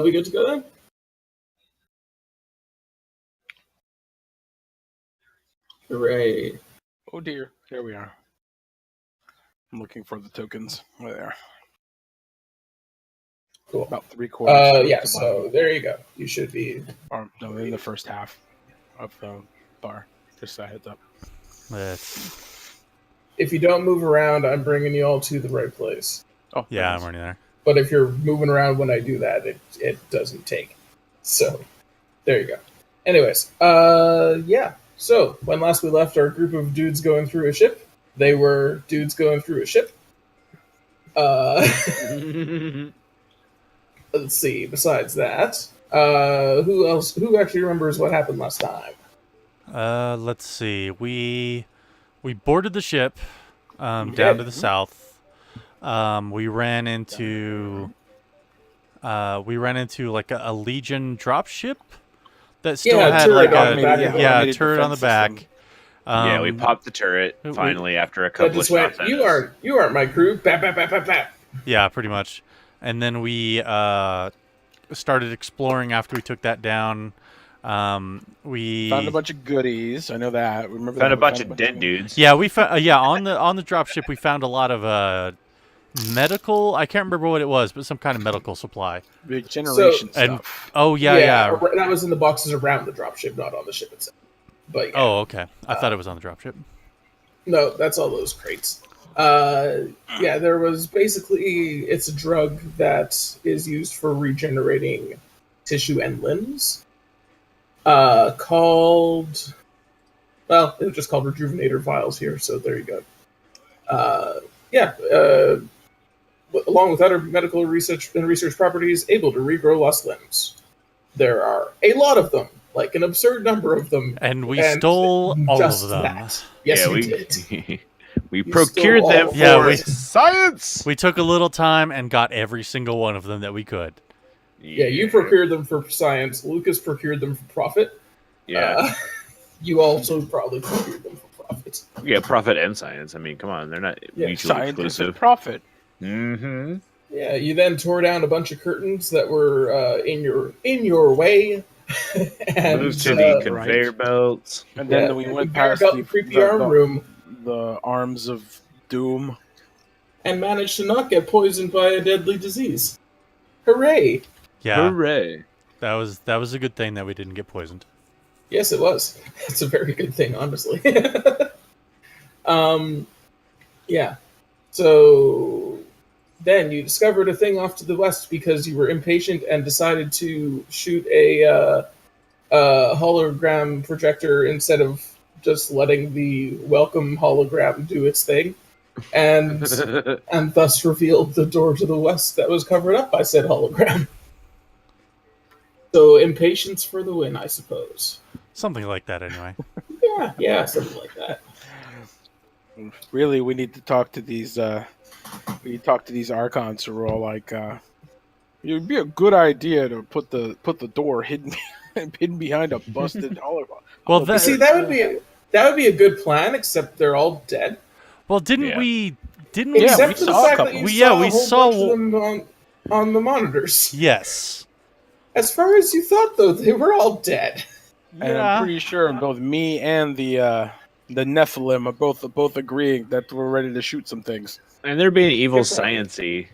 We good to go then? Hooray. Oh dear, here we are. I'm looking for the tokens. Right there. Cool. About 3/4. Yeah, so there you go. You should be... Or, no, in the first half of the bar. Just a heads up. If you don't move around, I'm bringing you all to the right place. Oh, yeah, I'm already there. But if you're moving around when I do that, it doesn't take. So, there you go. Anyways, yeah. So, when last we left our group of dudes going through a ship, they were dudes going through a ship. Let's see, besides that, who else? Who actually remembers what happened last time? Let's see. We boarded the ship down to the south. We ran into like a Legion drop ship that still had like a turret on the back. Yeah, we popped the turret finally after a couple of shots. You aren't my crew. Bap, bap, bap, bap, bap. Yeah, pretty much. And then we started exploring after we took that down. We found a bunch of goodies. I know that. Remember found a bunch of dead dudes. Yeah, we found. On the dropship we found a lot of medical. I can't remember what it was, but some kind of medical supply. Regeneration stuff. And, oh yeah. That was in the boxes around the dropship, not on the ship itself. But yeah. Oh, okay. I thought it was on the dropship. No, that's all those crates. Yeah, there was basically, it's a drug that is used for regenerating tissue and limbs. Called, well, it was just called Rejuvenator Vials here, so there you go. Along with other medical research properties, able to regrow lost limbs. There are a lot of them, like an absurd number of them. And we stole all of them. That. Yes, we did. We procured them for science! We took a little time and got every single one of them that we could. Yeah, you procured them for science. Lucas procured them for profit. Yeah. You also probably procured them for profit. Yeah, profit and science. I mean, come on. They're not mutually exclusive. Profit. Mm-hmm. Yeah, you then tore down a bunch of curtains that were in your way. And moved to the conveyor belts. And then we went past the creepy arm room. The arms of doom. And managed to not get poisoned by a deadly disease. Hooray! Yeah. Hooray. That was a good thing that we didn't get poisoned. Yes, it was. It's a very good thing, honestly. Yeah. So then you discovered a thing off to the west because you were impatient and decided to shoot a hologram projector instead of just letting the welcome hologram do its thing, and thus revealed the door to the west that was covered up by said hologram. So impatience for the win, I suppose. Something like that, anyway. Yeah, something like that. Really, we need to talk to these. We talk to these Archons who are all like, "It'd be a good idea to put the door hidden behind a busted hologram." Well, see, that would be a good plan, except they're all dead. Well, didn't we? Except for the fact that you we saw them on the monitors. Yes. As far as you thought, though, they were all dead. And I'm pretty sure both me and the Nephilim are both agreeing that we're ready to shoot some things. And they're being evil sciencey.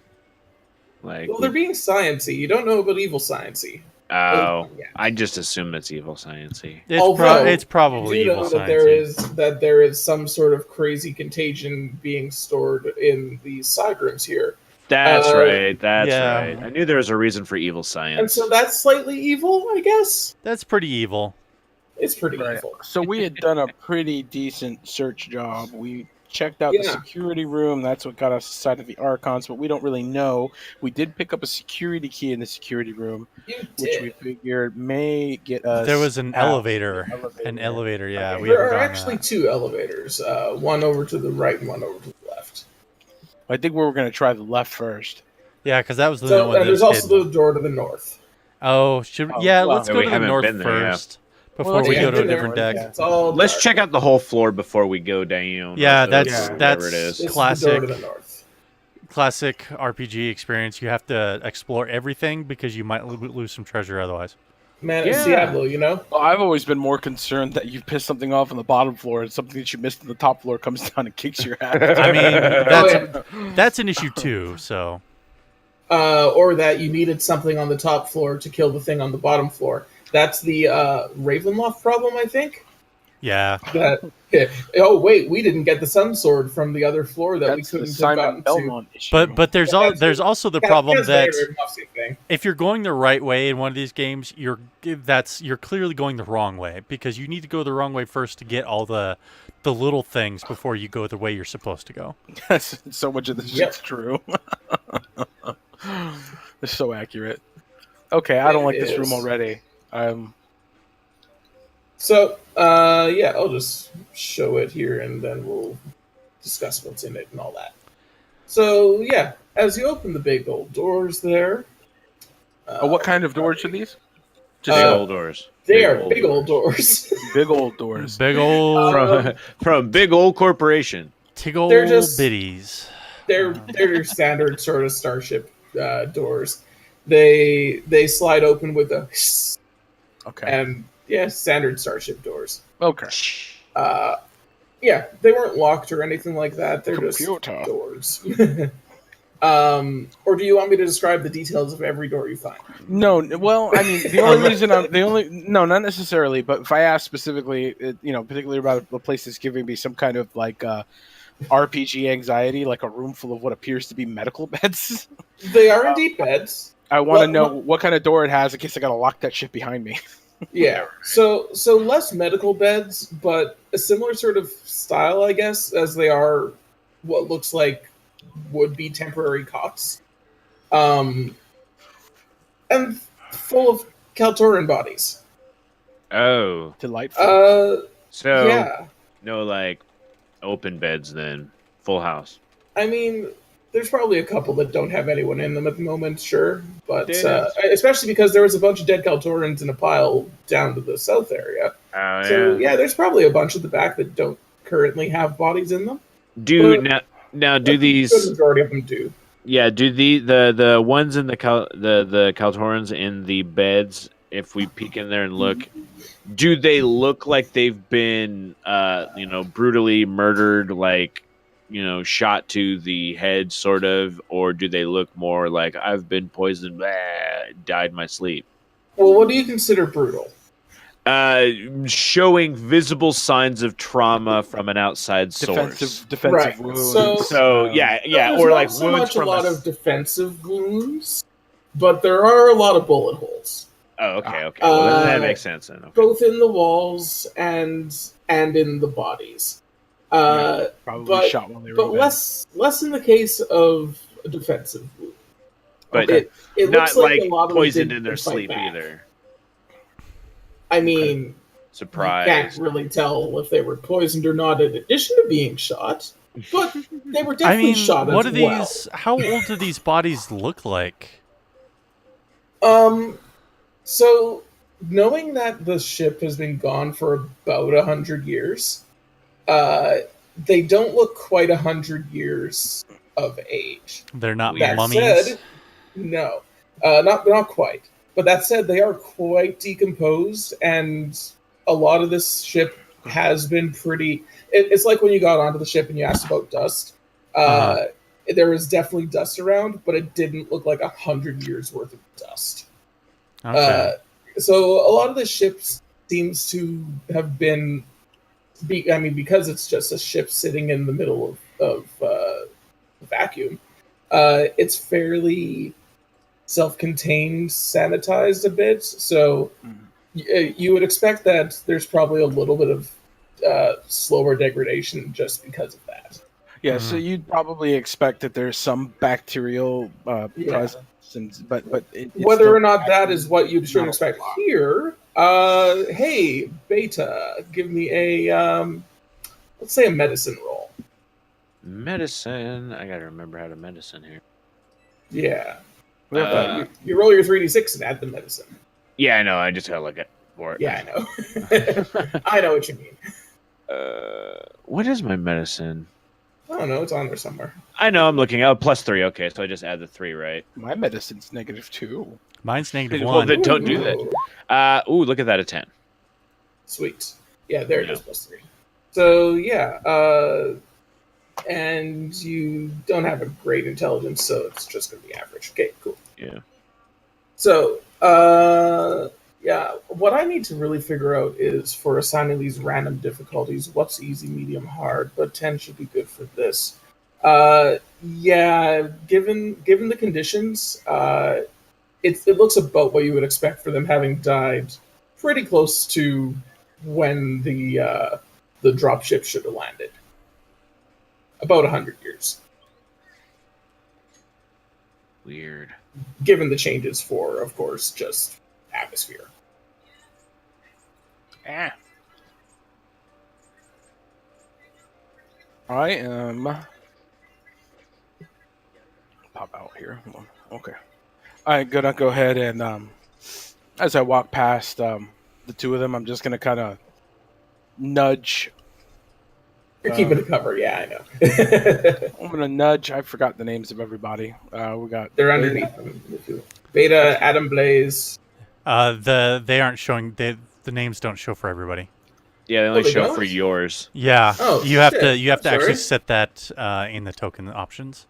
Well, they're being sciencey. You don't know about evil sciencey. Oh, yeah. I just assume it's evil sciencey. It's probably evil sciencey. That there is some sort of crazy contagion being stored in these side rooms here. That's right. That's right. I knew there was a reason for evil science. And so that's slightly evil, I guess? That's pretty evil. It's pretty evil. So we had done a pretty decent search job. We checked out the security room. That's what got us inside of the Archons, but we don't really know. We did pick up a security key in the security room, which we figured may get us. There was an elevator. An elevator, yeah. Okay. There are actually two elevators, one over to the right and one over to the left. I think we were going to try the left first. Yeah, because that was the one. And there's also the door to the north. Oh, let's go to the north first. Before we go to a different deck. Let's check out the whole floor before we go down. Yeah, that's it is. Classic. The door to the north. classic RPG experience. You have to explore everything because you might lose some treasure otherwise. Man, it's Diablo, you know? Well, I've always been more concerned that you piss something off on the bottom floor and something that you missed on the top floor comes down and kicks your ass. I mean, that's an issue too. So, or that you needed something on the top floor to kill the thing on the bottom floor. That's the Ravenloft problem, I think. Yeah. Oh wait, we didn't get the Sun Sword from the other floor that we couldn't have gotten to. Issue. But there's also the problem that thing. if you're going the right way in one of these games, you're clearly going the wrong way because you need to go the wrong way first to get all the little things before you go the way you're supposed to go. So much of this shit's true. It's so accurate. Okay, I don't like this room already. So, I'll just show it here and then we'll discuss what's in it and all that. So, yeah, as you open the big old doors there... what kind of doors are these? Just big old doors. They are big old doors. Big old doors. Big old... from big old corporation. Tig old bitties. They're standard sort of starship doors. They slide open with a... Okay. And... Yeah, standard starship doors. Okay. They weren't locked or anything like that. They're just doors. Or do you want me to describe the details of every door you find? No, well, I mean, the only reason no, not necessarily, but if I ask specifically, particularly about a place that's giving me some kind of like RPG anxiety, like a room full of what appears to be medical beds. They are indeed beds. I want to know what kind of door it has in case I gotta lock that shit behind me. Yeah, so less medical beds, but a similar sort of style, I guess, as they are what looks like would be temporary cots. And full of Kaltoran bodies. Oh. Delightful. No, like, open beds then. Full house. I mean... There's probably a couple that don't have anyone in them at the moment, sure. But especially because there was a bunch of dead Kaltorans in a pile down to the south area. So, there's probably a bunch at the back that don't currently have bodies in them. Do these... The majority of them do. Yeah, do the ones in the Kaltorans in the beds, if we peek in there and look, do they look like they've been, brutally murdered, like... shot to the head, sort of, or do they look more like I've been poisoned, died in my sleep? Well, what do you consider brutal? Showing visible signs of trauma from an outside source. Defensive wounds. So or like so wounds much from a lot of defensive wounds, but there are a lot of bullet holes. Oh, okay. Well, that makes sense then. Okay. Both in the walls and in the bodies. Probably shot while they were but less in the case of a defensive wound. But it not looks like a lot of poisoned them in their sleep back. either. I mean, surprise! You can't really tell if they were poisoned or not. In addition to being shot, but they were definitely shot. What as are these? How old do these bodies look like? So knowing that the ship has been gone for about 100 years. They don't look quite 100 years of age. They're not that mummies? Said, no. Not quite. But that said, they are quite decomposed, and a lot of this ship has been pretty... It's like when you got onto the ship and you asked about dust. There was definitely dust around, but it didn't look like 100 years worth of dust. Okay. So a lot of the ships seems to have been... because it's just a ship sitting in the middle of vacuum, it's fairly self-contained, sanitized a bit. So you would expect that there's probably a little bit of slower degradation just because of that. Yeah, so you'd probably expect that there's some bacterial presence, but whether or not that is what you should expect here. Hey, Beta, give me a, let's say a medicine roll. Medicine? I gotta remember how to medicine here. Yeah. You roll your 3d6 and add the medicine. Yeah, I know. I just gotta look for it. Yeah, I know. I know what you mean. What is my medicine? I don't know. It's on there somewhere. I know. I'm looking. Oh, +3. Okay, so I just add the 3, right? My medicine's -2. Mine's -1. Well, then don't do Ooh. that. Look at that, a 10. Sweet. Yeah, there it Yeah. is, +3. So yeah, and you don't have a great intelligence, so it's just going to be average. Okay, cool. Yeah. So, yeah, what I need to really figure out is for assigning these random difficulties, what's easy, medium, hard, but 10 should be good for this. Yeah, given the conditions, it looks about what you would expect for them having died pretty close to when the dropship should have landed. About 100 years. Weird. Given the changes for, of course, just atmosphere. I am pop out here. Hold on. Okay. I'm gonna go ahead and as I walk past the two of them, I'm just gonna kind of nudge. You're keeping it covered, yeah, I know. I'm gonna nudge. I forgot the names of everybody. We got. They're underneath them. Beta, Adam Blaze. They aren't showing. The names don't show for everybody. Yeah, they only they show don't? for yours. Yeah. Oh, you have shit. to actually Sorry. set that in the token options.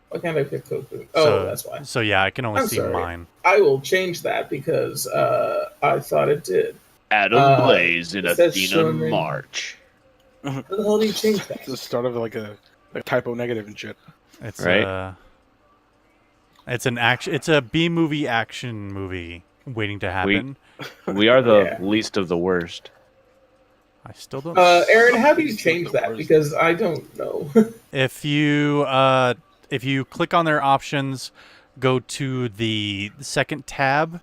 Why can't I pick Toku? Oh, So, that's why. So yeah, I can only I'm see sorry. mine. I will change that because I thought it did. Adam Blaze in it says Athena Shonen. March. How the hell do you change that? It's the start of like a typo negative and shit. It's Right. It's an action. It's a B movie action movie waiting to happen. We are the Yeah. least of the worst. I still don't. Aaron, how do you Please change look at that? words. Because I don't know. If you click on their options, go to the second tab.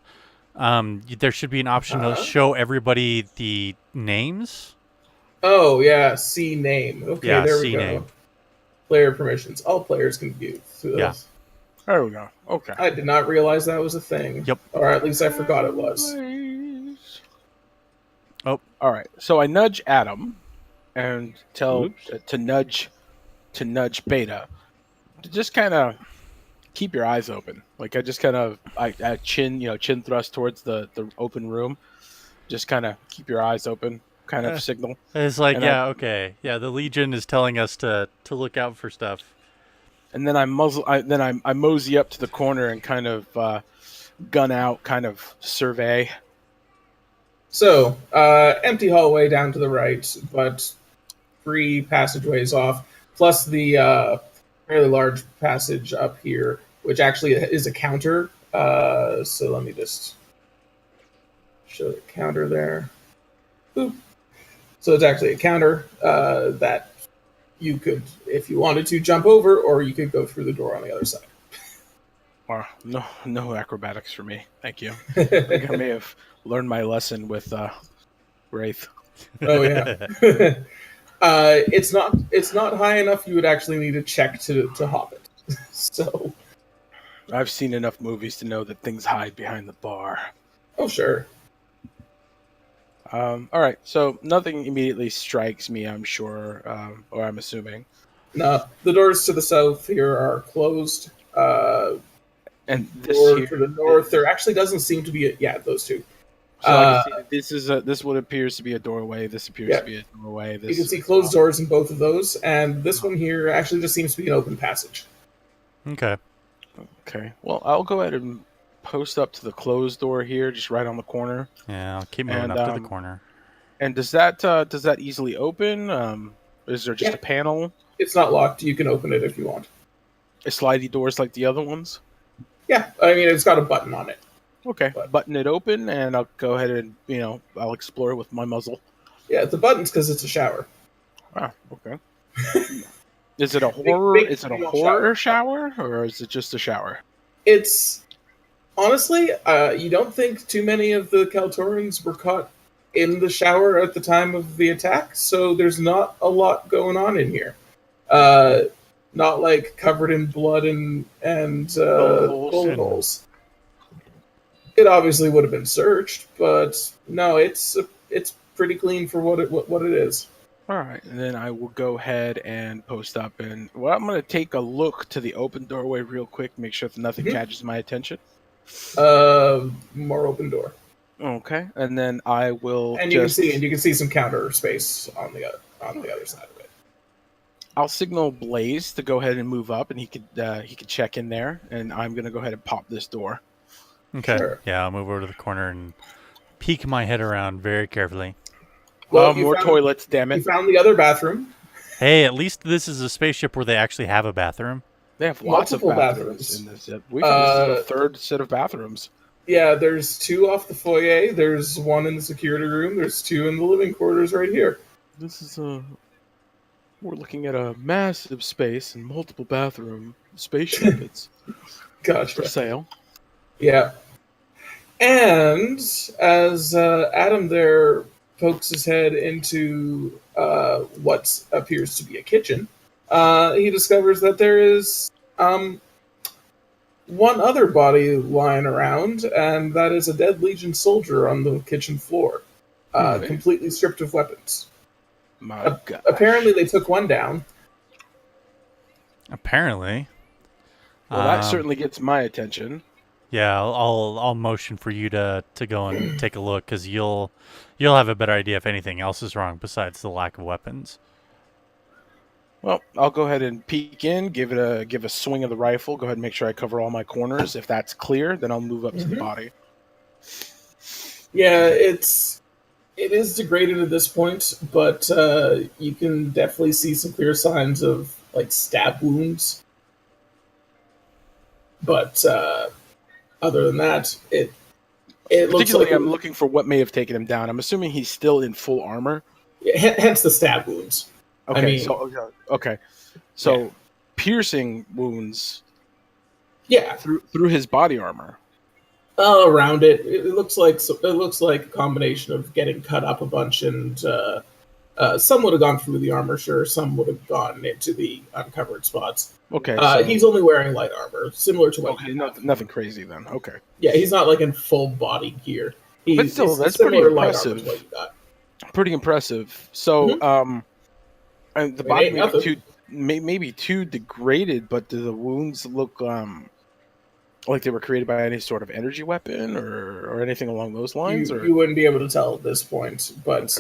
There should be an option to show everybody the names. Oh, yeah, see name. Okay, Yeah, there see we go. name. Player permissions. All players can view through those. Yeah. There we go. Okay. I did not realize that was a thing. Yep. Or at least I forgot it was. Oh. All right. So I nudge Adam and tell Oops. to nudge Beta to just kind of keep your eyes open. Like I just kind of I chin thrust towards the open room. Just kind of keep your eyes open. Kind of signal. It's like, And yeah, okay, yeah. The Legion is telling us to look out for stuff. And then I mosey up to the corner and kind of gun out, kind of survey. So, empty hallway down to the right, but 3 passageways off, plus the fairly large passage up here, which actually is a counter. So let me just show the counter there. Boop. So it's actually a counter that you could, if you wanted to, jump over, or you could go through the door on the other side. No acrobatics for me. Thank you. I think I may have learned my lesson with Wraith. Oh yeah. It's not high enough. You would actually need a check to hop it. So. I've seen enough movies to know that things hide behind the bar. Oh sure. All right, so nothing immediately strikes me, I'm sure, or I'm assuming. No, the doors to the south here are closed. And this Door here, to the north, there actually doesn't seem to be. Those two. so I can see that this what appears to be a doorway. This appears Yeah. to be a doorway. This You can see closed doors in both of those, and this one here actually just seems to be an open passage. Okay. Okay, well, I'll go ahead and post up to the closed door here, just right on the corner. Yeah, I'll keep moving And, up to the corner. And does that easily open? Is there just Yeah. a panel? It's not locked. You can open it if you want. Slidey doors like the other ones? Yeah, I mean it's got a button on it. Okay, But- button it open, and I'll go ahead and I'll explore it with my muzzle. Yeah, the button's because it's a shower. Ah, okay. Is it a Big- horror? big Is it a female horror shower, or is it just a shower? It's honestly, you don't think too many of the Kaltorians were caught in the shower at the time of the attack, so there's not a lot going on in here. Not like covered in blood and bullet holes. It obviously would have been searched, but no, it's pretty clean for what it is. All right, and then I will go ahead and post up, and well, I'm going to take a look to the open doorway real quick, make sure that nothing catches my attention. More open door. Okay, and then I will. And you can see some counter space on the other side of it. I'll signal Blaze to go ahead and move up, and he could check in there, and I'm going to go ahead and pop this door. Okay. Sure. Yeah, I'll move over to the corner and peek my head around very carefully. Well, more toilets, damn You it! found the other bathroom. Hey, at least this is a spaceship where they actually have a bathroom. They have lots of Multiple bathrooms in this ship. We found the third set of bathrooms. Yeah, there's 2 off the foyer. There's 1 in the security room. There's 2 in the living quarters right here. This is we're looking at a massive space and multiple bathroom spaceship. It's Gotcha. for sale. Yeah. And as Adam there pokes his head into what appears to be a kitchen, he discovers that there is one other body lying around, and that is a dead Legion soldier on the kitchen floor, completely stripped of weapons. My God. Apparently, they took one down. Apparently. Well, that certainly gets my attention. Yeah, I'll motion for you to go and take a look, because you'll have a better idea if anything else is wrong besides the lack of weapons. Well, I'll go ahead and peek in, give a swing of the rifle. Go ahead and make sure I cover all my corners. If that's clear, then I'll move up to the body. Yeah, it is degraded at this point, but you can definitely see some clear signs of like stab wounds. But other than that, it looks like I'm looking for what may have taken him down. I'm assuming he's still in full armor. Hence the stab wounds. Okay, so piercing wounds. Yeah, through his body armor. Around it, it looks like a combination of getting cut up a bunch, and some would have gone through the armor, sure. Some would have gone into the uncovered spots. Okay, so he's only wearing light armor, similar to what. Okay, nothing crazy then. Okay. Yeah, he's not like in full body gear. But still, that's pretty impressive. What you got. Pretty impressive. So, and the body may be too degraded, but do the wounds look like they were created by any sort of energy weapon or anything along those lines? You wouldn't be able to tell at this point, but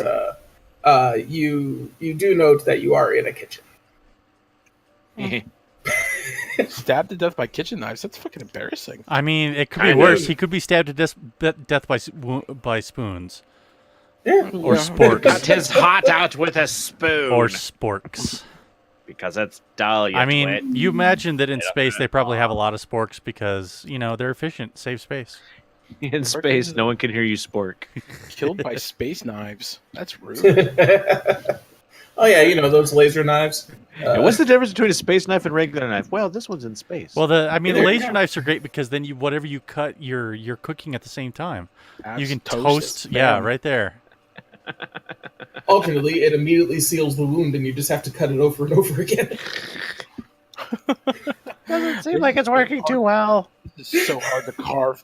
you do note that you are in a kitchen. Stabbed to death by kitchen knives. That's fucking embarrassing. I mean, it could be worse. He could be stabbed to death by spoons. Yeah. Or sporks. Got his heart out with a spoon. Or sporks. Because that's dull, I mean, you imagine that in space they probably have a lot of sporks because, they're efficient, save space. In space, no one can hear you spork. Killed by space knives. That's rude. Oh, yeah, those laser knives. What's the difference between a space knife and a regular knife? Well, this one's in space. Well, the laser knives are great because then whatever you cut, you're cooking at the same time. That's you can toast. Yeah, right there. Ultimately, it immediately seals the wound, and you just have to cut it over and over again. Doesn't seem like it's working too well. It's so hard to carve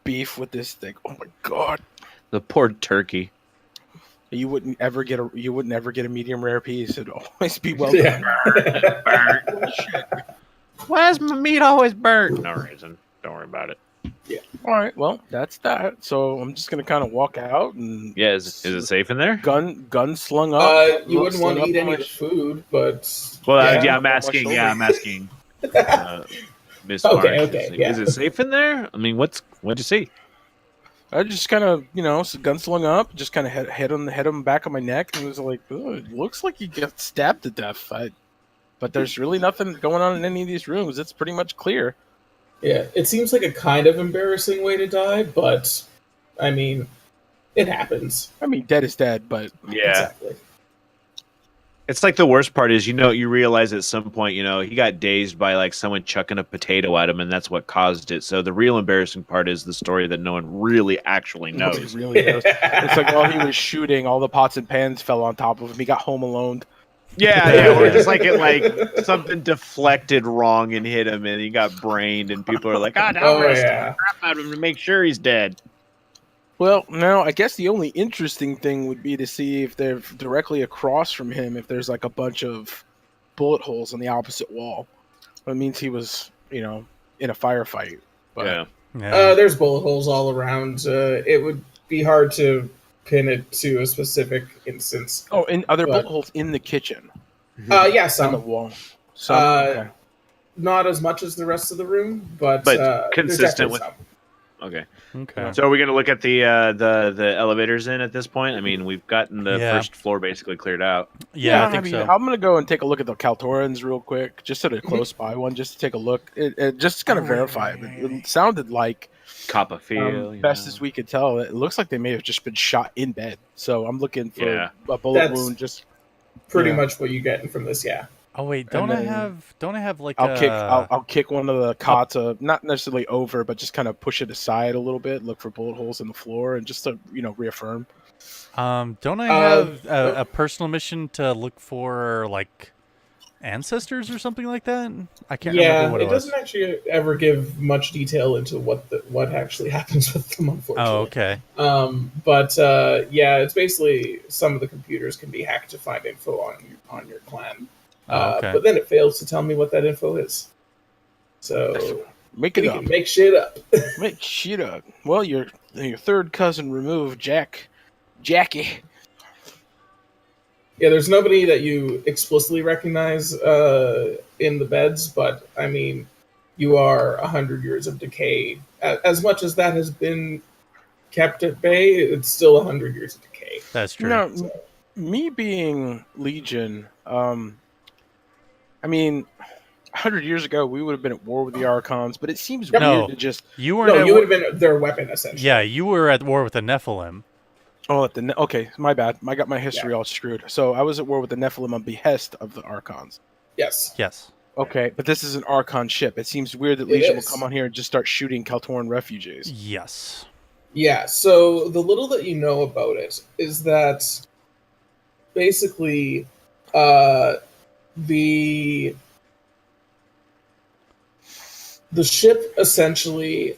beef with this thing. Oh my God! The poor turkey. You wouldn't ever get a medium rare piece. It'd always be well done. Why is my meat always burnt? No reason. Don't worry about it. Yeah. All right. Well, that's that. So I'm just gonna kind of walk out and. Yeah. Is it safe in there? Gun slung up. You wouldn't want to eat any of the food, but. Well, I'm asking. Yeah, I'm asking. Miss Okay. Yeah. Is it safe in there? I mean, what'd you see? I just kind of, gun slung up, just kind of head on the back of my neck, and it was like, oh, it looks like you got stabbed to death. But there's really nothing going on in any of these rooms. It's pretty much clear. Yeah, it seems like a kind of embarrassing way to die, but I mean, it happens. I mean, dead is dead, but yeah. Exactly. It's like the worst part is, you realize at some point, he got dazed by like someone chucking a potato at him, and that's what caused it. So the real embarrassing part is the story that no one really actually knows. It's like while he was shooting, all the pots and pans fell on top of him. He got home alone. Yeah, or just like something deflected wrong and hit him, and he got brained, and people are like, now we're crap out of him to make sure he's dead. Well, now I guess the only interesting thing would be to see if they're directly across from him, if there's like a bunch of bullet holes on the opposite wall. That means he was, in a firefight. But Yeah. There's bullet holes all around. It would be hard to pin it to a specific instance. oh, and are there But- bullet holes in the kitchen Yeah, on the some. wall? Some. Okay. Not as much as the rest of the room, but consistent there's with. definitely Okay. Okay. So are we going to look at the elevators in at this point? I mean, we've gotten the Yeah. first floor basically clered out. Yeah, I think so. I'm gonna go and take a look at the Kaltorans real quick, just at a close by one, just to take a look. It just kind of verify. It sounded like, Copperfield. best as we could tell, it looks like they may have just been shot in bed. So I'm looking for Yeah. a bullet That's wound. Just pretty Yeah. much what you're getting from this. Yeah. Oh wait, And then- don't I have like I'll kick one of the cots, not necessarily over, but just kind of push it aside a little bit. Look for bullet holes in the floor, and just to reaffirm. don't I have a personal mission to look for like ancestors or something like that? I can't remember what it it was. doesn't actually ever give much detail into what actually happens with them, unfortunately. Oh, okay. But it's basically some of the computers can be hacked to find info on your clan. Okay. But then it fails to tell me what that info is. So Make it we up. can make shit up. Make shit up. Well, your third cousin removed, Jackie. Yeah, there's nobody that you explicitly recognize in the beds, but I mean, you are 100 years of decay. As much as that has been kept at bay, it's still 100 years of decay. That's true. Now, me being Legion, I mean, 100 years ago, we would have been at war with the Archons, but it seems No. weird to just... You were No, you would have been their weapon, essentially. Yeah, you were at war with the Nephilim. Oh, okay, my bad. I got my history all screwed. So I was at war with the Nephilim on behest of the Archons. Yes. Yes. Okay, but this is an Archon ship. It seems weird that It Legion will is. come on here and just start shooting Kaltoran refugees. Yes. Yeah, so the little that you know about it is that basically the ship essentially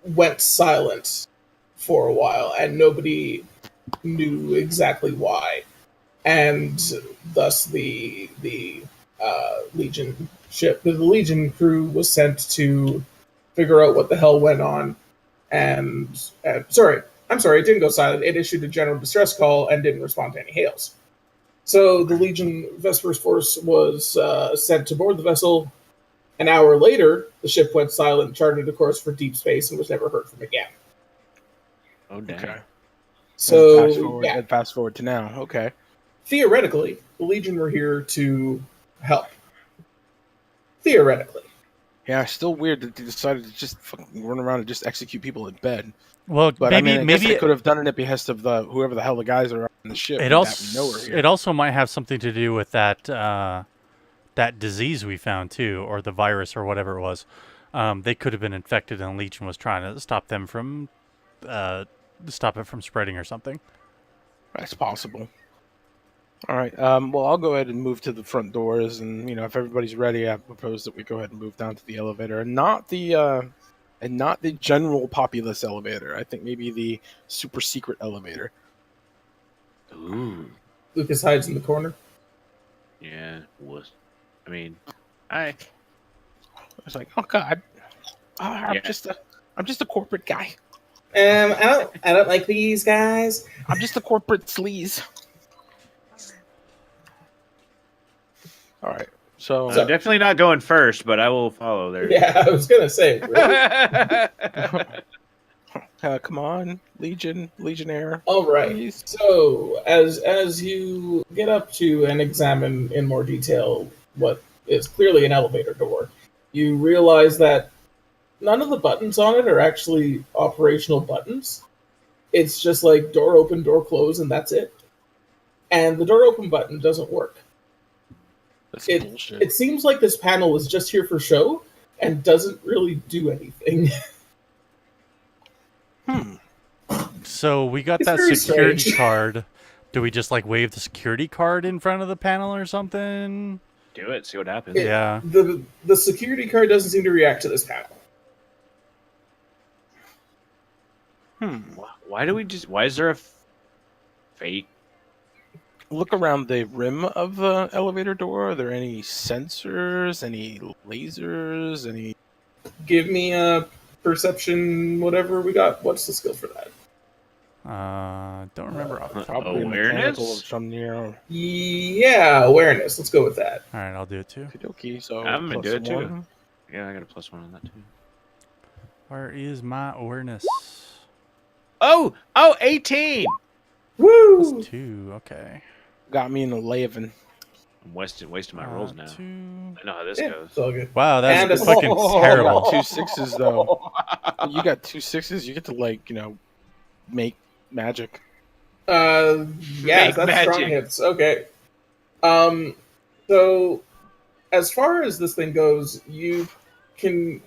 went silent for a while, and nobody knew exactly why, and thus the Legion ship, the Legion crew was sent to figure out what the hell went on, and sorry, it didn't go silent. It issued a general distress call and didn't respond to any hails. So the Legion Vespers force was sent to board the vessel. An hour later, the ship went silent, charted a course for deep space, and was never heard from again. Oh, damn. Okay. So, And fast forward to now. Okay. theoretically, the Legion were here to help. Theoretically. Yeah, still weird that they decided to just fucking run around and just execute people in bed. Well, But maybe I guess they maybe could have done it at behest of whoever the hell the guys are on the ship. it that also we know are here. it also might have something to do with that that disease we found too, or the virus or whatever it was. They could have been infected, and Legion was trying to stop them from stop it from spreading or something. That's possible. All right. Well, I'll go ahead and move to the front doors, and if everybody's ready, I propose that we go ahead and move down to the elevator, and not the general populace elevator. I think maybe the super secret elevator. Ooh. Lucas hides in the corner. Yeah. I was like, oh god, I'm Yeah. just a corporate guy. I don't like these guys. I'm just a corporate sleaze. All right. So I'm definitely not going first, but I will follow there. Yeah, I was gonna say, really? come on, Legionnaire. All right. Please. So, as you get up to and examine in more detail what is clearly an elevator door, you realize that none of the buttons on it are actually operational buttons. It's just like door open, door close, and that's it. And the door open button doesn't work. That's bullshit. It seems like this panel is just here for show and doesn't really do anything. So we got It's that very security strange. card. Do we just like wave the security card in front of the panel or something? Do it. See what happens. Yeah. The security card doesn't seem to react to this panel. Why do we just? Why is there a fake? Look around the rim of the elevator door. Are there any sensors, any lasers, any? Give me a perception, whatever we got. What's the skill for that? Don't remember. All Probably Awareness? mechanical of some Yeah, awareness. Let's go with that. right, I'll do it too. Okie so I'm gonna do it too. +1. Yeah, I got a +1 on that too. Where is my awareness? Oh, 18. Woo! 2. Okay. Got me in 11. I'm wasting my rolls now. 2. I know how this Yeah, goes. it's all good. Wow, And that's a- fucking I terrible. got 2 6s though. You got 2 6s. You get to make magic. Yeah, Make that's strong magic. hits. Okay. So as far as this thing goes, you can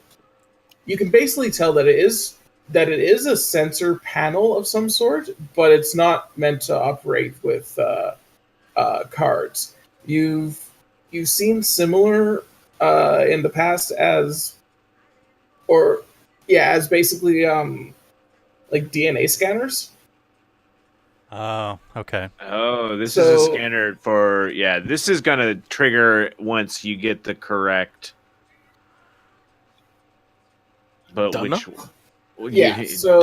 basically tell that it is a sensor panel of some sort, but it's not meant to operate with cards. You've seen similar in the past as basically like DNA scanners. Oh, okay. Oh, this is a scanner for this is gonna trigger once you get the correct. But Dunno? So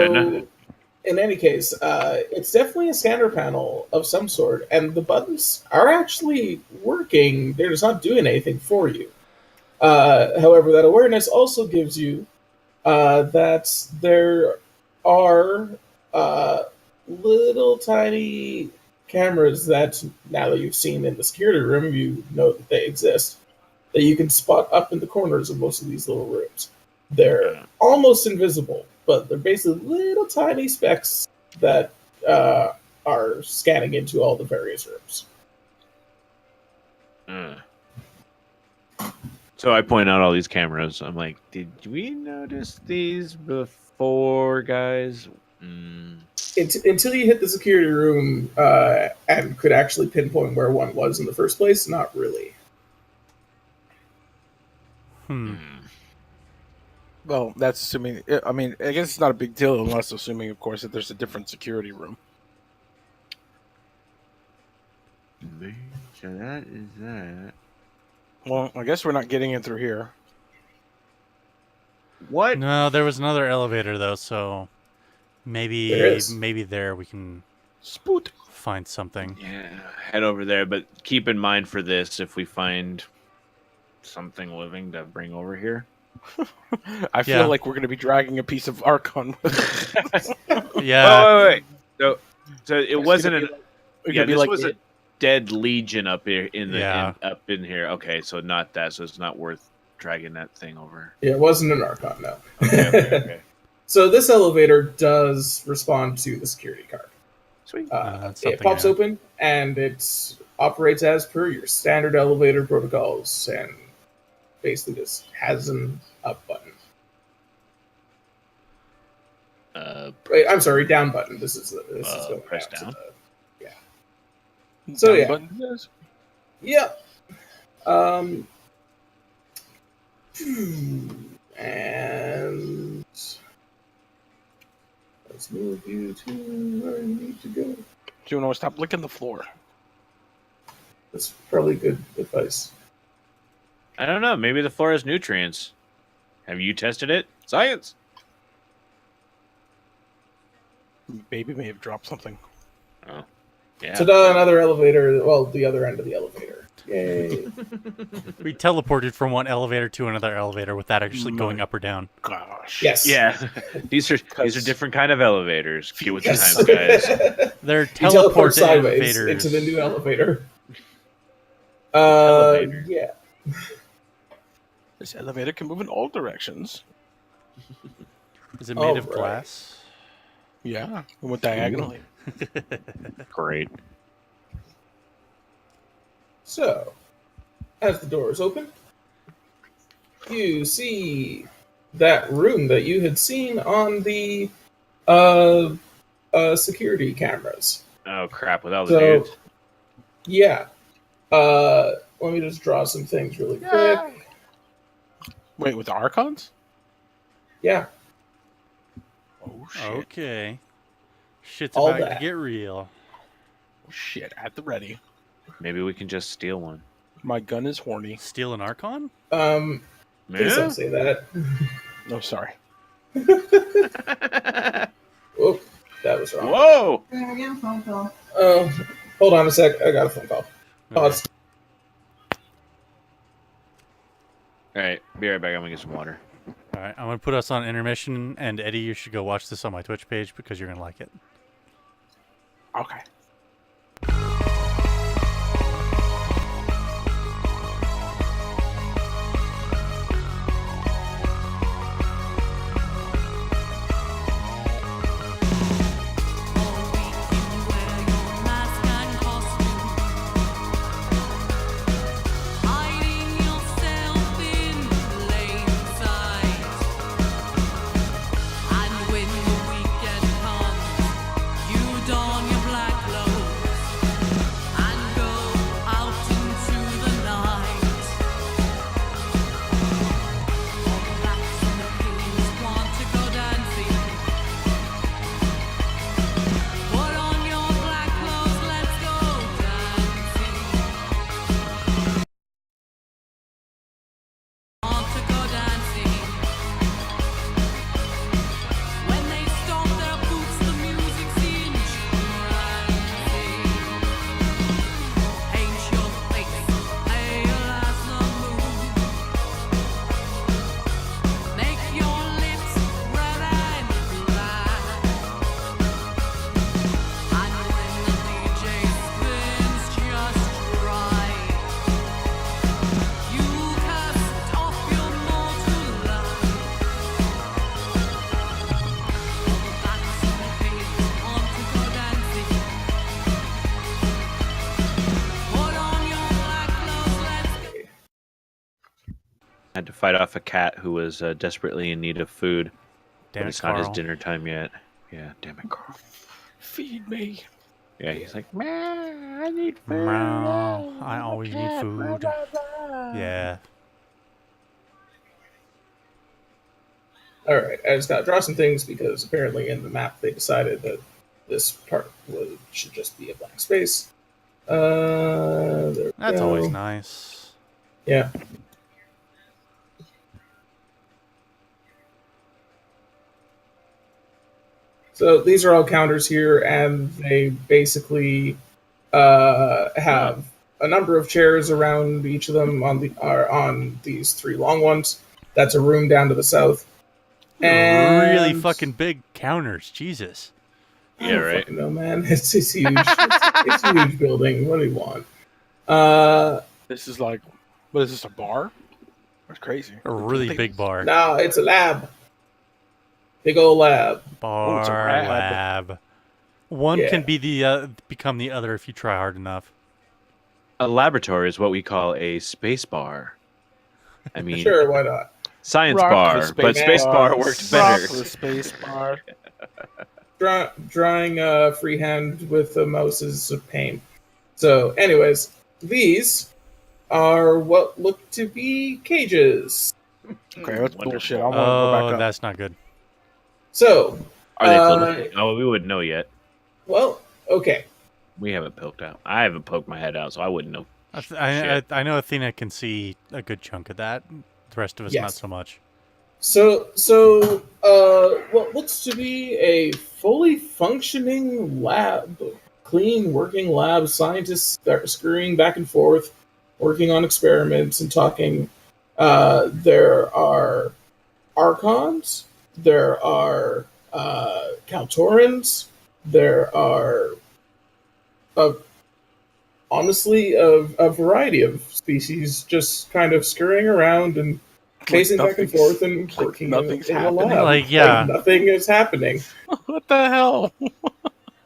in any case, it's definitely a scanner panel of some sort, and the buttons are actually working. They're just not doing anything for you. However, that awareness also gives you that there are little tiny cameras that, now that you've seen in the security room, you know that they exist, that you can spot up in the corners of most of these little rooms. They're almost invisible, but they're basically little tiny specks that are scanning into all the various rooms. So I point out all these cameras. I'm like, did we notice these before, guys? Until you hit the security room and could actually pinpoint where one was in the first place, not really. Well, that's assuming. I mean, I guess it's not a big deal unless assuming, of course, that there's a different security room. So that is that. Well, I guess we're not getting in through here. What? No, there was another elevator though, so maybe there we can Spoot. find something. Yeah, head over there, but keep in mind for this, if we find something living to bring over here. I feel like we're going to be dragging a piece of Archon with us. Yeah. Oh, wait. So it wasn't an. Yeah, This was a dead legion up here up in here. Okay, so not that. So it's not worth dragging that thing over. Yeah, it wasn't an Archon, no. Okay. So this elevator does respond to the security card. Sweet. It pops open, and it operates as per your standard elevator protocols, and basically just has an up button. Wait, I'm sorry, down button. This is going press down. So Down yeah, button says? yeah. And let's move you to where you need to go. Do you want to stop licking the floor? That's probably good advice. I don't know. Maybe the floor has nutrients. Have you tested it? Science. Baby may have dropped something. Oh, yeah. Ta-da! Another elevator. Well, the other end of the elevator. Yay! We teleported from one elevator to another elevator without actually going up or down. Gosh. Yes. Yeah. These are different kind of elevators. Get with the Yes. times, guys. They're You teleport teleport sideways elevators. into the new elevator. Elevator. Yeah. This elevator can move in all directions. Is it made of Alright. glass? Yeah. It went diagonally. Great. So, as the doors open, you see that room that you had seen on the security cameras. Oh crap! With all the dudes. Yeah. Let me just draw some things really quick. Wait, with the Archons? Yeah. Oh, shit. Okay. Shit's All about to that. get real. Shit, at the ready. Maybe we can just steal one. My gun is horny. Steal an Archon? Please don't say that. No, sorry. Whoop, that was wrong. Whoa! Phone call. Hold on a sec. I got a phone call. Pause. All right, be right back. I'm gonna get some water. All right, I'm going to put us on intermission, and Eddie, you should go watch this on my Twitch page because you're going to like it. Okay. Had to fight off a cat who was desperately in need of food. Damn But it, it's not his Carl. dinner time yet. Yeah, damn it, Carl. Feed me. Yeah, he's like, man, I need food. Meow. I always need food. Yeah. All right, I just got to draw some things because apparently in the map they decided that this part should just be a blank space. There we That's go. always nice. Yeah. So these are all counters here, and they basically have a number of chairs around each of them on these three long ones. That's a room down to the south. Really And fucking big counters. Jesus. I Yeah, don't right. fucking know, man. It's huge. It's a huge building. What do you want? This is like, what is this, a bar? That's crazy. A really big bar. No, it's a lab. Big old lab. Bar it's a rad. lab. One Yeah. can be become the other if you try hard enough. A laboratory is what we call a space bar. I mean, Sure, why not? science Rock the bar, space but space bar. bar worked Rock better. the space bar. Drawing freehand with the mouse is a pain. So, anyways, these are what look to be cages. Okay, that's Wonderful. bullshit. I want to go back Oh, up. that's not good. So, Are they filled with? Oh, we wouldn't know yet. well, okay. We haven't poked out. I haven't poked my head out, so I wouldn't know. I know Athena can see a good chunk of that. The rest of us, Yes. not so much. So, what looks to be a fully functioning lab, clean working lab. Scientists are scurrying back and forth, working on experiments and talking. There are Archons. There are Kaltorans. There are, honestly, a variety of species just kind of scurrying around and pacing back and forth and working nothing's in a happening. lab. Like, yeah. Nothing is happening. What the hell?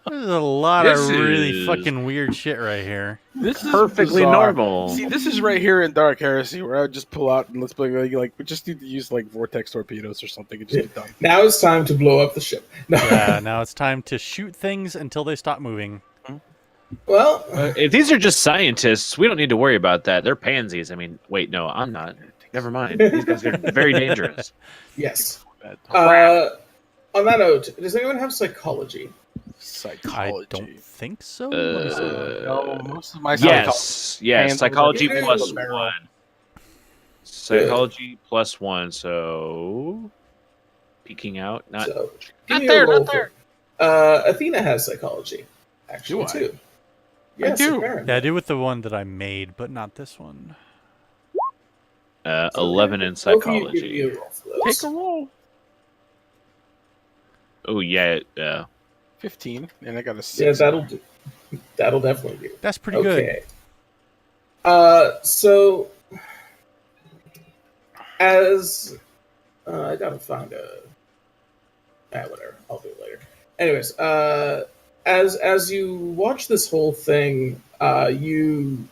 There's a lot This of really is- fucking weird shit right here. This is Perfectly bizarre. normal. See, this is right here in Dark Heresy, where I would just pull out and let's play like we just need to use like vortex torpedoes or something and just be done. Now it's time to blow up the ship. No. Yeah, now it's time to shoot things until they stop moving. Well, If these are just scientists, we don't need to worry about that. They're pansies. I mean, wait, no, I'm not. Never mind. These guys are very dangerous. yes. Bad. On that note, does anyone have psychology? Psychology. I don't think so. Let me see. No, most of my Yes, hands psychology on the plus barrel. 1. Psychology plus 1, so peeking out. Not So, give not me there, a roll not there. Athena has psychology, actually, Do I? too. I Yes, do. apparently. Yeah, I do with the one that I made, but not this one. 11 in Both of you give me psychology. a roll for those. Take a roll. Oh yeah, 15, and I got a 6. Yeah, that'll do. That'll definitely do. That's pretty good. Okay. So as I gotta find a. Whatever. I'll do it later. Anyways, as you watch this whole thing, you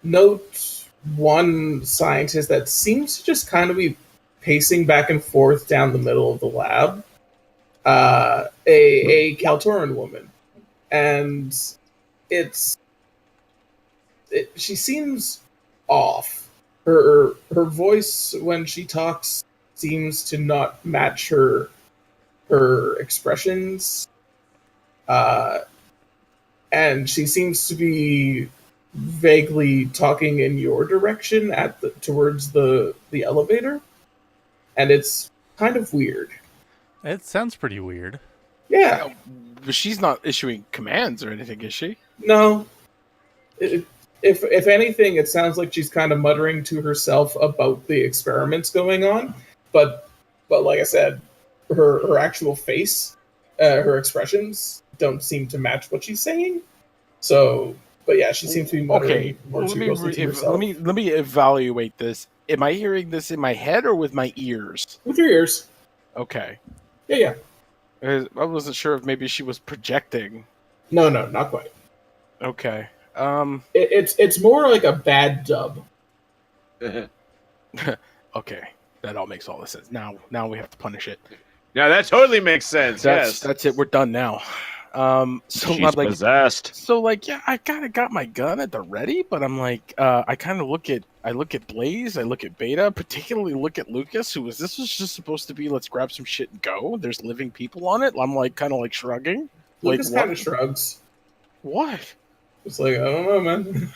note one scientist that seems to just kind of be pacing back and forth down the middle of the lab. A Kaltoran woman, and she seems off. Her voice when she talks seems to not match her expressions, and she seems to be vaguely talking in your direction towards the elevator, and it's kind of weird. It sounds pretty weird. Yeah. But she's not issuing commands or anything, is she? No. If anything, it sounds like she's kind of muttering to herself about the experiments going on, but like I said, her actual face, her expressions don't seem to match what she's saying. So, but yeah, she seems to be muttering more too closely to herself. Let me evaluate this. Am I hearing this in my head or with my ears? With your ears. Okay. Yeah. I wasn't sure if maybe she was projecting. No, not quite. Okay. It's more like a bad dub. Okay. That all makes all the sense. Now we have to punish it. yeah, that totally makes sense. That's it. We're done now. So She's I'm like, possessed. so like, yeah, I kind of got my gun at the ready, but I'm like, I kind of look at Blaze, I look at Beta, particularly look at Lucas, this was just supposed to be, let's grab some shit and go. There's living people on it. I'm like, kind of like shrugging. Lucas like, kind of shrugs. What? It's like, I don't know, man.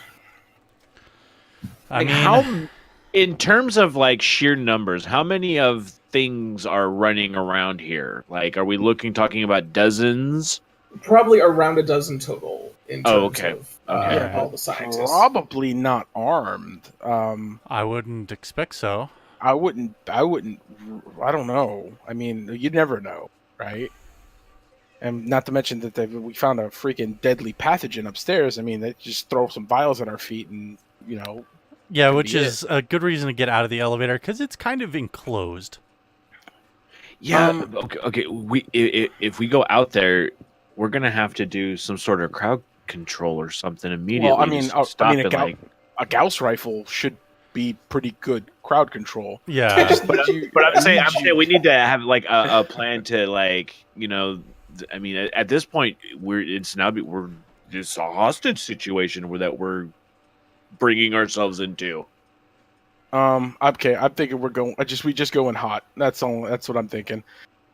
I mean, how, in terms of like sheer numbers, how many of things are running around here? Like, are we talking about dozens? Probably around a dozen total in terms of all the scientists. Probably not armed. I wouldn't expect so. I wouldn't. I don't know. I mean, you never know, right? And not to mention that we found a freaking deadly pathogen upstairs. I mean, they just throw some vials at our feet, and Yeah, which is a good reason to get out of the elevator because it's kind of enclosed. Yeah. Okay. If we go out there, we're gonna have to do some sort of crowd control or something immediately. Well, a Gauss rifle should be pretty good crowd control. Yeah, but I'm saying we need to have like a plan to like I mean, at this point we're just a hostage situation we're bringing ourselves into. Okay, I'm thinking we just go in hot. That's all. That's what I'm thinking.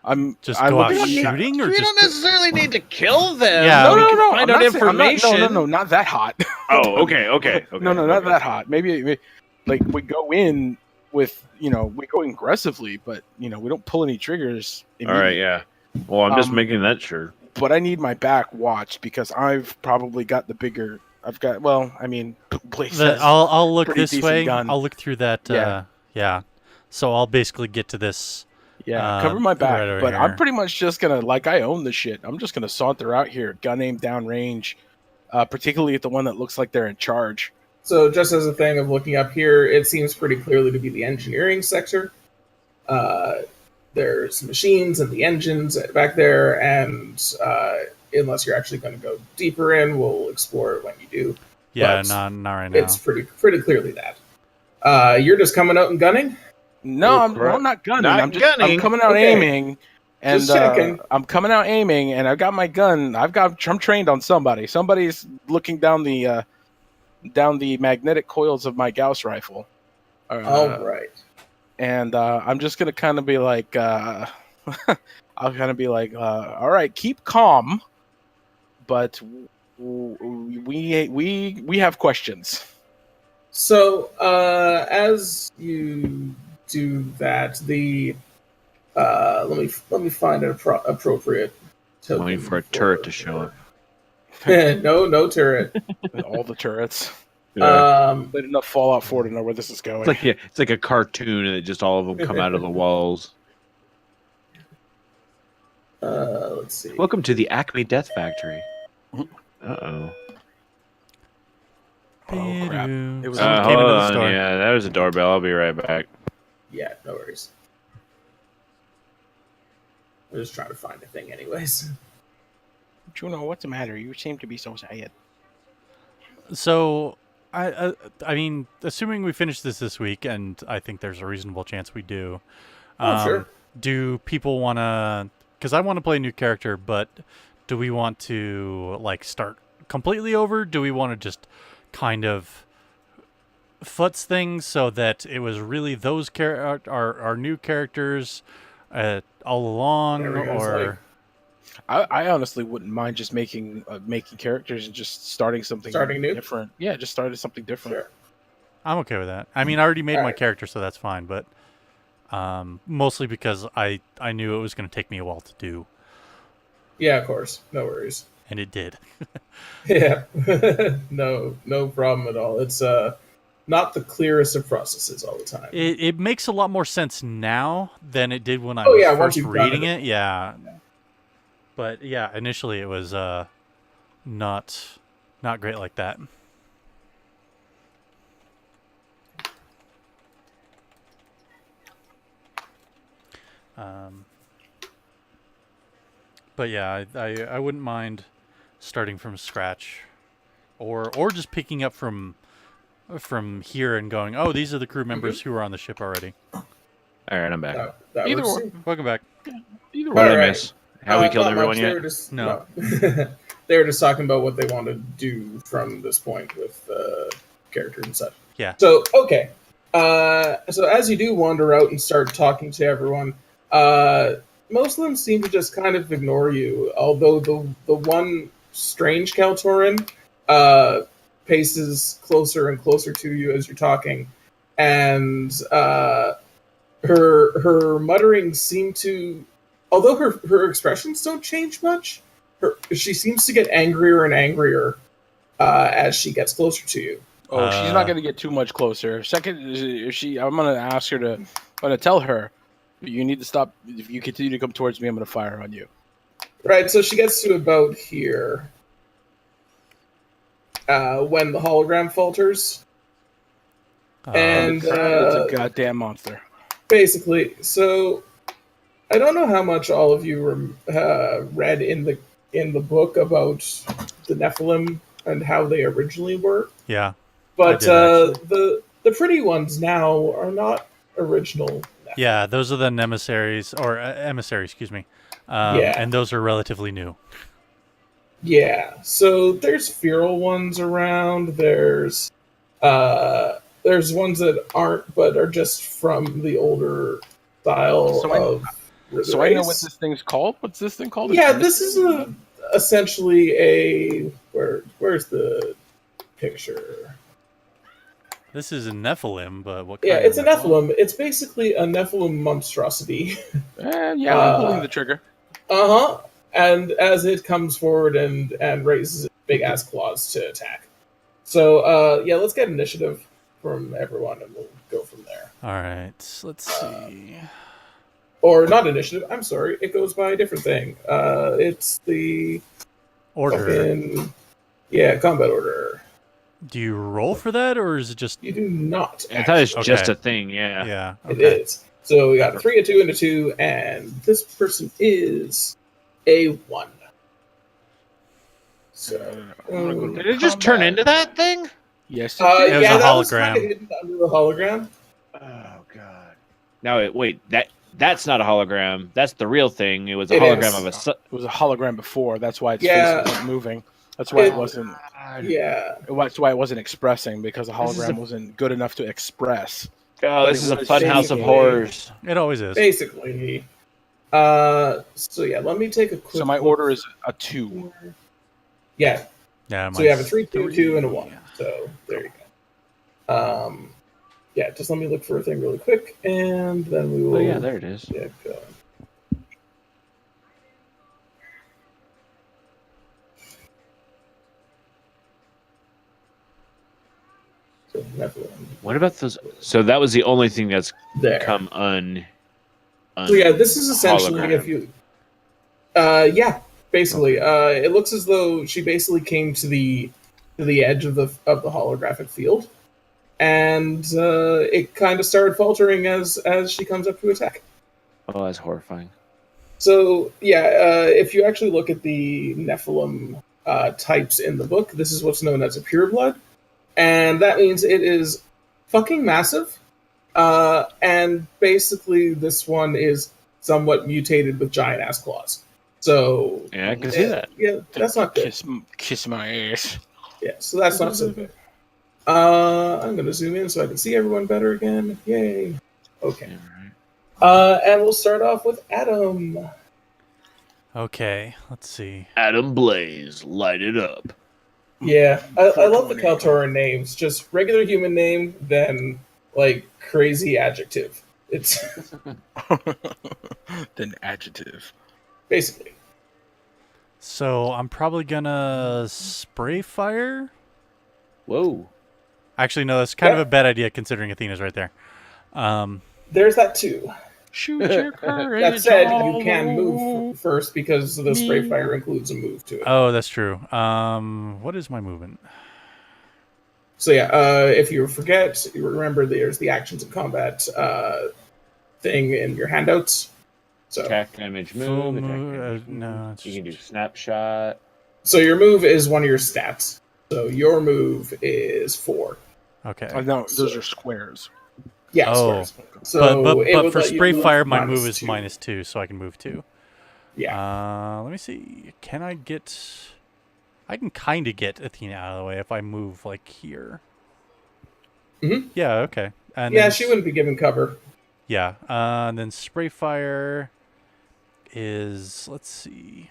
Go out shooting, or we don't necessarily need to kill them. Yeah, no. Find out information. No, not that hot. Oh, okay. No, not that hot. Maybe like we go in with we go aggressively, but we don't pull any triggers. All right, yeah. Well, I'm just making that sure. But I need my back watched because I've probably got the bigger. Blaze has I'll look pretty this decent way. gun. I'll look through that. Yeah. So I'll basically get to this. Yeah, cover my back. right over but here. I'm pretty much just gonna I own the shit. I'm just gonna saunter out here, gun aim down range, particularly at the one that looks like they're in charge. So just as a thing of looking up here, it seems pretty clearly to be the engineering sector. There's machines and the engines back there, and unless you're actually going to go deeper in, we'll explore it when you do. Yeah, But not right now. It's pretty clearly that. You're just coming out and gunning? No, I'm not gunning. Not I'm gunning. I'm coming out Okay. aiming, and Just checking. I'm coming out aiming, and I've got my gun. I'm trained on somebody. Somebody's looking down the magnetic coils of my Gauss rifle. All right. And I'm just gonna kind of be like, I'll kind of be like, all right, keep calm, but we have questions. So, as you do that, the let me find an appropriate token. Waiting for a turret to show up. No turret. All the turrets. Yeah. Played enough Fallout 4 to know where this is going. It's like a cartoon, and just all of them come out of the walls. Let's see. Welcome to the Acme Death Factory. Uh-oh. Oh, crap. It was Someone on- came Hold into the on, store. yeah, that was a doorbell. I'll be right back. Yeah, no worries. I'm just trying to find a thing, anyways. Juno, what's the matter? You seem to be so sad. So, I mean, assuming we finish this week, and I think there's a reasonable chance we do. Sure. Do people want to? Because I want to play a new character, but do we want to like start completely over? Do we want to just kind of futz things so that it was really those our new characters all along, Whatever you guys or? I honestly wouldn't mind just making characters and just starting something new? different. Yeah, just starting something different. Sure. I'm okay with that. I mean, I already made my Alright. character, so that's fine. But mostly because I knew it was going to take me a while to do, Yeah, of course. No worries. and it did. Yeah. No problem at all. It's not the clearest of processes all the time. It makes a lot more sense now than it did when I Oh, was yeah, once first you've done reading it. it. Yeah. But yeah, initially it was not great like that. But yeah, I wouldn't mind starting from scratch, or just picking up from here and going, oh, these are the crew members who are on the ship already. All right, I'm back. That Either works or. too. Welcome back. Either What did I Alright. miss? Have we killed Not everyone much. yet? They were just, No. They were just talking about what they want to do from this point with characters and such. Yeah. So, okay. So as you do wander out and start talking to everyone, most of them seem to just kind of ignore you, although the one strange Kaltoran paces closer and closer to you as you're talking, and her mutterings seem to, although her expressions don't change much, she seems to get angrier and angrier as she gets closer to you. Oh, she's not going to get too much closer. Second, I'm going to ask her to. I'm going to tell her, you need to stop. If you continue to come towards me, I'm going to fire on you. Right, so she gets to about here when the hologram falters. And It's a goddamn monster. basically, so I don't know how much all of you read in the book about the Nephilim and how they originally were, Yeah. but I did, the pretty ones now are not original Nephilim. Yeah, those are the emissaries, or emissaries, excuse me. Yeah. And those are relatively new. Yeah, so there's feral ones around. There's ones that aren't, but are just from the older style of. So I know what this thing's called. What's this thing called? Yeah, this is essentially a where's the picture? This is a Nephilim, but what? Yeah, kind it's a of Nephilim. It's basically a Nephilim monstrosity. Yeah, I'm pulling the trigger. Uh-huh. And as it comes forward and raises its big ass claws to attack. So yeah, let's get initiative from everyone and we'll go from there. All right, let's see. Or not initiative, I'm sorry, it goes by a different thing. It's the Order. fucking, yeah, combat order. Do you roll for that, or is it just? You do not. I thought it's Okay. just a thing, yeah. Yeah. It Okay. is. So we got a 3, a 2, and a 2, and this person is a 1. So I'm gonna go to Did it just turn combat. into that thing? Yes. It was yeah, a that was hologram. kind of hidden under the hologram. Oh god. No, wait, that's not a hologram. That's the real thing. It was a It hologram is. of a It was a hologram before. That's why its Yeah. face wasn't moving. That's why it wasn't. Yeah. That's why it wasn't expressing, because the This is hologram a- wasn't good enough to express. Oh, this is a But it fun was house of basically- horrors. It always is. Basically, So yeah, let me take a quick. So my look. order is a 2. Yeah. Yeah. So you have a mine's 3, 2, 2, and a 1. three. So there you go. Yeah, just let me look for a thing really quick, and then we will. Oh yeah, there it is. Yeah, go. So Nephilim. What about those? So that was the only thing that's There. come So yeah, this is essentially hologram. if you. Yeah, basically, it looks as though she basically came to the edge of the holographic field, and it kind of started faltering as she comes up to attack. Oh, that's horrifying. So yeah, if you actually look at the Nephilim types in the book, this is what's known as a pureblood, and that means it is fucking massive. And basically, this one is somewhat mutated with giant ass claws. So Yeah, I can see that. Yeah, that's not good. Kiss my ass. Yeah, so that's not so good. I'm gonna zoom in so I can see everyone better again. Yay. Okay. And we'll start off with Adam. Okay, let's see. Adam Blaze, light it up. Yeah, I love the Kaltoran names. Just regular human name, then like crazy adjective. It's Then adjective. basically. So I'm probably gonna spray fire. Whoa. Actually, no, that's kind of a bad idea considering Athena's right there. There's that too. Shoot your courage. That said, you can move first because the spray fire includes a move to it. Oh, that's true. What is my movement? So yeah, if you forget, you remember there's the actions in combat thing in your handouts. So Attack, damage, move. Full attack, move, damage, move. no, it's You can do snapshot. So your move is one of your stats. So your move is 4. Okay. Oh, no, those are squares. Yeah, Oh. squares. So but for spray fire, my move is -2. -2, so I can move 2. Yeah. Let me see. Can I get? I can kind of get Athena out of the way if I move like here. Mhm. Yeah. Okay. And Yeah, then she wouldn't be given cover. Yeah. And then spray fire is, let's see,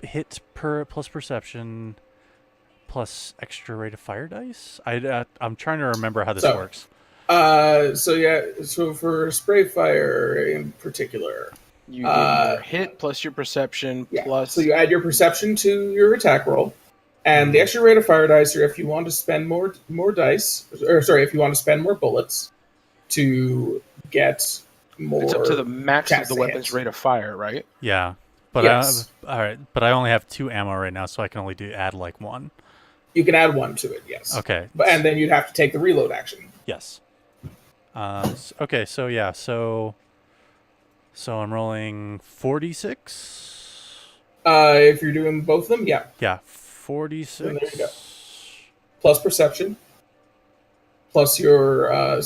hit per plus perception plus extra rate of fire dice. I'm trying to remember how this works. So for spray fire in particular, You get your hit plus your perception plus. So you add your perception to your attack roll, and the extra rate of fire dice are if you want to spend more dice, or sorry, if you want to spend more bullets to get more. It's up to the max of the to weapon's hit. rate of fire, right? Yeah. But Yes. all right, but I only have 2 ammo right now, so I can only add like 1. You can add 1 to it, yes. Okay. And then you'd have to take the reload action. Yes. Okay, so yeah, so I'm rolling 46. If you're doing both of them, yeah. Yeah, 46. Then there you go. Plus perception, plus your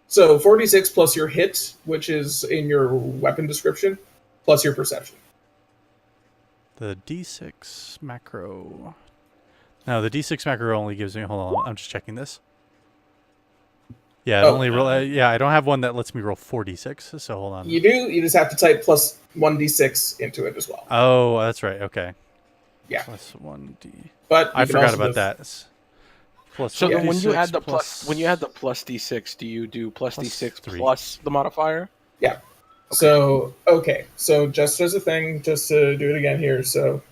so 46 plus your hit, which is in your weapon description, plus your perception. The D6 macro. No, the D6 macro only gives me. Hold on, I'm just checking this. Yeah, it only roll. Yeah, I don't have one that lets me roll 4d6. So hold on. You do. You just have to type plus 1d6 into it as well. Oh, that's right. Okay. Yeah. Plus 1d. But I forgot about that. Plus So then when you 1d6 add the when you add the plus d6, do you do plus d6 3. plus the modifier? Yeah. Okay. So just as a thing, just to do it again here. So,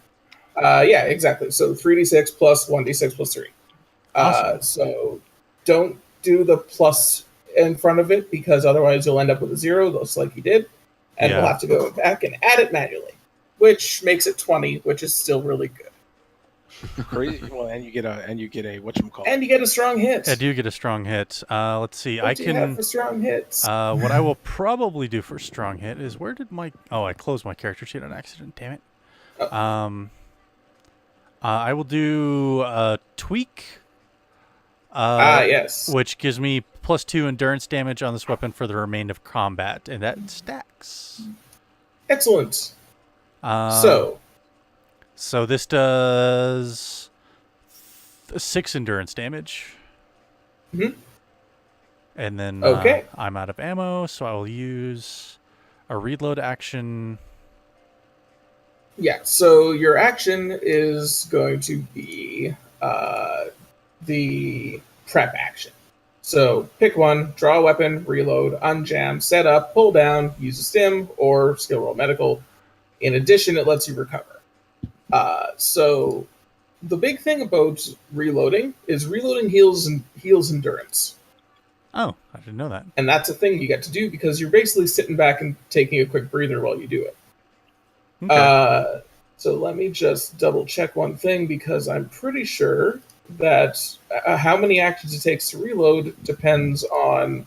yeah, exactly. So 3d6 plus 1d6 plus 3. Awesome. So don't do the plus in front of it because otherwise you'll end up with a 0, just like you did, and we'll have to go back and add it manually, which makes it 20, which is still really good. Crazy. Well, and you get a whatchamacallit. And you get a strong hit. I do get a strong hit. Let's see. What do you have for strong hits? What I will probably do for strong hit is where did my? Oh, I closed my character sheet on accident. Damn it. Oh. I will do a tweak. Yes. Which gives me +2 endurance damage on this weapon for the remainder of combat, and that stacks. Excellent. So this does 6 endurance damage. Mm-hmm. And then Okay. I'm out of ammo, so I will use a reload action. Yeah, so your action is going to be the prep action. So pick one, draw a weapon, reload, unjam, set up, pull down, use a stim, or skill roll medical. In addition, it lets you recover. So the big thing about reloading is reloading heals endurance. Oh, I didn't know that. And that's a thing you get to do because you're basically sitting back and taking a quick breather while you do it. Okay. So let me just double check one thing because I'm pretty sure that how many actions it takes to reload depends on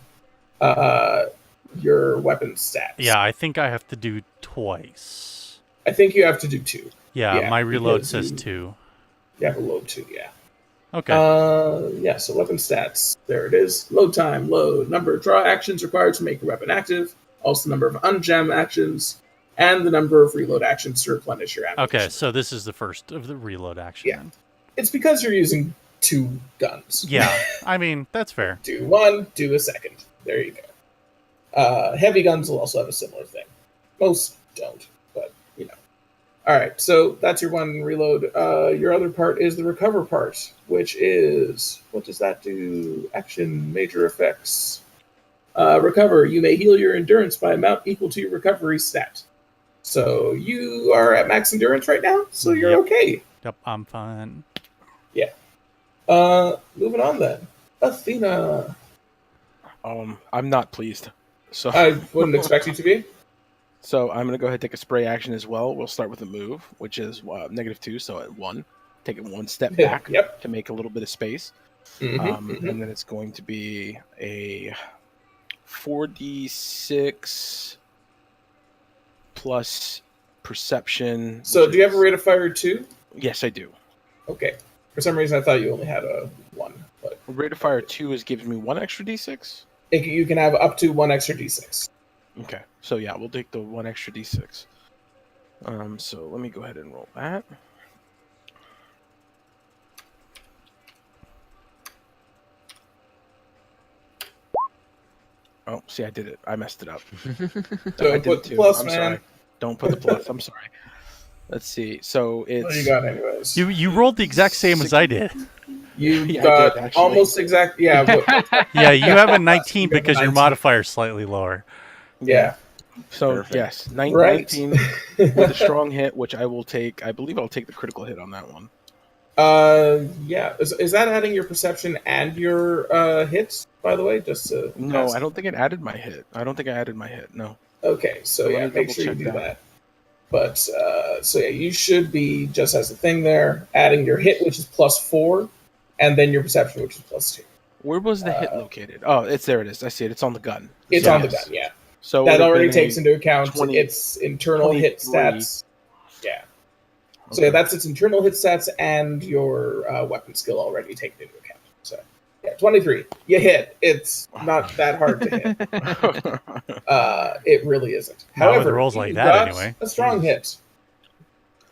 your weapon stats. Yeah, I think I have to do twice. I think you have to do 2. Yeah, my reload because says 2. You have a load 2, yeah. Okay. Yeah, so weapon stats. There it is. Load time, load. Number of draw actions required to make your weapon active. Also, number of ungem actions. And the number of reload actions to replenish your ammunition. Okay, so this is the first of the reload action. Yeah. It's because you're using 2 guns. Yeah, I mean, that's fair. Do one, do a second. There you go. Heavy guns will also have a similar thing. Most don't, but, you know. All right, so that's your one reload. Your other part is the recover part, which is, what does that do? Action, major effects. Recover. You may heal your endurance by amount equal to your recovery stat. So you are at max endurance right now, so you're Yep. okay. Yep, I'm fine. Yeah. Moving on then. Athena. I'm not pleased. So I wouldn't expect you to be. So I'm gonna go ahead and take a spray action as well. We'll start with a move, which is -2, so at 1. Take it 1 step back Yep. to make a little bit of space. And then it's going to be a 4d6 plus perception. So do you have a rate of fire 2? Yes, I do. Okay. For some reason, I thought you only had a 1. But Rate of fire 2 gives me 1 extra d6. you can have up to 1 extra d6. Okay, so yeah, we'll take the 1 extra d6. So let me go ahead and roll that. Oh, see, I did it. I messed it up. So I did put it the too. plus, I'm man. sorry. Don't put the plus. I'm sorry. Let's see. So it's What do you got, anyways? You rolled the exact same as I did. You Yeah, I got did, actually. almost exact. Yeah. Yeah, you have a 19 You got a because your 19. modifier is slightly lower. Yeah. So Perfect. yes, Right. 19 with a strong hit, which I will take. I believe I'll take the critical hit on that one. Yeah. Is that adding your perception and your hits? By the way, just to No, ask? I don't think it added my hit. I don't think I added my hit. No. Okay, so Let yeah, me make sure you double-check do that. that. But so yeah, you should be just as a thing there, adding your hit, which is +4, and then your perception, which is +2. Where was the hit located? Oh, it's there. It is. I see it. It's on the gun. It's So, on the yes. gun, yeah. So it That would have already been takes a into account 20 its internal hit 23. stats. Yeah. So yeah, Okay. that's its internal hit stats and your weapon skill already taken into account. So yeah, 23. You hit. It's not that hard to hit. It really isn't. Not with However, rolls like you've that, got anyway. a strong Jeez. hit.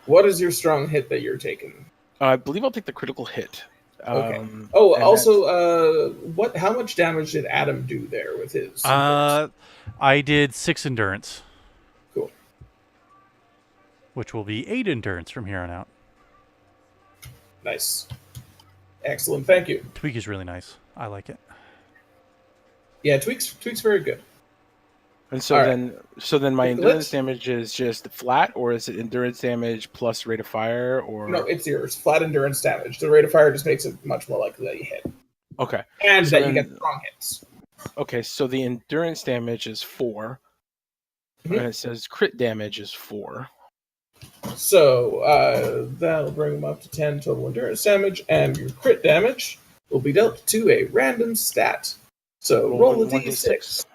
What is your strong hit that you're taking? I believe I'll take the critical hit. Okay. And Also, what? How much damage did Adam do there with his? I did 6 endurance, Cool. which will be 8 endurance from here on out. Nice. Excellent. Thank you. Tweak is really nice. I like it. Yeah, Tweak's very good. And so All right. then my Critical endurance hits? damage is just flat, or is it endurance damage plus rate of fire, or No, it's yours. Flat endurance damage. The rate of fire just makes it much more likely that you hit, okay? and So that you then- get strong hits. Okay, so the endurance damage is 4, Mhm. and it says crit damage is 4. So that'll bring them up to 10 total endurance damage, and your crit damage will be dealt to a random stat. So roll a 1d6. d6.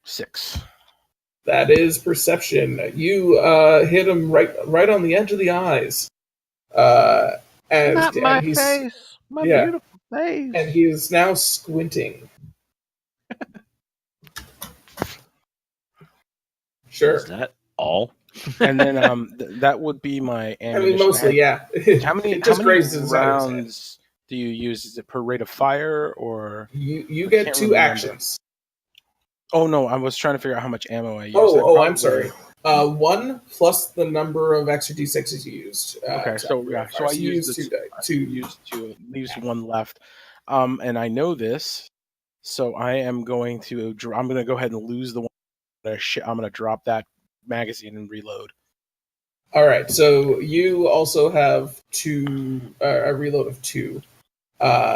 6. That is perception. You hit him right on the edge of the eyes. And he's, face. My yeah. beautiful face. And he is now squinting. Sure. Is that all? And then that would be my I ammunition. mean, mostly, yeah. How many It just grazes his other side. rounds do you use? Is it per rate of fire or? You I get can't 2 remember. actions. Oh no, I was trying to figure out how much ammo I used. I'm sorry. 1 plus the number of extra d6s you used. Okay, so yeah, so I you used used two. Used 2. Leaves 1 left. And I know this, so I am going to. I'm going to go ahead and lose the one. I'm going to drop that magazine and reload. All right, so you also have a reload of 2.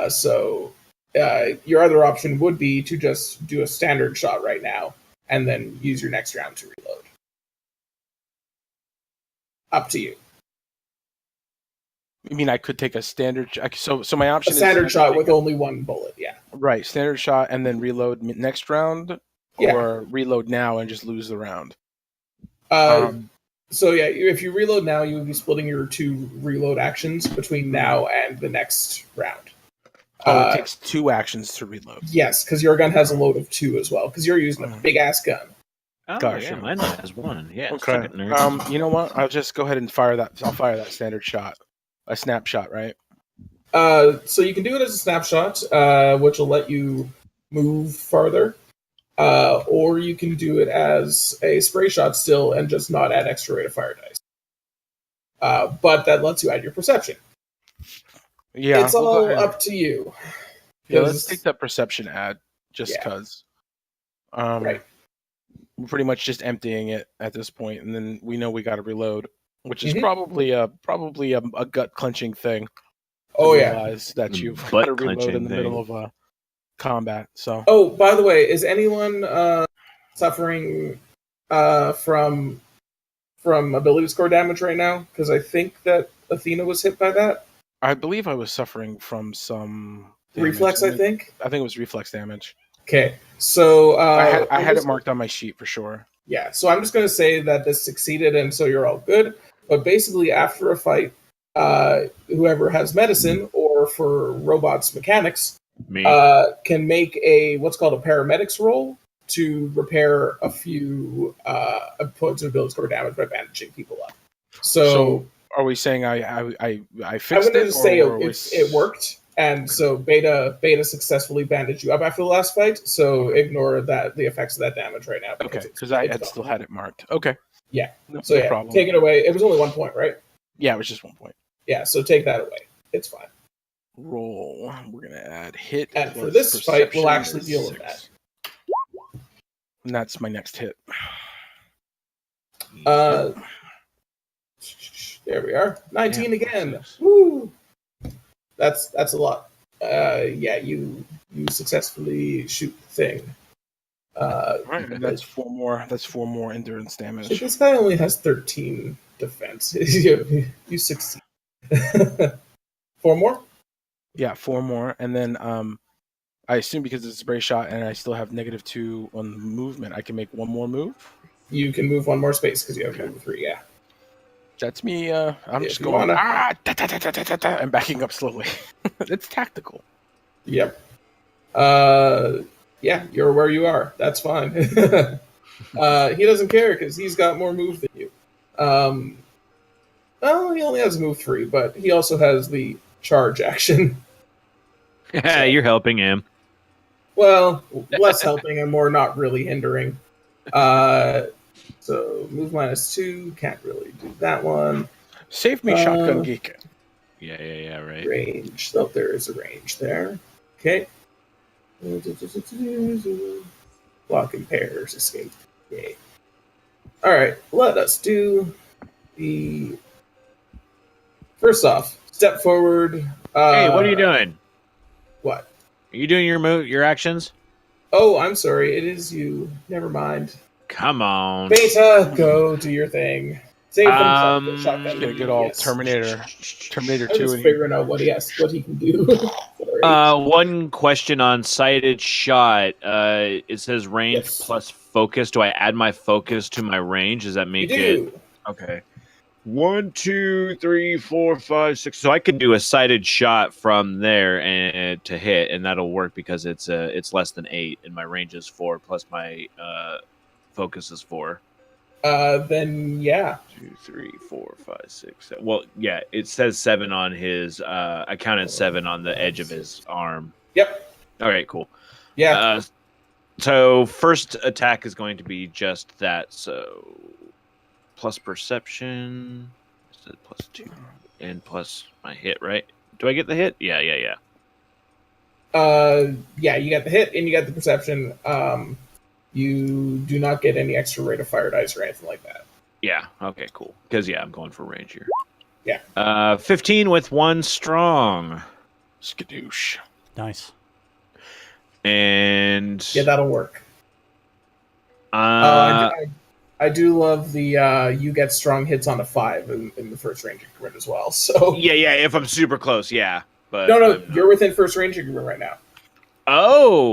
So your other option would be to just do a standard shot right now, and then use your next round to reload. Up to you. I mean, I could take a standard. So my option A standard is shot with only 1 bullet. Yeah. Right, standard shot and then reload next round, or reload now and just lose the round. So yeah, if you reload now, you would be splitting your 2 reload actions between now and the next round. It takes 2 actions to reload. Yes, because your gun has a load of 2 as well, because you're using a big ass gun. Oh, Gotcha. yeah, mine has 1. Yeah. Okay. You know what? I'll just go ahead and fire that. I'll fire that standard shot, a snapshot, right? So you can do it as a snapshot, which will let you move farther, or you can do it as a spray shot still and just not add extra rate of fire dice. But that lets you add your perception. Yeah, it's all up to you. Yeah, let's take that perception ad just because. Right. We're pretty much just emptying it at this point, and then we know we got to reload, which is probably a gut clenching thing. Realize that you've got to reload in the middle of a combat. So. Oh, by the way, is anyone suffering from ability score damage right now? Because I think that Athena was hit by that. I believe I was suffering from some damage. Reflex. I think it was reflex damage. Okay, so I had it marked on my sheet for sure. Yeah, so I'm just going to say that this succeeded, and so you're all good. But basically, after a fight, whoever has medicine, or for robots, mechanics, can make what's called a paramedics roll to repair a few points of ability score damage by bandaging people up. So are we saying I fixed it? I'm going to say it worked. And so Beta successfully bandaged you up after the last fight, so ignore the effects of that damage right now. Okay, because I had still had it marked. Okay. Yeah. No problem. Take it away. It was only 1 point, right? Yeah, it was just 1 point. Yeah, so take that away. It's fine. Roll. We're going to add hit. And for this fight, we'll actually deal with that. And that's my next hit. There we are. 19 again. Woo! That's a lot. You successfully shoot the thing. Right, that's 4 more. That's 4 more endurance damage. This guy only has 13 defense. you succeed. 4 more? Yeah, 4 more, and then I assume because it's a spray shot and I still have -2 on movement, I can make 1 more move. You can move 1 more space because you have move 3. Yeah. That's me. I'm just going. I'm backing up slowly. It's tactical. Yep. Yeah, you're where you are. That's fine. He doesn't care because he's got more move than you. Well, he only has move 3, but he also has the charge action. Yeah, you're helping him. Well, less helping and more not really hindering. So move -2, can't really do that one. Save me, Shotgun Geek. Yeah, right. Range. Oh, there is a range there. Okay. Block in pairs, escape. Yay. Alright, let us do the... First off, step forward. Hey, what are you doing? What? Are you doing your actions? Oh, I'm sorry. It is you. Never mind. Come on. Beta, go do your thing. Save them shotgun. Get a good old Terminator 2. I'm just figuring out what he can do. One question on sighted shot. It says range plus focus. Do I add my focus to my range? Does that make it? Okay. 1, 2, 3, 4, 5, 6. So I could do a sighted shot from there and to hit, and that'll work because it's less than 8, and my range is 4 plus my focus is 4. Then yeah. 2, 3, 4, 5, 6, 7. Well, yeah, it says 7 on his. I counted 7 on the edge of his arm. Yep. All right, cool. Yeah. So first attack is going to be just that. So plus perception, is it +2, and plus my hit, right? Do I get the hit? Yeah. Yeah, you got the hit and you got the perception. You do not get any extra rate of fire dice or anything like that. Yeah. Okay. Cool. Because I'm going for range here. Yeah. 15 with 1 strong, Skadoosh. Nice. and Yeah, that'll work. I do love the you get strong hits on a 5 in the first range increment as well. So yeah. If I'm super close, yeah. But no, you're within first range increment right now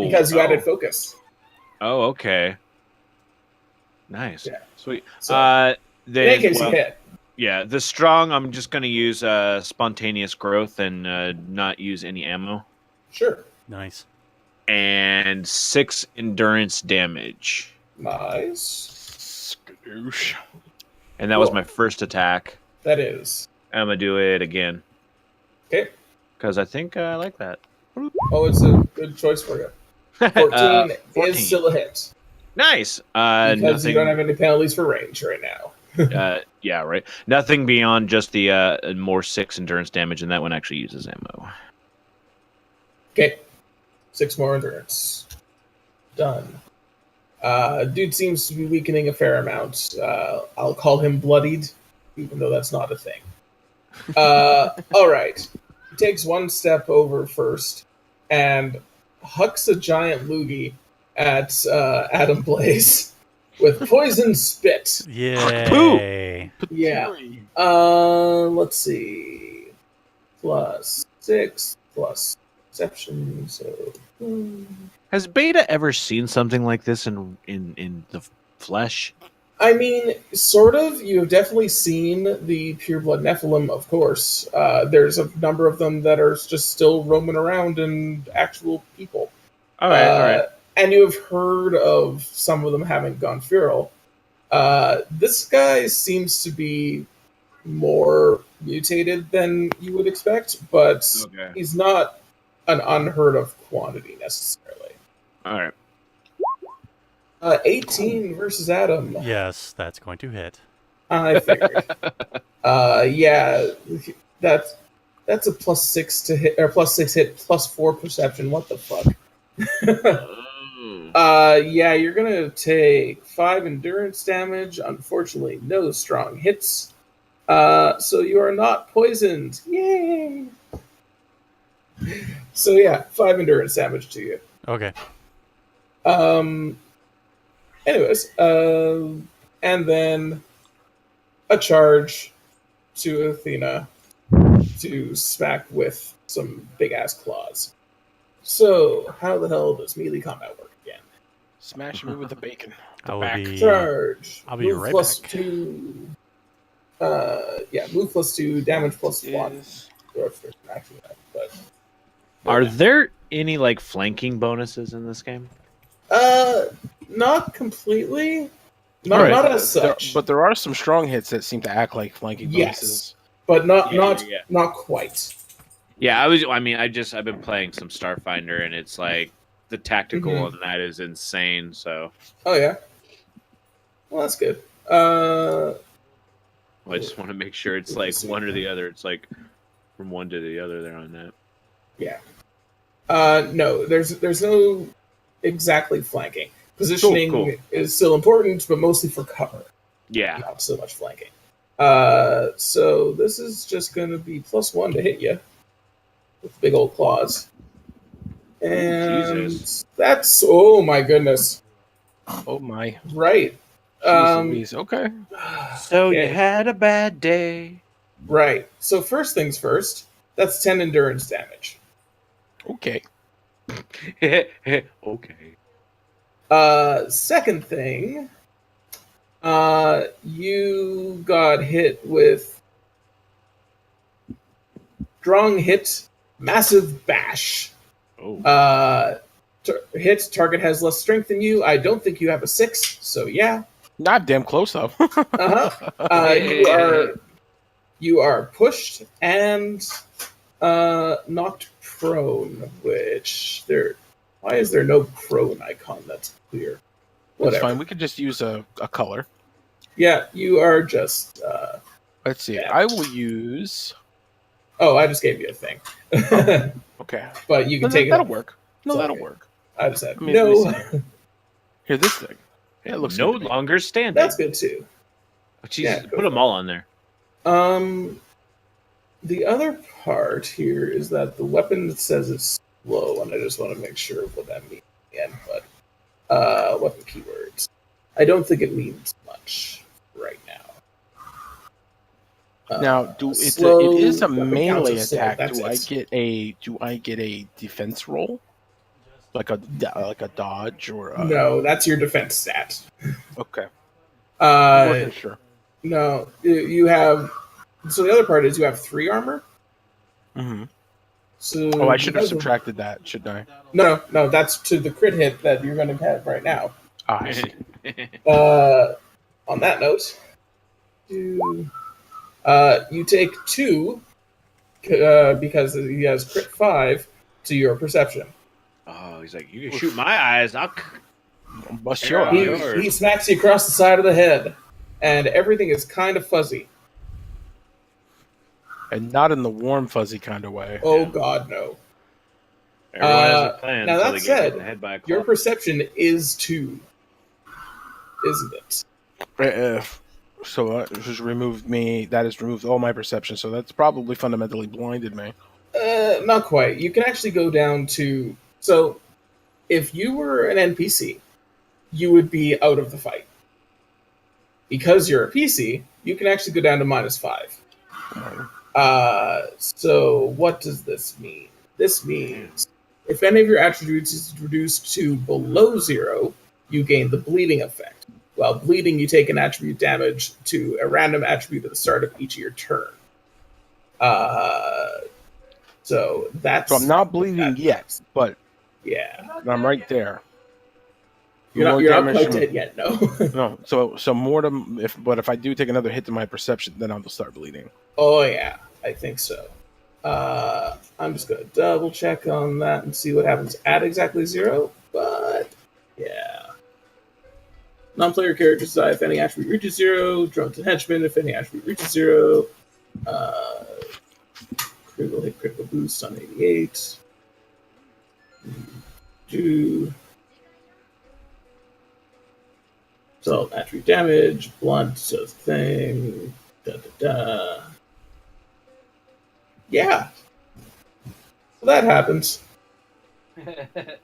because you added focus. Oh, okay. Nice. Yeah. Sweet. So, Then, in any case, you hit. Yeah, the strong, I'm just going to use spontaneous growth and not use any ammo. Sure. Nice. And 6 endurance damage. Nice. Skadoosh. And that was my first attack. That is. I'm going to do it again. Okay. Because I think I like that. Oh, it's a good choice for you. 14 is still a hit. Nice. Because nothing, you don't have any penalties for range right now. yeah, right. Nothing beyond just the more 6 endurance damage, and that one actually uses ammo. Okay. 6 more endurance. Done. Dude seems to be weakening a fair amount. I'll call him bloodied, even though that's not a thing. All right. He takes one step over first and hucks a giant loogie at Adam Blaze with poison spit. Yay. Yeah. Let's see. +6 plus perception. So. Has Beta ever seen something like this in the flesh? I mean, sort of. You have definitely seen the pureblood Nephilim, of course. There's a number of them that are just still roaming around and actual people. All right. And you have heard of some of them having gone feral. This guy seems to be more mutated than you would expect, but he's not an unheard of quantity necessarily. All right. 18 versus Adam. Yes, that's going to hit. I figured. Yeah, that's a +6 to hit or +6 hit +4 perception. What the fuck? Yeah, you're gonna take 5 endurance damage. Unfortunately, no strong hits. So you are not poisoned. Yay! So yeah, 5 endurance damage to you. Okay. Anyways, and then a charge to Athena to smack with some big ass claws. So how the hell does melee combat work again? Smash me with the bacon. Charge. I'll be move right plus back. 2. Move +2, damage +1. But Are there any like flanking bonuses in this game? not completely. Alright. Not as such. But there are some strong hits that seem to act like flanking bonuses. But not Yeah. not quite. Yeah, I've been playing some Starfinder, and it's like the tactical on that is insane. So, Oh yeah. Well, that's good. I just want to make sure it's like one or the other. It's like from one to the other. They're on that. Yeah. No, there's no exactly flanking. Positioning Cool. is still important, but mostly for cover. Yeah. Not so much flanking. So this is just going to be +1 to hit you with big old claws. And Jesus. that's, oh my goodness. Oh my. Right. Jeez Louise. Okay. So Okay. you had a bad day. Right. So first things first, that's 10 endurance damage. Okay. Okay. Second thing, you got hit with strong hit, massive bash. Oh. Hit, target has less strength than you. I don't think you have a 6, so yeah. Not damn close though. You are pushed and knocked prone. Why is there no prone icon that's clear? That's Whatever. fine. We could just use a color. Yeah, you are just. Let's see. Yeah. I will use. Oh, I just gave you a thing. Okay. But you can take that'll it. work. No, It's that'll okay. work. I just said I mean, no. Here, this thing. Yeah, it looks no good to me. longer standing. That's good too. Oh, jeez, Yeah, put them all on there. The other part here is that the weapon says it's slow, and I just want to make sure of what that means again. But weapon keywords. I don't think it means much right now. Now, it is a melee attack. Do I get a defense roll? Like a dodge or a... No, that's your defense stat. Okay. Wasn't sure. No, you have. So the other part is you have 3 armor. Mm-hmm. So I should have subtracted that, shouldn't I? No, that's to the crit hit that you're going to have right now. I see. On that note, you take 2 because he has crit 5 to your perception. Oh, he's like, you can shoot my eyes. I'll bust your eyes. He smacks you across the side of the head, and everything is kind of fuzzy. And not in the warm, fuzzy kind of way. Oh, God, no. Everyone has a plan. Now, that said, head by a your perception is 2, isn't it? So that has removed all my perception, so that's probably fundamentally blinded me. Not quite. You can actually go down to... So, if you were an NPC, you would be out of the fight. Because you're a PC, you can actually go down to -5. So what does this mean? This means if any of your attributes is reduced to below 0, you gain the bleeding effect. While bleeding, you take an attribute damage to a random attribute at the start of each of your turn. So I'm not bleeding yet, but yeah, I'm right there. You're not quite dead yet, no. No, so more to if I do take another hit to my perception, then I'll start bleeding. Oh yeah, I think so. I'm just gonna double check on that and see what happens at exactly 0. But yeah, non-player characters die if any attribute reaches 0. Drones and henchmen if any attribute reaches 0. Critical hit, critical boost on 88. So attribute damage, blunt, so thing, Yeah. So that happens.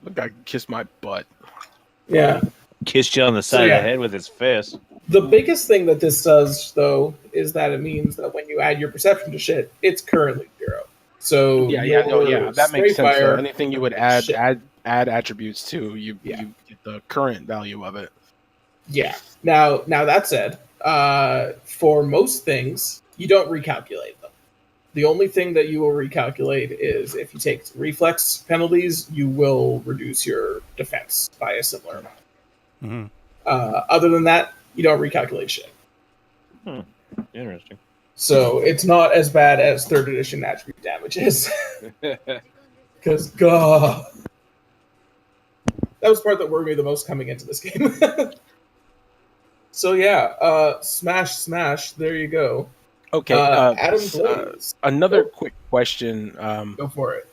Look, I kissed my butt. Yeah. Kissed you on the side of the head with his fist. The biggest thing that this does, though, is that it means that when you add your perception to shit, it's currently 0. So that makes sense. So anything you would add attributes to, you get the current value of it. Yeah. Now that said, for most things, you don't recalculate them. The only thing that you will recalculate is if you take reflex penalties, you will reduce your defense by a similar amount. Mm-hmm. Other than that, you don't recalculate shit. Interesting. So it's not as bad as 3rd edition attribute damage is. Because, God. That was the part that worried me the most coming into this game. So yeah, smash, there you go. Okay, Adam Blaze. Another quick question. Go for it.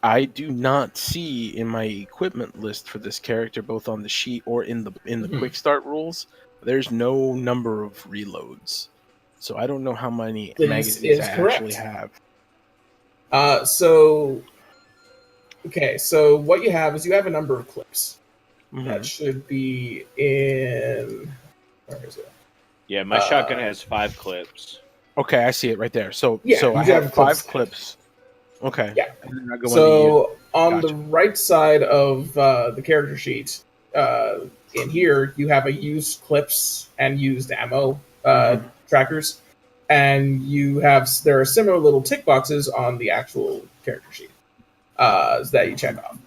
I do not see in my equipment list for this character, both on the sheet or in the quick start rules, there's no number of reloads. So I don't know how many magazines I actually have. So what you have is you have a number of clips. Mm-hmm. That should be in... Where is it? Yeah, my shotgun has 5 clips. Okay, I see it right there. So I have 5 clips. Okay. Yeah. So on the right side of the character sheet, in here, you have a used clips and used ammo trackers. And there are similar little tick boxes on the actual character sheet that you check off.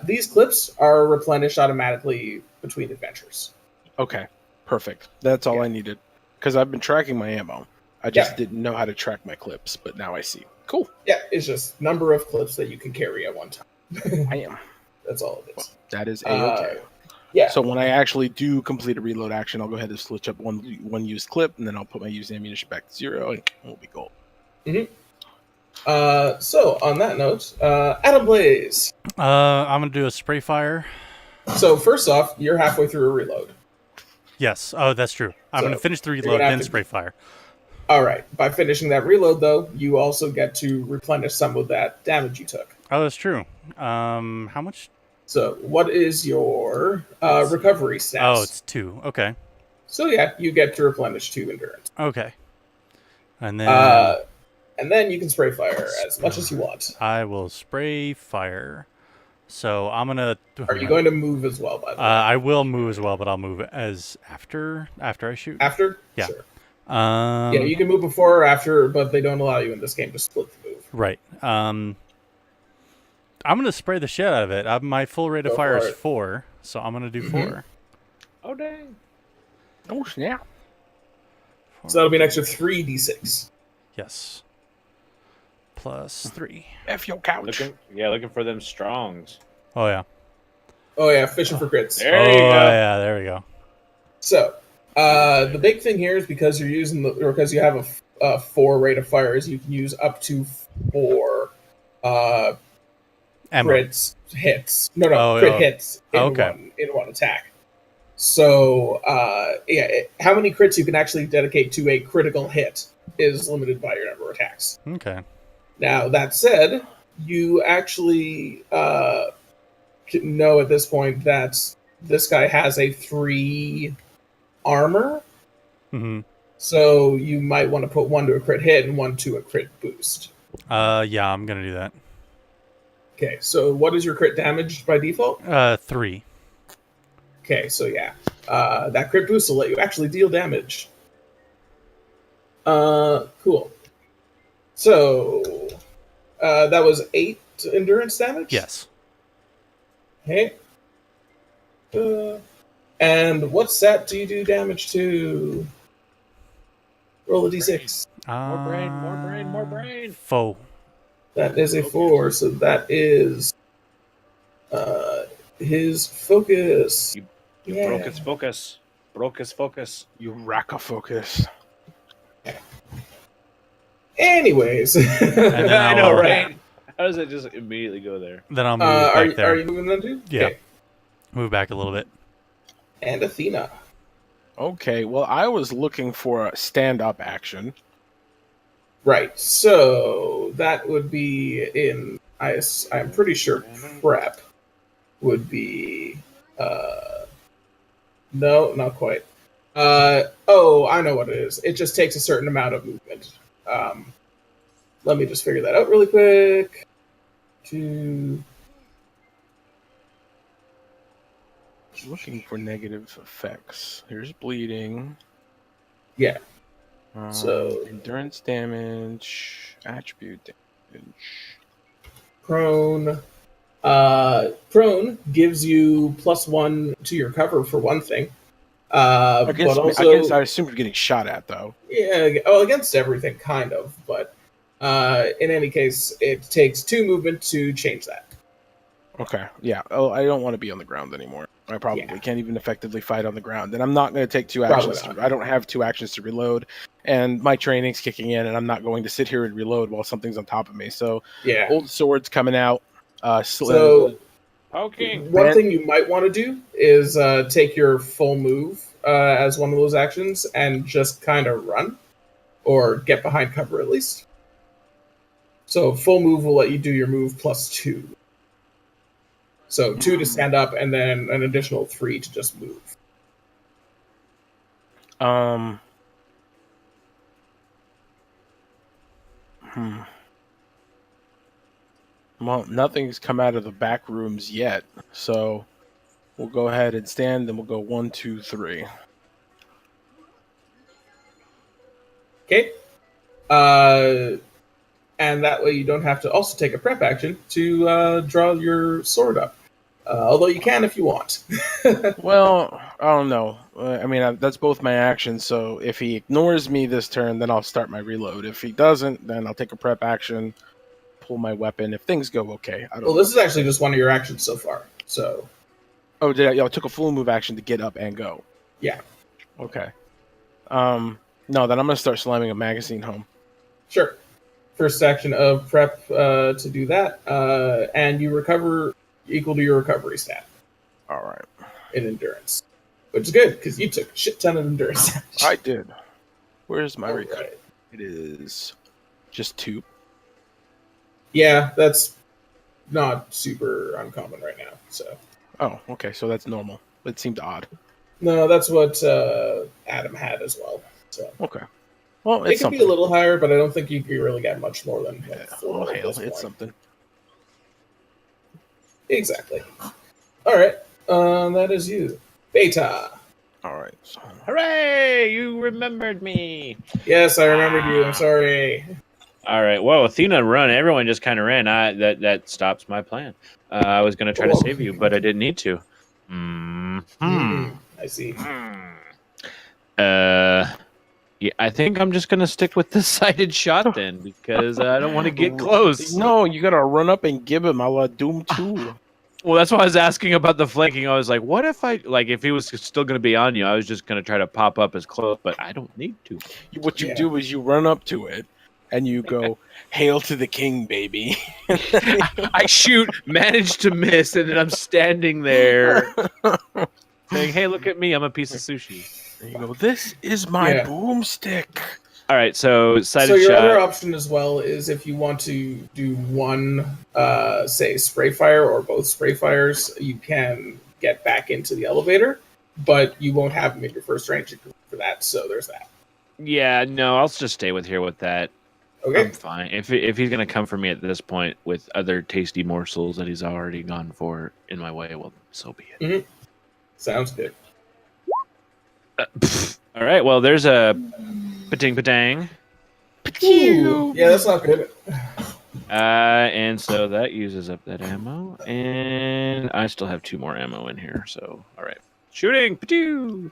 These clips are replenished automatically between adventures. Okay, perfect. That's all I needed. Because I've been tracking my ammo. I just didn't know how to track my clips, but now I see. Cool. Yeah, it's just number of clips that you can carry at one time. I am. That's all it is. Well, that is A-okay. Yeah. So when I actually do complete a reload action, I'll go ahead and switch up one used clip, and then I'll put my used ammunition back to 0, and we'll be gold. So on that note, Adam Blaze. I'm gonna do a spray fire. So first off, you're halfway through a reload. Yes. Oh, that's true. I'm gonna finish the reload, then spray fire. All right. By finishing that reload, though, you also get to replenish some of that damage you took. Oh, that's true. How much? So what is your recovery stats? Oh, it's 2. Okay. So yeah, you get to replenish 2 endurance. Okay. And then you can spray fire as much as you want. I will spray fire. So I'm gonna. Are you going to move as well? By the way, I will move as well, but I'll move as after I shoot. After? Yeah. Sure. Yeah, you can move before or after, but they don't allow you in this game to split the move. Right. I'm gonna spray the shit out of it. My full rate of fire is 4, so I'm gonna do 4. Oh dang! Oh snap! So that'll be an extra 3d6. Yes. Plus 3. F your couch. Looking for them strongs. Oh yeah. Oh yeah, fishing for crits. There you go. Yeah, there we go. So, the big thing here is because you're using because you have a 4 rate of fire, is you can use up to 4 crits hits. Crit hits in one attack. So, how many crits you can actually dedicate to a critical hit is limited by your number of attacks. Okay. Now, that said, you actually know at this point that this guy has a 3 armor. Mm-hmm. So you might want to put 1 to a crit hit and 1 to a crit boost. Yeah, I'm gonna do that. Okay, so what is your crit damage by default? 3. Okay, so yeah. That crit boost will let you actually deal damage. Cool. So, that was 8 endurance damage? Yes. Okay. And what set do you do damage to? Roll a d6. More brain. 4. That is a 4, so that is his focus. You broke his focus. You rack a focus. Anyways. I know, right? How does it just immediately go there? Then I'll move back there. Are you moving them too? Yeah. Okay. Move back a little bit. And Athena. Okay, well, I was looking for a stand-up action. Right, so that would be in... I'm pretty sure prep would be... no, not quite. I know what it is. It just takes a certain amount of movement. Let me just figure that out really quick. Looking for negative effects. Here's bleeding. Yeah. So endurance damage, attribute damage. Prone. Prone gives you +1 to your cover for one thing. Against, but also, I assume you're getting shot at, though. Yeah, against everything, kind of. But in any case, it takes 2 movement to change that. Okay, yeah. Oh, I don't want to be on the ground anymore. I probably can't even effectively fight on the ground. And I'm not going to take 2 actions. I don't have 2 actions to reload. And my training's kicking in, and I'm not going to sit here and reload while something's on top of me. So, old sword's coming out. Poking. One thing you might want to do is take your full move as one of those actions and just kind of run. Or get behind cover, at least. So, full move will let you do your move +2. So 2 to stand up, and then an additional 3 to just move. Well, nothing's come out of the back rooms yet, so we'll go ahead and stand, then we'll go 1, 2, 3. Okay. And that way you don't have to also take a prep action to draw your sword up. Although you can if you want. Well, I don't know. I mean, that's both my actions. So if he ignores me this turn, then I'll start my reload. If he doesn't, then I'll take a prep action, pull my weapon. If things go okay, I don't Well, know. this is actually just one of your actions so far. So Oh, did I? Yeah, I took a full move action to get up and go. yeah, Okay. No, then I'm gonna start slamming a magazine home. sure. First action of prep to do that, and you recover equal to your recovery stat All right. in endurance, which is good because you took a shit ton of endurance. I did. Where's my All recovery? right. It is just 2. Yeah, that's not super uncommon right now. So Oh, okay. So that's normal. It seemed odd. no, that's what Adam had as well. So Okay. Well, it it's could something. be a little higher, but I don't think you could really get much more than Yeah. 4 Oh, at hell, this it's point. something. Exactly. All right, that is you, Beta. All right. So, Hooray! You remembered me. Yes, I remembered you. I'm sorry. All right. Well, Athena run. Everyone just kind of ran. That stops my plan. I was going to try to Whoa. save you, but I didn't need to. Hmm. I see. Yeah, I think I'm just going to stick with the sighted shot then, because I don't want to get close. No, you gotta run up and give him a la Doom 2. Well, that's why I was asking about the flanking. I was like, what if if he was still going to be on you, I was just going to try to pop up as close, but I don't need to. What you Yeah. do is you run up to it and you go, "Hail to the king, baby." I shoot, manage to miss, and then I'm standing there saying, hey, look at me. I'm a piece of sushi. And you go, "This is my Yeah. boomstick." All right, so sighted So your shot. other option as well is if you want to do one, say, spray fire or both spray fires, you can get back into the elevator, but you won't have them in your first range for that. So there's that. Yeah, no, I'll just stay here with that. Okay. I'm fine. If he's gonna come for me at this point with other tasty morsels that he's already gone for in my way, well, so be it. Sounds good. All right, well, there's a patang. Ooh, yeah, that's not good. And so that uses up that ammo, and I still have 2 more ammo in here. So, all right, shooting, patoo.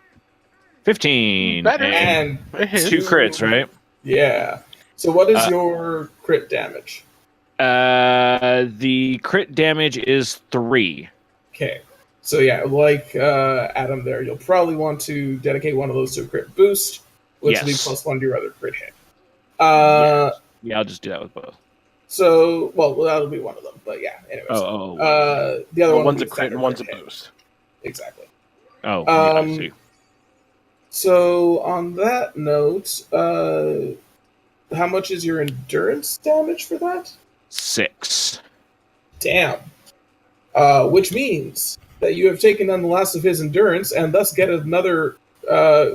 15. Better. And And 2 crits, right? yeah. So what is your crit damage? The crit damage is 3. Okay. So yeah, like Adam there, you'll probably want to dedicate one of those to a crit boost, which will be Yes. +1 to your other crit hit. Yeah, I'll just do that with both. So, well, that'll be one of them, but yeah. Anyways, the other one One's will a be crit and standard one's a crit hit. boost. Exactly. Oh, yeah, I see. So on that note, how much is your endurance damage for that? 6. Damn. Which means that you have taken on the last of his endurance and thus get another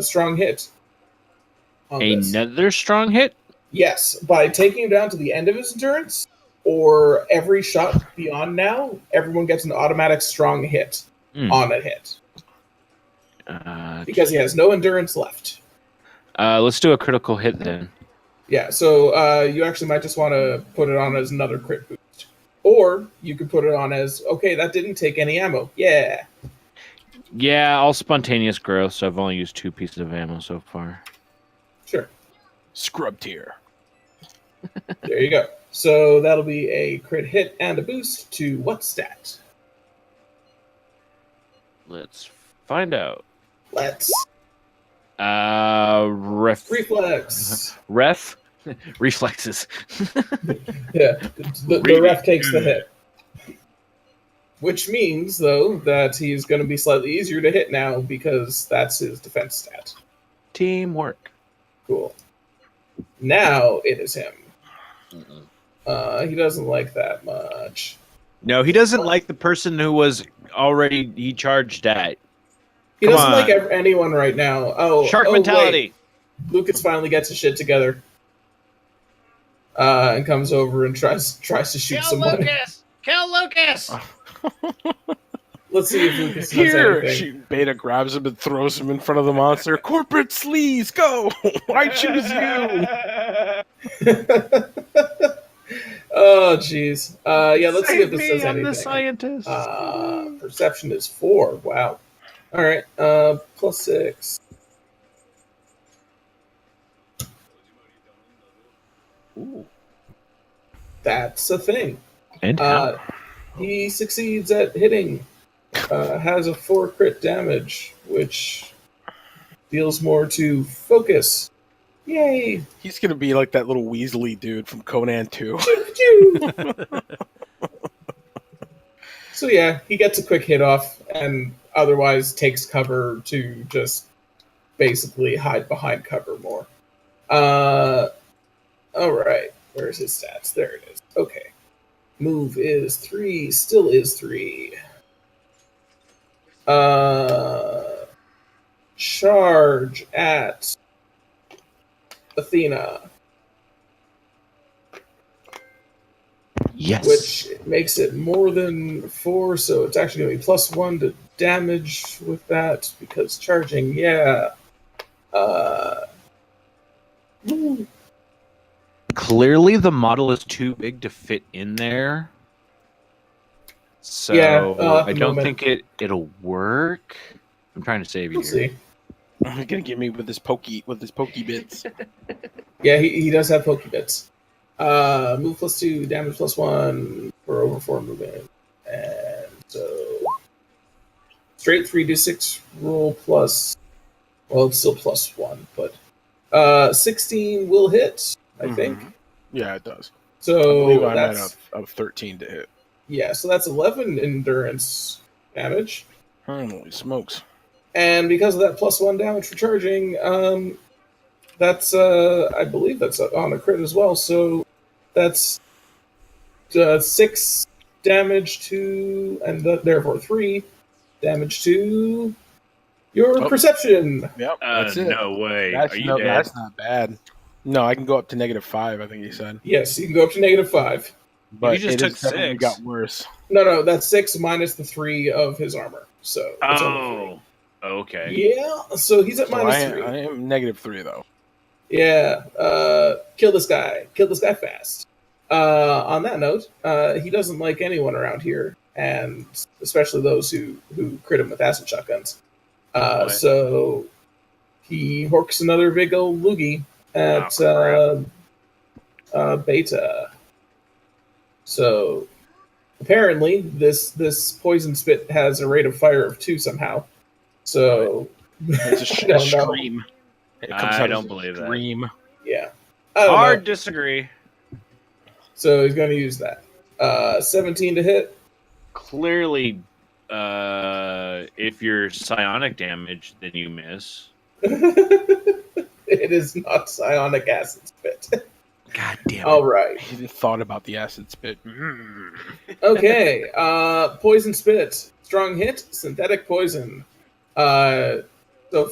strong hit. On this. Another strong hit? Yes, by taking him down to the end of his endurance, or every shot beyond now, everyone gets an automatic strong hit on a hit. Because he has no endurance left. Let's do a critical hit then. Yeah, so you actually might just want to put it on as another crit boost. Or you could put it on as, okay, that didn't take any ammo. Yeah. Yeah, all spontaneous growth, so I've only used 2 pieces of ammo so far. Sure. Scrub tier. There you go. So that'll be a crit hit and a boost to what stat? Let's find out. Let's. Reflex. Reflexes. Yeah, the ref takes the hit. Which means, though, that he's going to be slightly easier to hit now because that's his defense stat. Teamwork. Cool. Now it is him. He doesn't like that much. No, he doesn't like the person who was already he charged at. He Come doesn't on. like anyone right now. Shark mentality. Wait. Lucas finally gets his shit together. And comes over and tries to shoot someone. Kill Lucas! Let's see if Lucas does Here, anything. Beta grabs him and throws him in front of the monster. Corporate sleaze, go! I choose you. Oh, jeez. Yeah, let's see if this does anything. I'm the scientist. Perception is 4. Wow. All right. +6. Ooh. That's a thing. And how? He succeeds at hitting. Has a 4 crit damage, which deals more to focus. Yay! He's gonna be like that little Weasley dude from Conan 2. So yeah, he gets a quick hit off, and otherwise takes cover to just basically hide behind cover more. All right. Where's his stats? There it is. Okay. Move is 3. Still is 3. Charge at Athena, Yes. which makes it more than 4, so it's actually going to be +1 to damage with that, because charging, yeah. Ooh. Clearly, the model is too big to fit in there. So Yeah, at I the don't moment. think it'll work. I'm trying to save you We'll here. see. He's gonna get me with his pokey bits. Yeah, he does have Poke Bits. Move +2, damage +1 for over 4 movement. And so straight 3d6 roll plus, well, it's still +1, but 16 will hit, I think. Yeah, it does. I So believe I'm at that's a 13 to hit. yeah, so that's 11 endurance damage. Holy smokes. And because of that +1 damage for charging, that's I believe that's on a crit as well. So that's 6 damage to, and therefore 3 damage to your perception. Yep, that's it. No way. That's Are you dead? That's not bad. No, I can go up to -5, I think he said. Yes, you can go up to -5. But just it took has definitely 6. got worse. No, that's 6 minus the 3 of his armor. So it's only 3. Okay. Yeah, so he's at So -3. I am -3 though. Yeah, kill this guy. Kill this guy fast. On that note, he doesn't like anyone around here, and especially those who crit him with acid shotguns. What? So he horks another big old loogie at Beta. So apparently, this poison spit has a rate of fire of 2 somehow. So It's I don't know. scream. It comes I out don't as a believe that. scream. Yeah, I don't Hard know. disagree. So he's going to use that. 17 to hit. Clearly, if you're psionic damage, then you miss. It is not psionic acid spit. God damn it. All right. He thought about the acid spit. Okay. Poison spit. Strong hit. Synthetic poison. So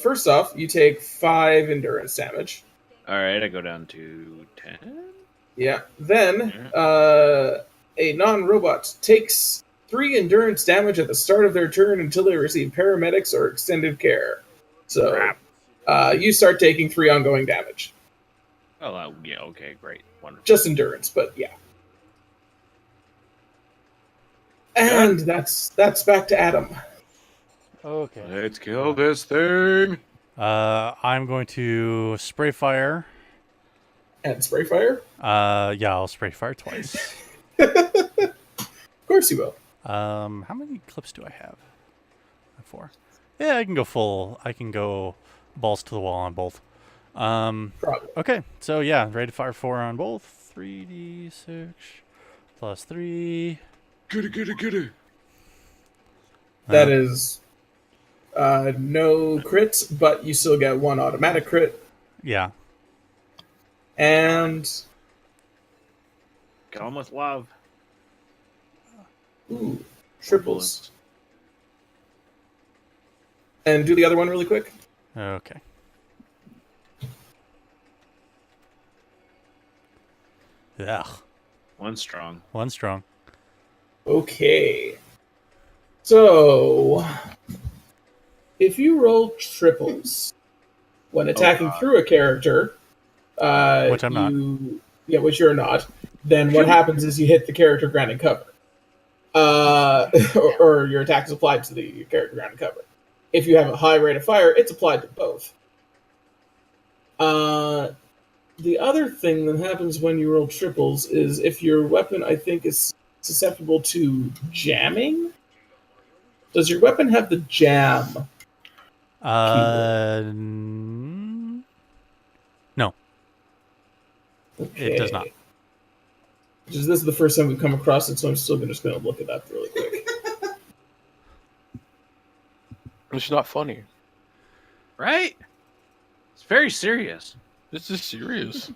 first off, you take 5 endurance damage. All right, I go down to 10. Yeah. Then a non-robot takes 3 endurance damage at the start of their turn until they receive paramedics or extended care. So you start taking 3 ongoing damage. Oh, yeah, okay, great. Wonderful. Just endurance, but yeah. And that's back to Adam. Okay. Let's kill this thing. I'm going to spray fire. And spray fire? Yeah, I'll spray fire twice. Of course you will. How many clips do I have? 4. Yeah, I can go full. I can go balls to the wall on both. Probably. Okay, so yeah, ready to fire 4 on both. 3d6 plus 3. Get it. That is no crits, but you still get 1 automatic crit. Yeah. And Kill him with love. ooh, triples. And do the other one really quick. Okay. Yeah. One strong. 1 strong. Okay. So, if you roll triples when attacking through a character, Which I'm not. Yeah, which you're not. Then what happens is you hit the character granting cover, or your attack is applied to the character granting cover. If you have a high rate of fire, it's applied to both. The other thing that happens when you roll triples is if your weapon, I think, is susceptible to jamming. Does your weapon have the jam? No, Okay. it does not. This is the first time we've come across it, so I'm still just going to look it up really quick. It's not funny. Right? It's very serious. This is serious.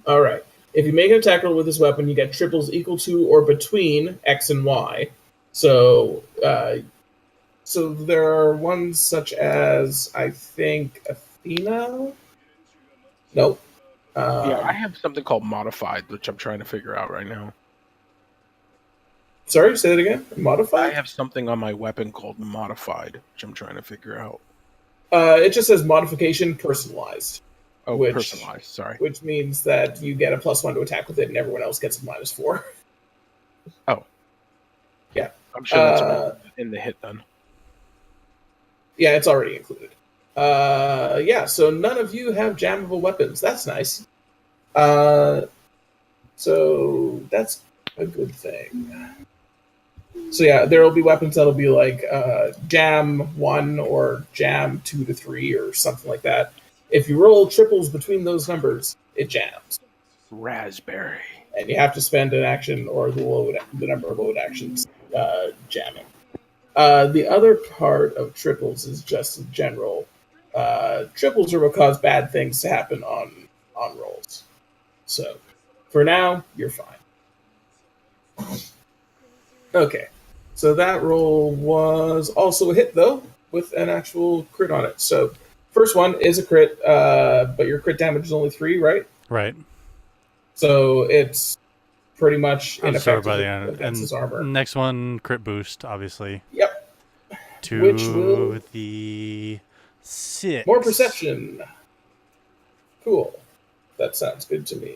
All right. If you make an attack roll with this weapon, you get triples equal to or between X and Y. So, so there are ones such as, I think, Athena? Nope. Yeah, I have something called modified, which I'm trying to figure out right now. Sorry, say that again? Modified? I have something on my weapon called modified, which I'm trying to figure out. It just says modification personalized. Oh, personalized, sorry. Which means that you get a +1 to attack with it, and everyone else gets a -4. Oh. Yeah. I'm sure that's in the hit then. Yeah, it's already included. Yeah, so none of you have jammable weapons. That's nice. So that's a good thing. So yeah, there will be weapons that'll be like jam 1 or jam 2 to 3 or something like that. If you roll triples between those numbers, it jams. Raspberry. And you have to spend an action or the number of load actions jamming. The other part of triples is just in general. Triples are what cause bad things to happen on rolls. So for now, you're fine. Okay. So that roll was also a hit, though, with an actual crit on it. So first one is a crit, but your crit damage is only 3, right? Right. So it's pretty much ineffective by the end. against his armor. Next one, crit boost, obviously. Yep. To Which will... the 6. More perception. Cool. That sounds good to me.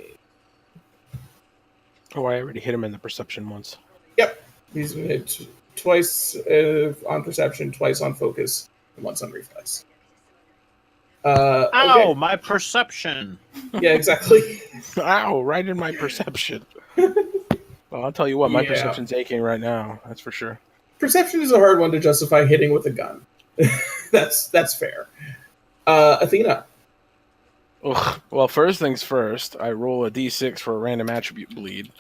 Oh, I already hit him in the perception once. Yep. He's been hit twice on perception, twice on focus, and once on reflex. Ow, okay. my perception. Yeah, exactly. Ow, right in my perception. Well, I'll tell you what, my perception's aching right now. That's for sure. Perception is a hard one to justify hitting with a gun. That's fair. Athena. Ugh. Well, first things first, I roll a d6 for a random attribute bleed.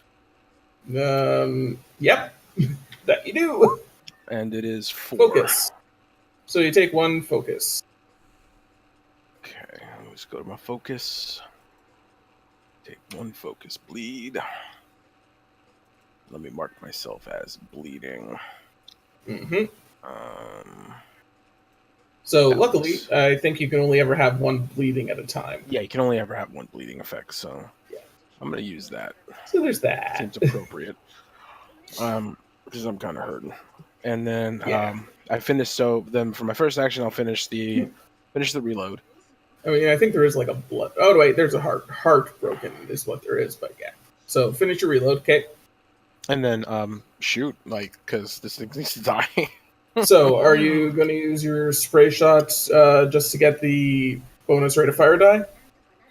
Yep. That you do. And it is 4. Focus. So you take 1 focus. Okay, let's go to my focus. Take 1 focus bleed. Let me mark myself as bleeding. Mm-hmm. So luckily, I think you can only ever have 1 bleeding at a time. Yeah, you can only ever have 1 bleeding effect, so yeah. I'm going to use that. So there's that. Seems appropriate. Because I'm kind of hurting. And then I finished, so then for my first action, I'll finish the reload. I mean, I think there is like a blood. Oh, wait, there's a heart broken is what there is, but yeah. So finish your reload, okay? And then shoot, like, because this thing needs to die. So are you going to use your spray shots just to get the bonus rate of fire die?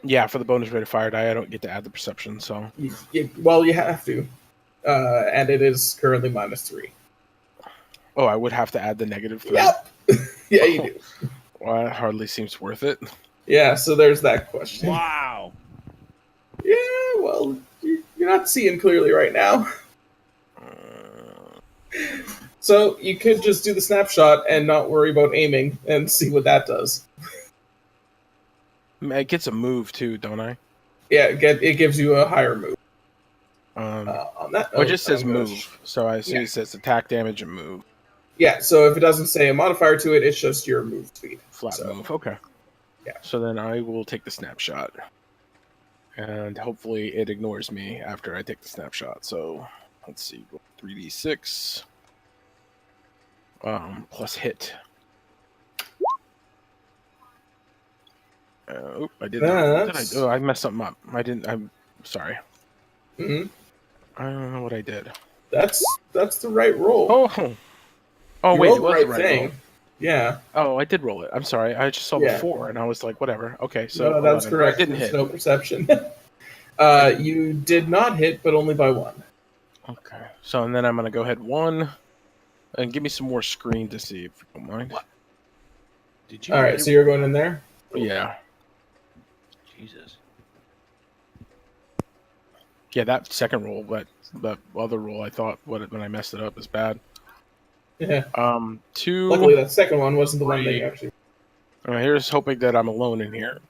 Yeah, for the bonus rate of fire die, I don't get to add the perception, so. Well, you have to. And it is currently -3. Oh, I would have to add the -3? Yep. Yeah, you do. Well, that hardly seems worth it. Yeah, so there's that question. Wow. Yeah, well, you're not seeing clearly right now. So you could just do the snapshot and not worry about aiming and see what that does. It gets a move too, don't I? Yeah, it gives you a higher move. On that note, it just says move, so I assume it says attack damage and move. Yeah, so if it doesn't say a modifier to it, it's just your move speed. Flat move, okay. Yeah. So then I will take the snapshot. And hopefully it ignores me after I take the snapshot. So let's see, 3d6 plus hit. I did not. I messed something up. I'm sorry. Mm-hmm. I don't know what I did. That's the right roll. Oh, wait, it was the right thing. roll. Yeah. Oh, I did roll it. I'm sorry. I just saw the Yeah. 4, and I was like, whatever. Okay, so No, that's 11. correct. I didn't There's hit. no perception. You did not hit, but only by 1. Okay. So, and then I'm going to go ahead 1, and give me some more screen to see, if you don't mind. What? Did you? All right, so you're going in there? Yeah. Jesus. Yeah, that second roll, but the other roll, I thought when I messed it up is bad. Yeah. 2. Luckily, that second one wasn't the one that you 3. actually... All right, here's hoping that I'm alone in here.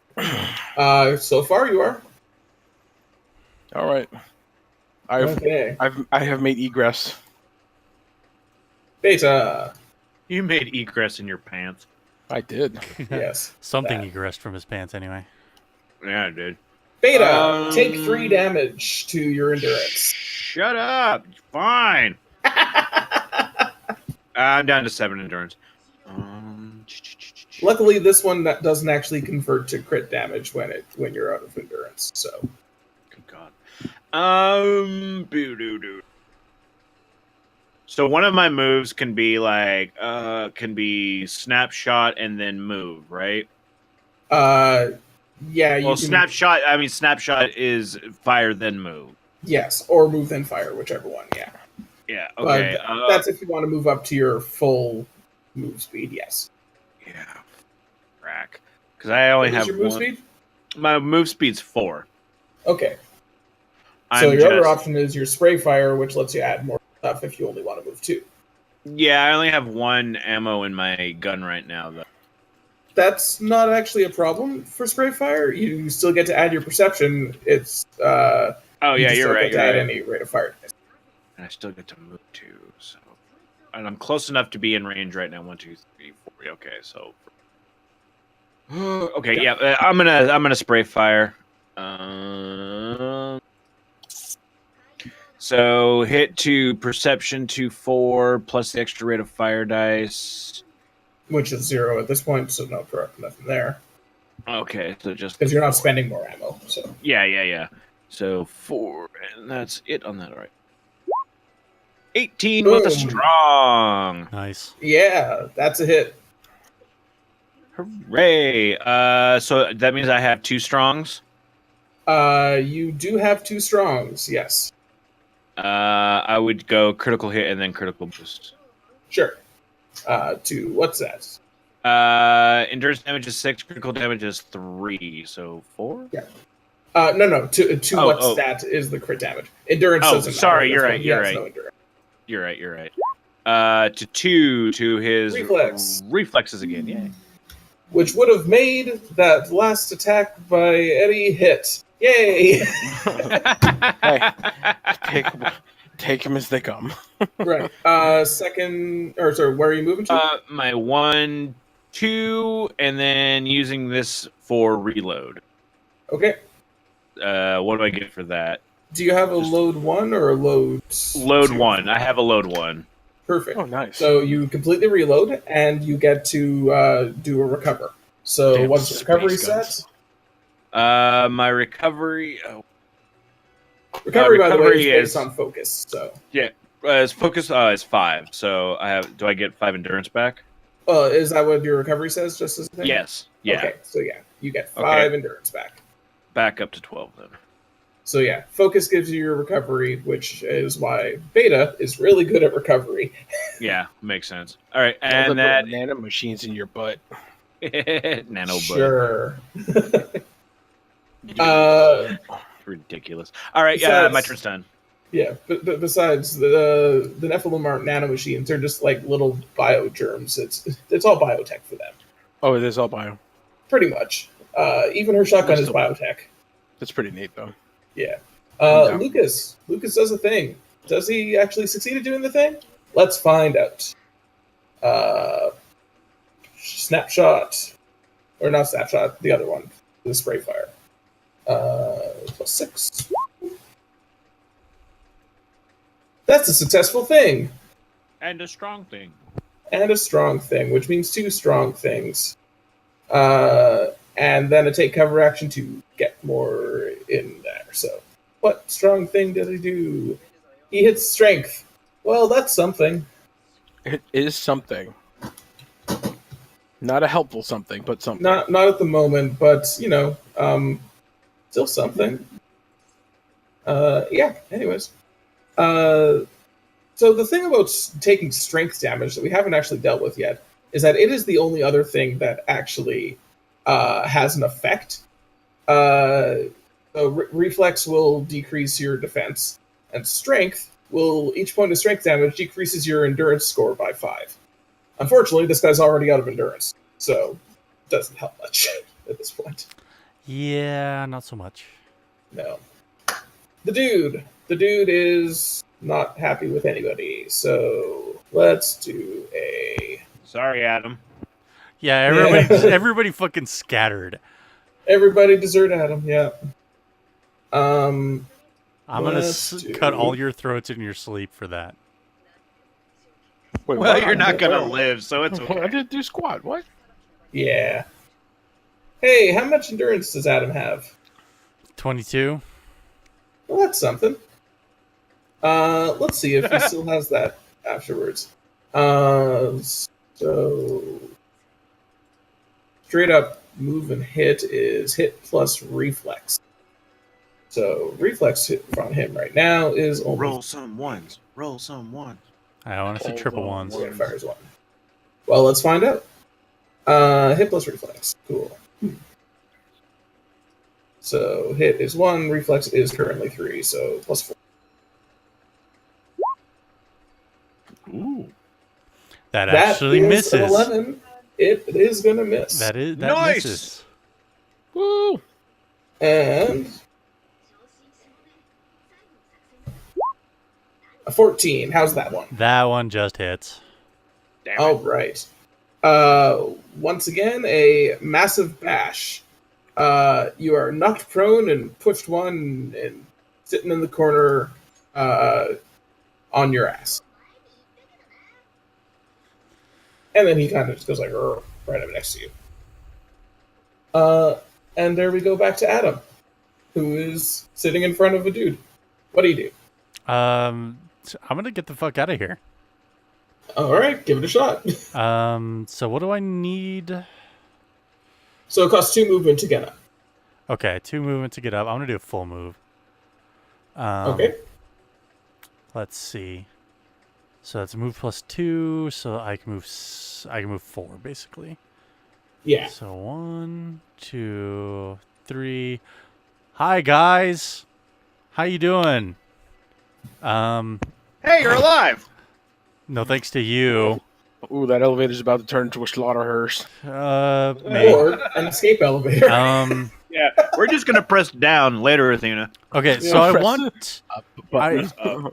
So far you are. All right. I have made egress. Beta. You made egress in your pants. I did. Yes. Something that. egressed from his pants anyway. Yeah, I did. Beta, take 3 damage to your endurance. Shut up. Fine. I'm down to 7 endurance. Luckily, this one doesn't actually convert to crit damage when you're out of endurance. So, Good God. Boo-doo-doo. So one of my moves can be like snapshot and then move, right? yeah. You Well, can, snapshot is fire then move. yes, or move then fire, whichever one. Yeah. Yeah. Okay. That's if you want to move up to your full move speed. Yes. Yeah. Crack. Because I only What is have your move one. speed? My move speed's 4. Okay. So your other option is your spray fire, which lets you add more stuff if you only want to move 2. Yeah, I only have 1 ammo in my gun right now, though. That's not actually a problem for spray fire. You still get to add your perception. It's Oh you yeah, just you're don't right. get to add any rate of fire. And I still get to move 2, so and I'm close enough to be in range right now. 1, 2, 3, 4. Okay, so okay, yeah. I'm gonna spray fire. So hit to perception to 4 plus the extra rate of fire dice, Which is 0 at this point, so nothing there. Okay, so just because you're not spending more ammo. So yeah. So 4, and that's it on that. All right. 18 Boom. with a strong. Nice. yeah, that's a hit. Hooray! So that means I have 2 strongs. You do have 2 strongs. Yes, I would go critical hit and then critical boost. sure. What's that? Endurance damage is 6, critical damage is 3, so 4. Yeah. No. To what stat is the crit damage? Endurance doesn't matter. Sorry, you're That's right. why he You're has right. no endurance. You're right. To 2 to his reflexes again. Yay. Which would have made that last attack by Eddie hit. Yay! Hey, take them as they come. Right. Where are you moving to? My 1, 2, and then using this for reload. Okay. What do I get for that? Do you have a load 1 or a load? Load 2? 1. I have a load 1. Perfect. Oh, nice. So you completely reload, and you get to do a recover. So Damn, what's the recovery space set? My recovery. Recovery, by the way, is recovery based is- on focus. So His focus is 5. So I have. Do I get 5 endurance back? is that what your recovery says? Just as a thing? Yes. Yeah. Okay. So you get 5 endurance back. Back up to 12 then. So yeah, focus gives you your recovery, which is why Beta is really good at recovery. Yeah, makes sense. All right, All the and that nano machines in your butt. nano butt. Sure. Ridiculous. All right, Besides- my turn's done. Yeah, but besides the Nephilim aren't nanomachines; they're just like little biogerms. It's all biotech for them, Oh, it is all bio. pretty much. Even her shotgun is Still- biotech. That's pretty neat, though. Yeah. Yeah. Lucas does a thing. Does he actually succeed at doing the thing? Let's find out. Snapshot, or not snapshot, the other one, the spray fire. +6. That's a successful thing. And a strong thing. And a strong thing, which means 2 strong things. And then a take cover action to get more in there. So, what strong thing did he do? He hits strength. Well, that's something. It is something. Not a helpful something, but something. Not at the moment, but still something. Yeah. Anyways, so the thing about taking strength damage that we haven't actually dealt with yet is that it is the only other thing that actually has an effect. So reflex will decrease your defense, and strength will, each point of strength damage decreases your endurance score by 5. Unfortunately, this guy's already out of endurance, so it doesn't help much at this point. Yeah, not so much. No. The dude is not happy with anybody, so let's do a... Sorry, Adam. Yeah, everybody fucking scattered. Everybody desert Adam, yeah. I'm gonna Let's cut do- all your throats in your sleep for that. Wait, Well, what? you're not gonna What? live, so it's I okay. didn't do squat. What? Yeah. Hey, how much endurance does Adam have? 22. Well, that's something. Let's see if he still has that afterwards. So straight up move and hit is hit plus reflex. So reflex hit on him right now is only Roll some ones. Roll some ones. I want to see Hold triple on, ones. yeah, fires 1. Well, let's find out. Hit plus reflex. Cool. So hit is 1, reflex is currently 3, so plus 4. Ooh. That That actually is misses. an 11. It is gonna miss. That Nice! misses. Woo! And a 14. How's that one? That one just hits. Damn it. All right. Once again, a massive bash. You are knocked prone and pushed one and sitting in the corner on your ass. And then he kind of just goes like, "Rrr," right up next to you. And there we go back to Adam, who is sitting in front of a dude. What do you do? I'm gonna get the fuck out of here. All right, give it a shot. So what do I need? So it costs 2 movement to get up. Okay, 2 movement to get up. I'm gonna do a full move. Okay. Let's see. So that's move plus 2. So I can move. I can move 4 basically. Yeah. So 1, 2, 3. Hi guys, how you doing? Hey, you're alive. No thanks to you. Ooh, that elevator's about to turn into a slaughter hearse. Maybe. Or an escape elevator. Yeah, we're just gonna press down later, Athena. Okay, so Yeah, I press want. Button.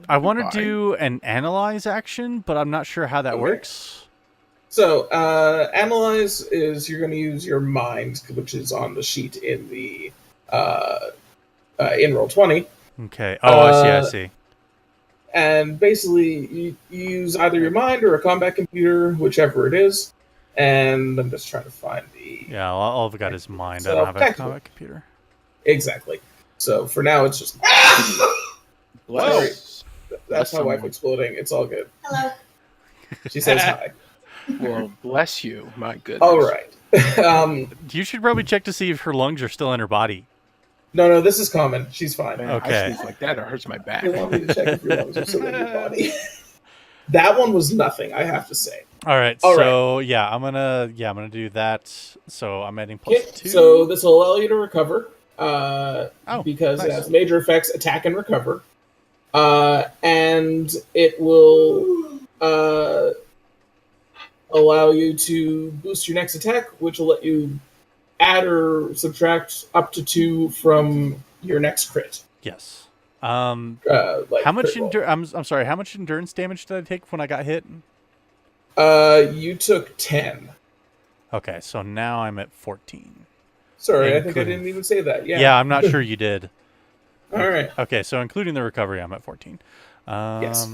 I want to Fine. do an analyze action, but I'm not sure how that Okay. works. So, analyze is you're going to use your mind, which is on the sheet in the in roll 20, Okay. Oh, I Uh, see. and basically you use either your mind or a combat computer, whichever it is. And I'm just trying to find the Yeah, all I've got is mind. I So, don't have a tactical. combat computer. exactly. So for now, it's just Bless. that's my wife someone. exploding. It's all good. Hello. She says hi. Well, bless you. My goodness. All right. You should probably check to see if her lungs are still in her body. No, this is common. She's fine. Man, Okay. I sneeze like that. It hurts my back. You want me to check if your lungs are still in your body? That one was nothing, I have to say. All right. All So yeah, I'm gonna do that. So I'm adding plus Okay, 2. so this will allow you to recover because it nice. has major effects: attack and recover, and it will allow you to boost your next attack, which will let you add or subtract up to 2 from your next crit. Yes. Like How much crit roll. I'm sorry. How much endurance damage did I take when I got hit? You took 10. Okay, so now I'm at 14. Sorry, I think I Including- didn't even say that. Yeah, I'm not sure you did. All right. Okay, so including the recovery, I'm at 14. Yes.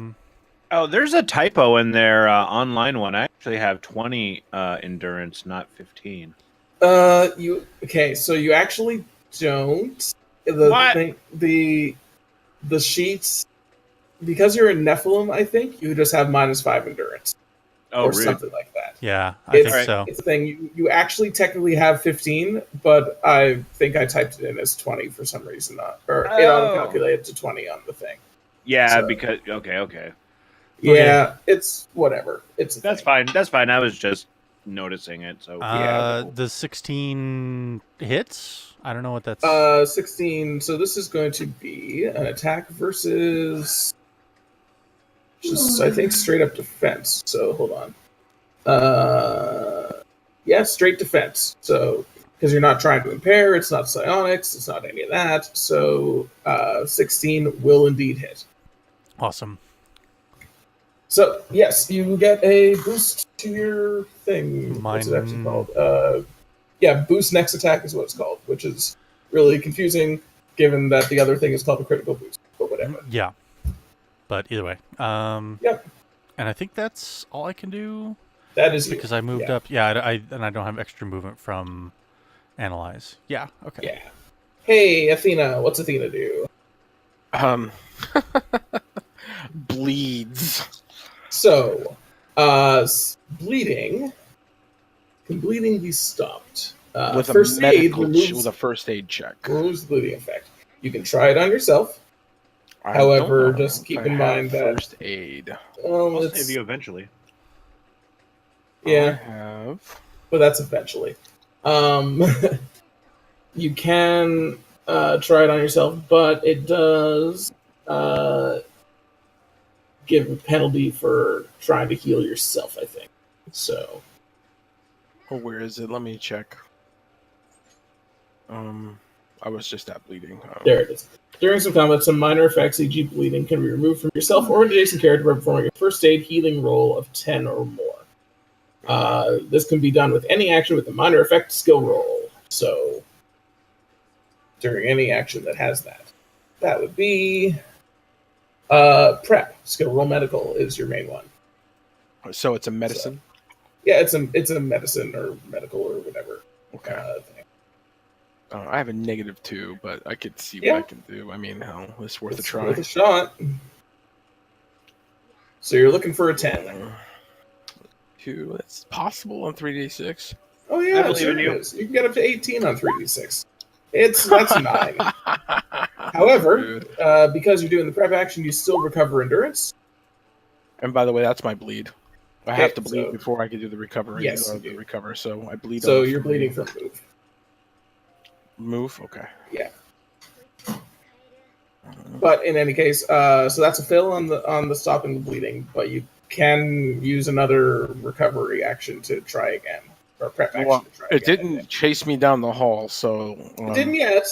Oh, there's a typo in their online one. I actually have 20 endurance, not 15. So you actually don't. What? The sheets, because you're a Nephilim, I think you just have -5 endurance Oh, or rude. something like that. Yeah, I think It's, so. it's a thing. You actually technically have 15, but I think I typed it in as 20 for some reason, or it auto-calculated to 20 on the thing. Yeah, So- because okay. Yeah, it's whatever. It's a That's thing. fine. That's fine. I was just noticing it. So The 16 hits. I don't know what that's. 16. So this is going to be an attack versus just, I think, straight up defense. So hold on. Yeah, straight defense. So because you're not trying to impair, it's not psionics, it's not any of that. So 16 will indeed hit. Awesome. So yes, you get a boost to your thing. What's it actually called? Boost next attack is what it's called, which is really confusing given that the other thing is called a critical boost. But whatever. Yeah. But either way. Yep. And I think that's all I can do That is because I moved up. Yeah, I don't have extra movement from analyze. Yeah. Okay. Yeah. Hey, Athena, what's Athena do? Bleeds. So, bleeding. Can bleeding be stopped? With first a aid medical removes, with a first aid check. removes the bleeding effect. You can try it on yourself. I However, don't know just if keep I in mind have that first aid. well, I'll it's, save you eventually. I yeah, have. but that's eventually. You can try it on yourself, but it does give a penalty for trying to heal yourself, I think. So, Oh, where is it? Let me check. I was just at bleeding. there it is. During some combat, some minor effects, e.g. bleeding, can be removed from yourself or an adjacent character by performing a first aid healing roll of 10 or more. This can be done with any action with a minor effect skill roll. So, during any action that has that. That would be prep. Skill roll medical is your main one. So it's a medicine. Yeah, it's a medicine or medical or whatever. Okay. Thing. I have a -2, but I could see Yeah. what I can do. I mean, hell, it's worth a It's try. worth a shot. So you're looking for a 10. 2. That's possible on 3d6. Oh yeah, I believe sure in it you. is. You can get up to 18 on 3d6. That's 9. However, Dude. because you're doing the prep action, you still recover endurance. And by the way, that's my bleed. I Okay, have to bleed so- before I can do the recovery. Yes, or you the do. recover. So I bleed. So on you're 3. bleeding from move. Move. Okay. Yeah. But in any case, so that's a fill on the stopping the bleeding. But you can use another recovery action to try again, or prep action Well, to try it again. I didn't think. chase me down the hall, so It didn't yet.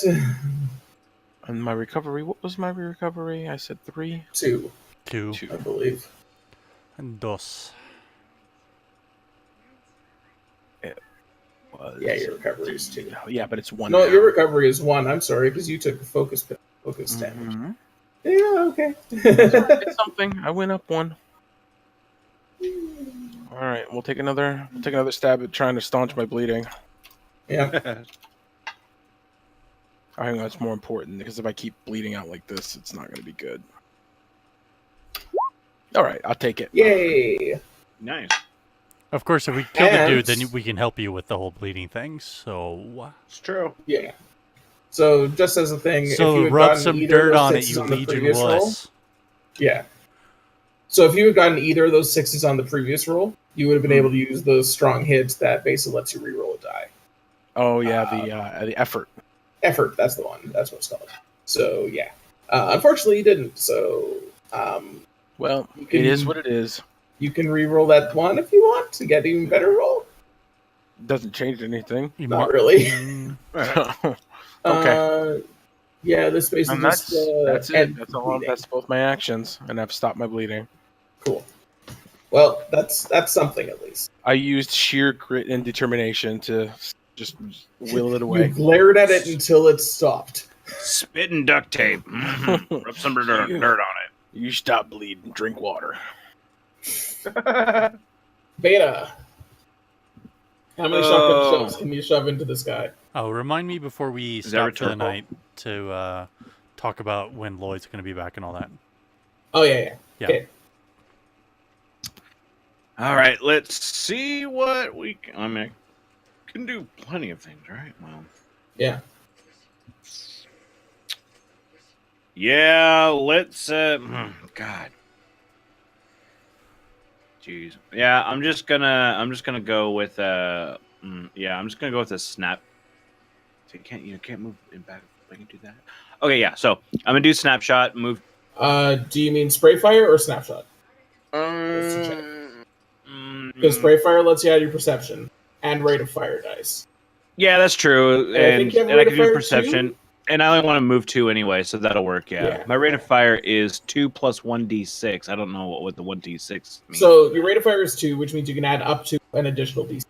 And my recovery. What was my recovery? I said 3. 2, 2. 2. I believe. And dos. Yeah, your recovery is 2. Yeah, but it's 1. No, now. your recovery is 1. I'm sorry, because you took a focus damage. Mhm. Yeah, okay. It's something. I went up 1. All right, we'll take another stab at trying to staunch my bleeding. Yeah. I think that's more important because if I keep bleeding out like this, it's not going to be good. All right, I'll take it. Yay. Nice. Of course, if we kill the dude, And- then we can help you with the whole bleeding thing. So, It's true. Yeah. So just as a thing, if you so had rub gotten some either of dirt those on it, sixes you on the legion previous roll, wuss. yeah. So if you had gotten either of those 6s on the previous roll, you would have been able to use those strong hits that basically lets you reroll a die. Oh yeah, the effort. Effort, that's the one. That's what it's called. So yeah. Unfortunately, you didn't. So Well, You can- it is what it is. you can reroll that one if you want to get an even better roll. Doesn't change anything. You Not mar- really. Okay. Yeah, this basically And just that's it. ends That's all. bleeding. That's both my actions, and I've stopped my bleeding. Cool. Well, that's something at least. I used sheer grit and determination to just will it You away. glared at it until it stopped. Spit and duct tape. Rub some dirt on You stop bleeding. Drink water. it. Beta. How many Oh. shotgun shells can you shove into this guy? Oh, remind me before we Is that stop for the rhetorical? night to talk about when Lloyd's going to be back and all that. Oh yeah. Yeah. Okay. All right, let's see what we can. I mean, I can do plenty of things, right? Well, Yeah. yeah. Let's. God. Jeez. Yeah, I'm just gonna go with. Yeah, I'm just gonna go with a snap. So you can't move in back. I can do that. Okay, yeah. So I'm gonna do snapshot. Move. Do you mean spray fire or snapshot? Because spray fire lets you add your perception and rate of fire dice. Yeah, that's true, And I think you have and I rate can of do fire perception, too? and I only want to move 2 anyway, so that'll work. Yeah, Yeah. my rate of fire is 2 plus 1d6. I don't know what the 1d6 means. So your rate of fire is 2, which means you can add up to an additional d6.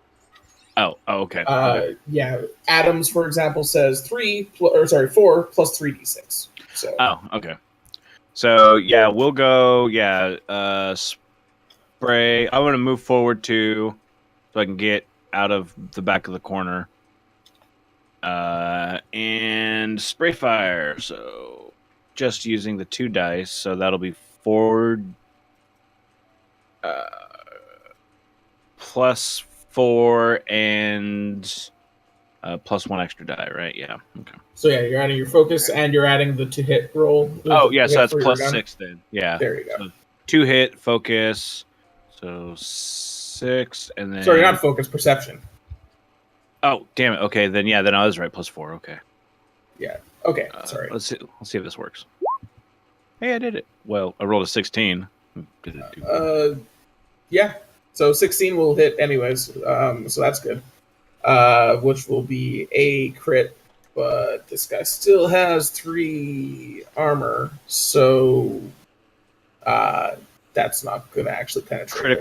Oh, okay. Okay. Yeah, Adams, for example, says 4 plus 3d6. So Oh, okay. So yeah, we'll go. Yeah, spray. I want to move forward 2, so I can get out of the back of the corner. And spray fire. So just using the 2 dice, so that'll be 4 plus 4 and plus 1 extra die, right? Yeah. Okay. So yeah, you're adding your focus and you're adding the 2-hit roll. Oh yeah, so hit that's for your plus gun. 6 then. Yeah. There you go. So 2 hit focus. So 6 and then. Sorry, not focus, perception. Oh damn it. Okay, then yeah, then I was right. Plus 4. Okay. Yeah. Okay. Sorry. Let's see if this works. Hey, I did it. Well, I rolled a 16. Did it do Yeah. So 16 will hit anyways. So that's good. Which will be a crit, but this guy still has 3 armor, so that's not going to actually penetrate.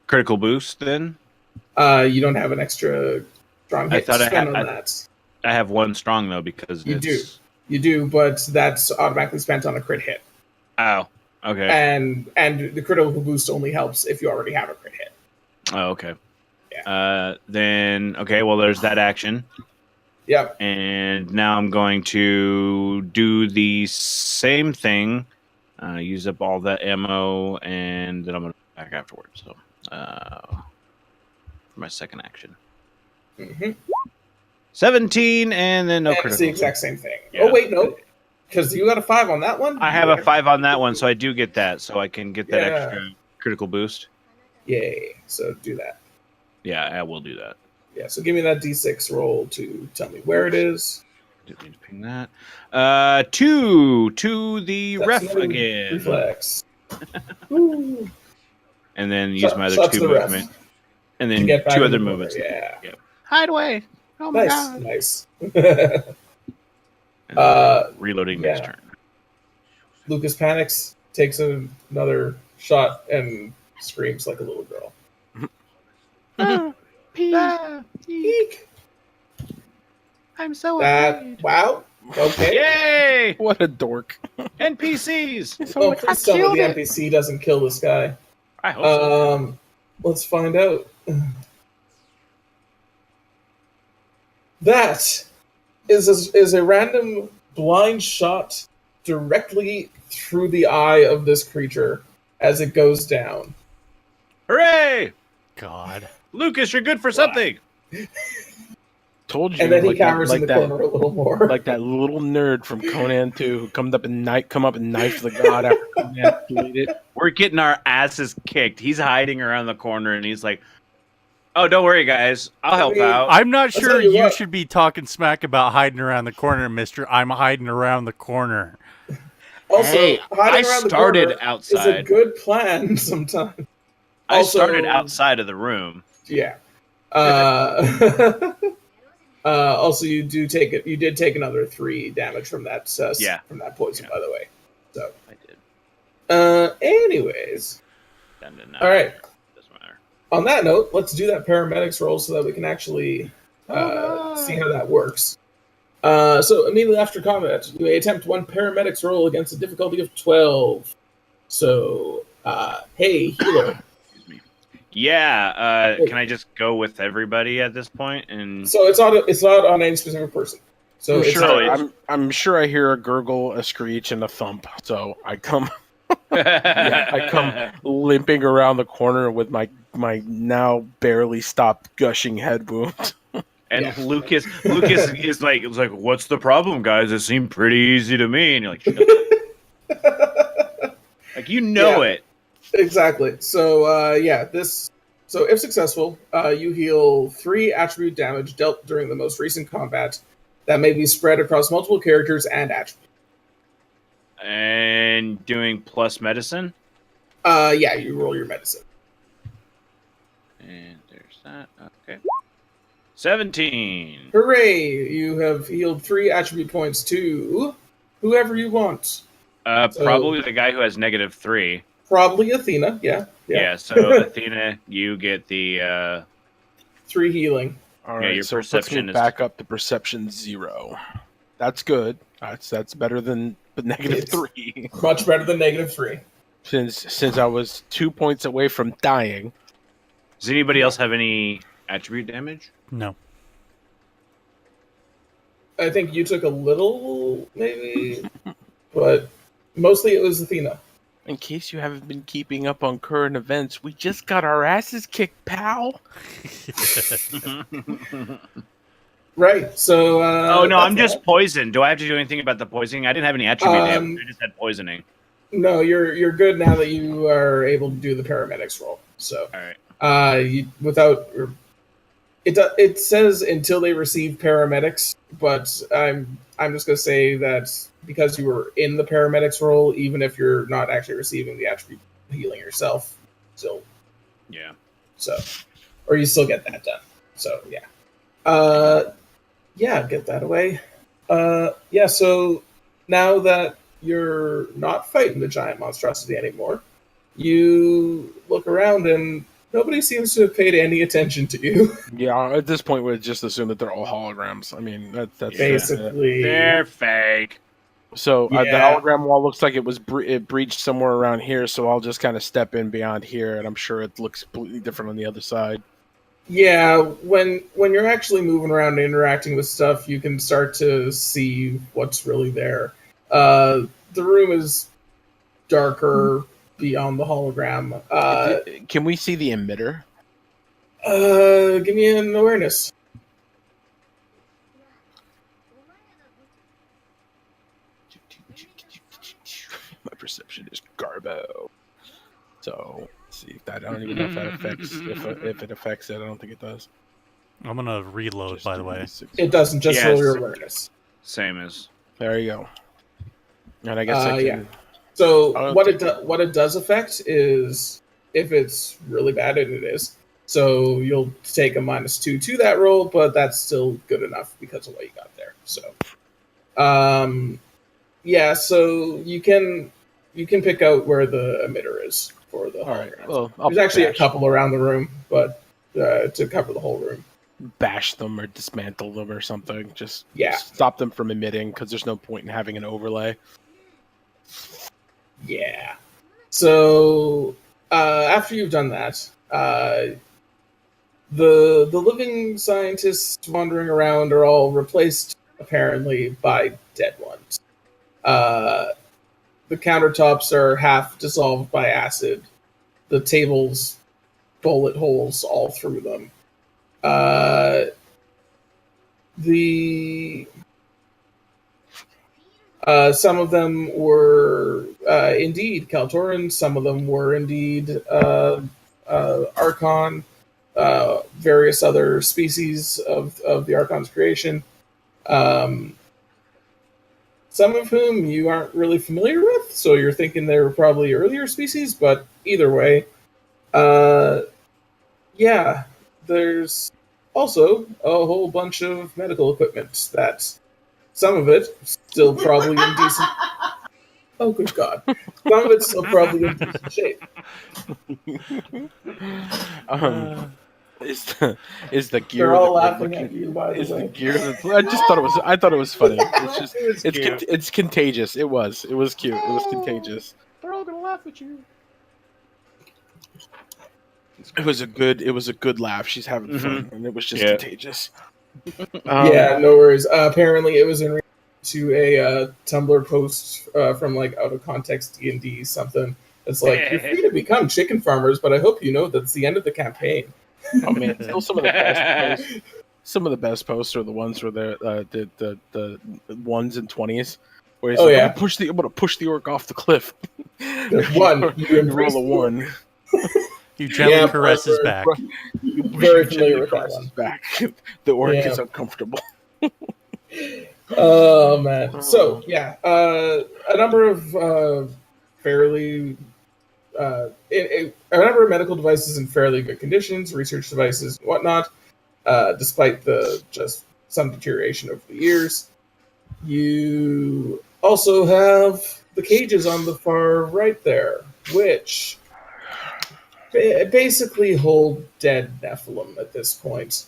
critical boost then? You don't have an extra strong hit I thought to spend on on that. I have 1 strong though because You do, but that's automatically spent on a crit hit. Oh, okay. And the critical boost only helps if you already have a crit hit. Oh, okay. Yeah. Then okay, well there's that action. Yep. And now I'm going to do the same thing. Use up all that ammo, and then I'm going to back afterwards. So, for my second action. Mm-hmm. 17, and then no and critical. it's the exact same thing. Yeah. Oh wait, no, because you got a 5 on that one. I have a 5 on that one, so I do get that. So I can get that Yeah. extra critical boost. Yay! So do that. Yeah, I will do that. Yeah. So give me that d6 roll to tell me where it is. Didn't need to ping that. 2 to the That's ref another again. Reflex. Woo. And then use my other Shot 2 to the ref. movement. And To then get back 2 in other the corner, movements. Yeah. Hide away. Oh my god. Nice. And then reloading next yeah. turn. Lucas panics, takes another shot, and screams like a little girl. Eek. I'm so Wow. Okay. Yay! What a dork. NPCs! Well, please tell me the NPC doesn't kill this guy. I hope so. Let's find out. That is a random blind shot directly through the eye of this creature as it goes down. Hooray! God. Lucas, you're good for something! Told you. And then he like cowers that, in the like that, corner a little more. like that little nerd from Conan 2 who come up and knife the god after Conan played it. We're getting our asses kicked. He's hiding around the corner and he's like, oh, don't worry, guys. I'll help out. I'm not I'll sure tell you you what. should be talking smack about hiding around the corner, mister. I'm hiding around the corner. Also, Hey, hiding I around the started corner outside. is a good plan sometimes. I Also- started outside of the room. Yeah. Also, you did take another 3 damage from that from that poison, by the way. So I did. Anyways. All right. Doesn't matter. On that note, let's do that paramedics roll so that we can actually see how that works. So immediately after combat, you may attempt 1 paramedics roll against a difficulty of 12. So, hey, healer. Excuse me. Yeah, can I just go with everybody at this point? And So it's not on any specific person. So I'm it's sure, I'm sure I hear a gurgle, a screech, and a thump. So I come. Yeah, I come limping around the corner with my now barely stopped gushing head wound. And Yeah. Lucas is like, what's the problem, guys? It seemed pretty easy to me. And you're like, shut up. Like, Yeah. it. Exactly. So so if successful, you heal 3 attribute damage dealt during the most recent combat that may be spread across multiple characters and attributes. And doing plus medicine. Yeah, you roll your medicine. And there's that. Okay. 17. Hooray! You have healed 3 attribute points to whoever you want. Probably the guy who has -3. Probably Athena. Yeah. Yeah. So Athena, you get the 3 healing. All right, your so it puts perception me is- back up to perception 0. That's good. That's better than the -3. Much better than -3. Since I was 2 points away from dying. Does anybody else have any attribute damage? No. I think you took a little, maybe, but mostly it was Athena. In case you haven't been keeping up on current events, we just got our asses kicked, pal. Right. So. Oh no, I'm that's just poisoned. Do I have to do anything about the poisoning? I didn't have any attribute damage. I just had poisoning. No, you're good now that you are able to do the paramedics roll. So. All right. It says until they receive paramedics, but I'm just gonna say that because you were in the paramedics role, even if you're not actually receiving the attribute healing yourself, still Yeah. so, or you still get that done. So yeah, get that away. So now that you're not fighting the giant monstrosity anymore, you look around and nobody seems to have paid any attention to you. Yeah, at this point, we'd just assume that they're all holograms. I mean, that's Basically. They're fake. So the Yeah. hologram wall looks like it was it breached somewhere around here. So I'll just kind of step in beyond here, and I'm sure it looks completely different on the other side. Yeah, when you're actually moving around and interacting with stuff, you can start to see what's really there. The room is darker beyond the hologram. Can we see the emitter? Give me an awareness. My perception is garbo. So let's see if that. I don't even know if that affects. If it affects it, I don't think it does. I'm gonna reload, Just by the way. 2d6. It doesn't just Yes. roll your awareness. Same as. There you go. And I guess I can. Yeah. So I'll what take what it does affect is if it's really bad, and it is. So you'll take a -2 to that roll, but that's still good enough because of what you got there. So, so you can pick out where the emitter is for the All right. holograms. Well, I'll There's actually a bash, couple around the room, but to cover the whole room. bash them or dismantle them or something. Just Yeah. stop them from emitting because there's no point in having an overlay. Yeah. So after you've done that, the living scientists wandering around are all replaced apparently by dead ones. The countertops are half dissolved by acid. The tables, bullet holes all through them. Some of them were indeed Kaltoran. Some of them were indeed Archon. Various other species of the Archon's creation. Some of whom you aren't really familiar with, so you're thinking they were probably earlier species, but either way. There's also a whole bunch of medical equipment that some of it still probably in decent. Oh, good God! Some of it's still probably in decent shape. Is the gear? They're all that we're laughing at you, by the Is the way. gear? I thought it was funny. It's just. It was cute. It's contagious. It was cute. It was contagious. They're all gonna laugh at you. It was a good laugh. She's having fun, and it was just Yeah. contagious. Yeah, no worries. Apparently, it was in to a Tumblr post from like out of context D&D something. It's like, you're free to become chicken farmers, but I hope you know that's the end of the campaign. Oh man, still some of the best posts. Some of the best posts are the ones where the ones and 20s, where he's Oh, like, yeah. I'm gonna push the orc off the cliff. One, you roll a one. You gently Yeah, caress his back. You Very you familiar gently with that caress one. his back. The orc Yeah. is uncomfortable. Oh man. So yeah, a number of fairly a number of medical devices in fairly good conditions, research devices and whatnot, despite the just some deterioration over the years. You also have the cages on the far right there, which basically hold dead Nephilim at this point.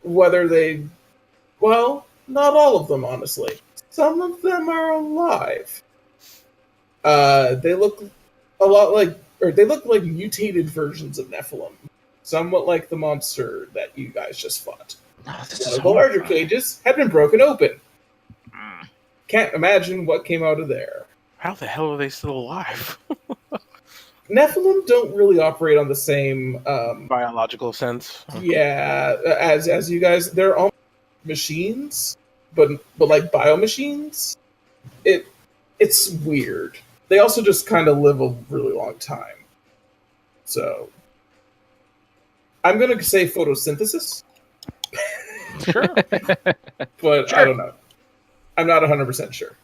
Whether they, well, not all of them, honestly. Some of them are alive. They look a lot like, or they look like mutated versions of Nephilim, somewhat like the monster that you guys just fought. One of the larger cages had been broken open. Can't imagine what came out of there. How the hell are they still alive? Nephilim don't really operate on the same Biological sense. yeah, as you guys. They're all machines, but like biomachines. It's weird. They also just kind of live a really long time. So I'm gonna say photosynthesis. Sure. But I don't know. I'm not 100% sure.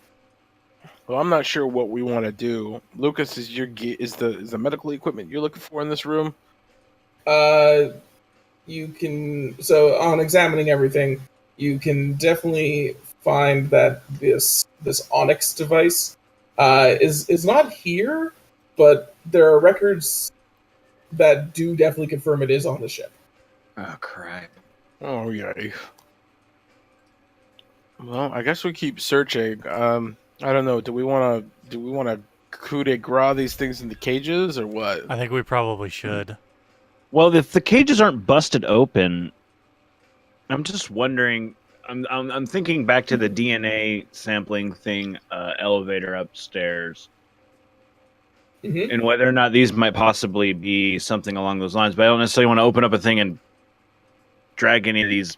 Well, I'm not sure what we want to do. Lucas, is the medical equipment you're looking for in this room? You can, so on examining everything, you can definitely find that this Onyx device is not here, but there are records that do definitely confirm it is on the ship. Oh crap! Oh yay. Well, I guess we keep searching. I don't know. Do we want to coup de grace these things in the cages or what? I think we probably should. Well, if the cages aren't busted open, I'm just wondering. I'm thinking back to the DNA sampling thing, elevator upstairs, Mm-hmm. and whether or not these might possibly be something along those lines. But I don't necessarily want to open up a thing and drag any of these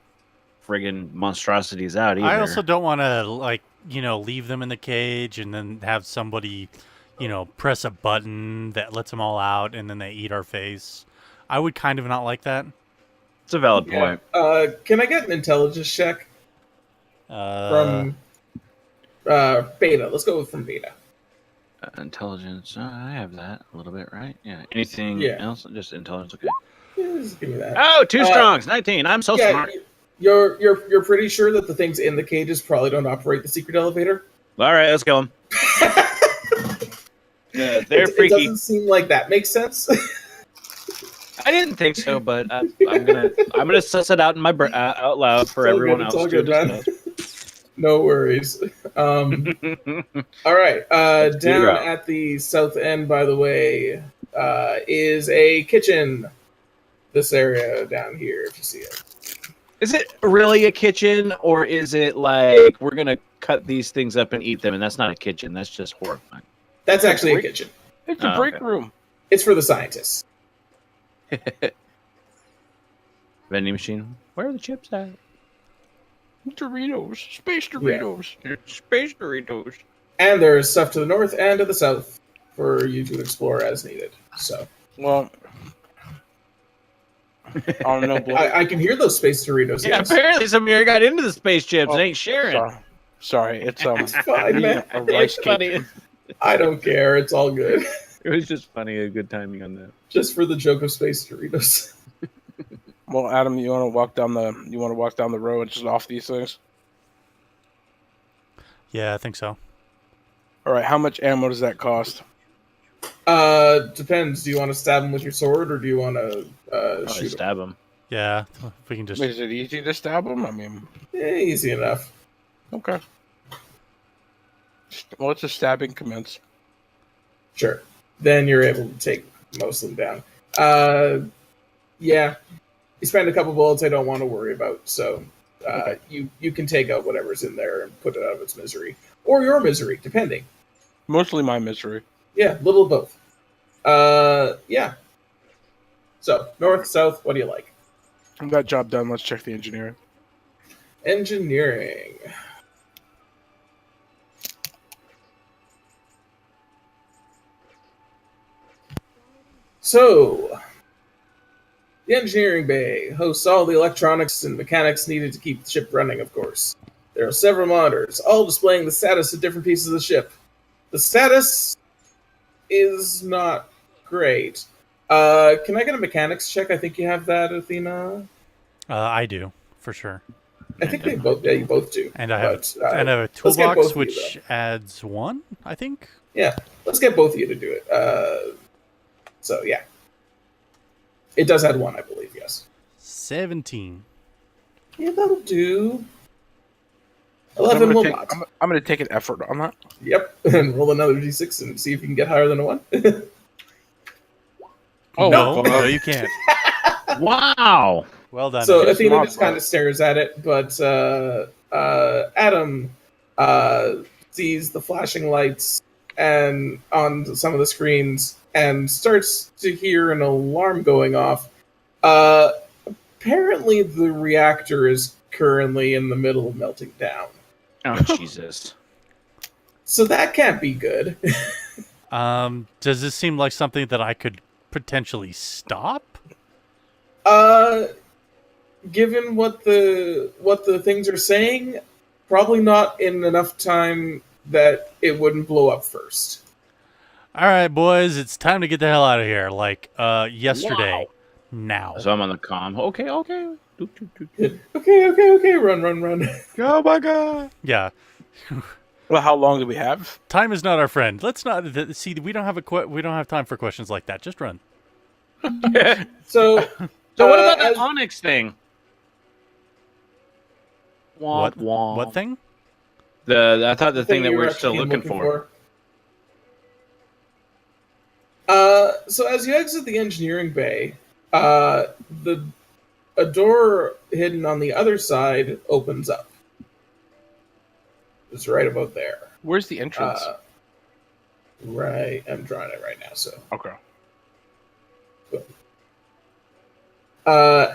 friggin' monstrosities out either. I also don't want to, leave them in the cage and then have somebody, press a button that lets them all out and then they eat our face. I would kind of not like that. It's a valid point. Can I get an intelligence check from Beta? Let's go from Beta. Intelligence. I have that a little bit, right? Yeah. Anything else? Just intelligence. Okay. Yeah, just give me that. Oh, two strongs, 19. I'm so smart. You're pretty sure that the things in the cages probably don't operate the secret elevator? All right, let's kill them. They're freaky. It doesn't seem like that makes sense. I didn't think so, but I'm gonna suss it out in my out loud for everyone else to discuss. No worries. All right. Down at the south end, by the way, is a kitchen. This area down here, if you see it. Is it really a kitchen, or is it like we're gonna cut these things up and eat them? And that's not a kitchen. That's just horrifying. That's actually a kitchen. It's a break room. It's for the scientists. Vending machine. Where are the chips at? Doritos. Space Doritos. Yeah. Space Doritos. And there's stuff to the north and to the south for you to explore as needed. So, well, I don't know. I can hear those space Doritos. Yeah, yes. apparently some of you got into the space chips and ain't sharing. Sorry. It's fine, man. A rice It's cake. funny. I don't care. It's all good. It was just funny, a good timing on that. Just for the joke of space Doritos. Well, Adam, you want to walk down the road and just off these things? Yeah, I think so. All right. How much ammo does that cost? Depends. Do you want to stab him with your sword, or do you want to shoot him? Stab him. Yeah, we can just. Is it easy to stab him? I mean, Easy enough. okay. Well, it's a stabbing commence. Sure. Then you're able to take most of them down. Yeah. You spend a couple bullets I don't want to worry about, so Okay. you can take out whatever's in there and put it out of its misery, or your misery, depending. Mostly my misery. Yeah, little of both. Yeah. So north, south. What do you like? That job done. Let's check the engineering. Engineering. So, the engineering bay hosts all the electronics and mechanics needed to keep the ship running, of course. There are several monitors, all displaying the status of different pieces of the ship. The status is not great. Can I get a mechanics check? I think you have that, Athena. I do, for sure. I think they both. Yeah, you both do. And I have, But, and I have a let's get both toolbox of you, which adds 1, I think. Yeah, let's get both of you to do it. So yeah, it does add 1, I believe. Yes. 17. Yeah, that'll do. 11 will not. I'm going to take an effort on that. Yep, and roll another d6 and see if you can get higher than a 1. Oh, No, you can't. Wow. Well done. So It's Athena not just kind of stares at it, but Adam sees the flashing lights and on some of the screens and starts to hear an alarm going off. Apparently, the reactor is currently in the middle of melting down. Oh, Jesus. So that can't be good. Does this seem like something that I could potentially stop? Given what the things are saying, probably not in enough time that it wouldn't blow up first. All right, boys, it's time to get the hell out of here. Like, yesterday. Wow. Now. So I'm on the comm. Okay. Okay, run. Oh my god. Yeah. Well, how long do we have? Time is not our friend. Let's not see. We don't have time for questions like that. Just run. So what about that as- Onyx thing? What thing? I thought the thing that you were we're still actually looking for. So as you exit the engineering bay, a door hidden on the other side opens up. It's right about there. Where's the entrance? Right, I'm drawing it right now. So, Okay.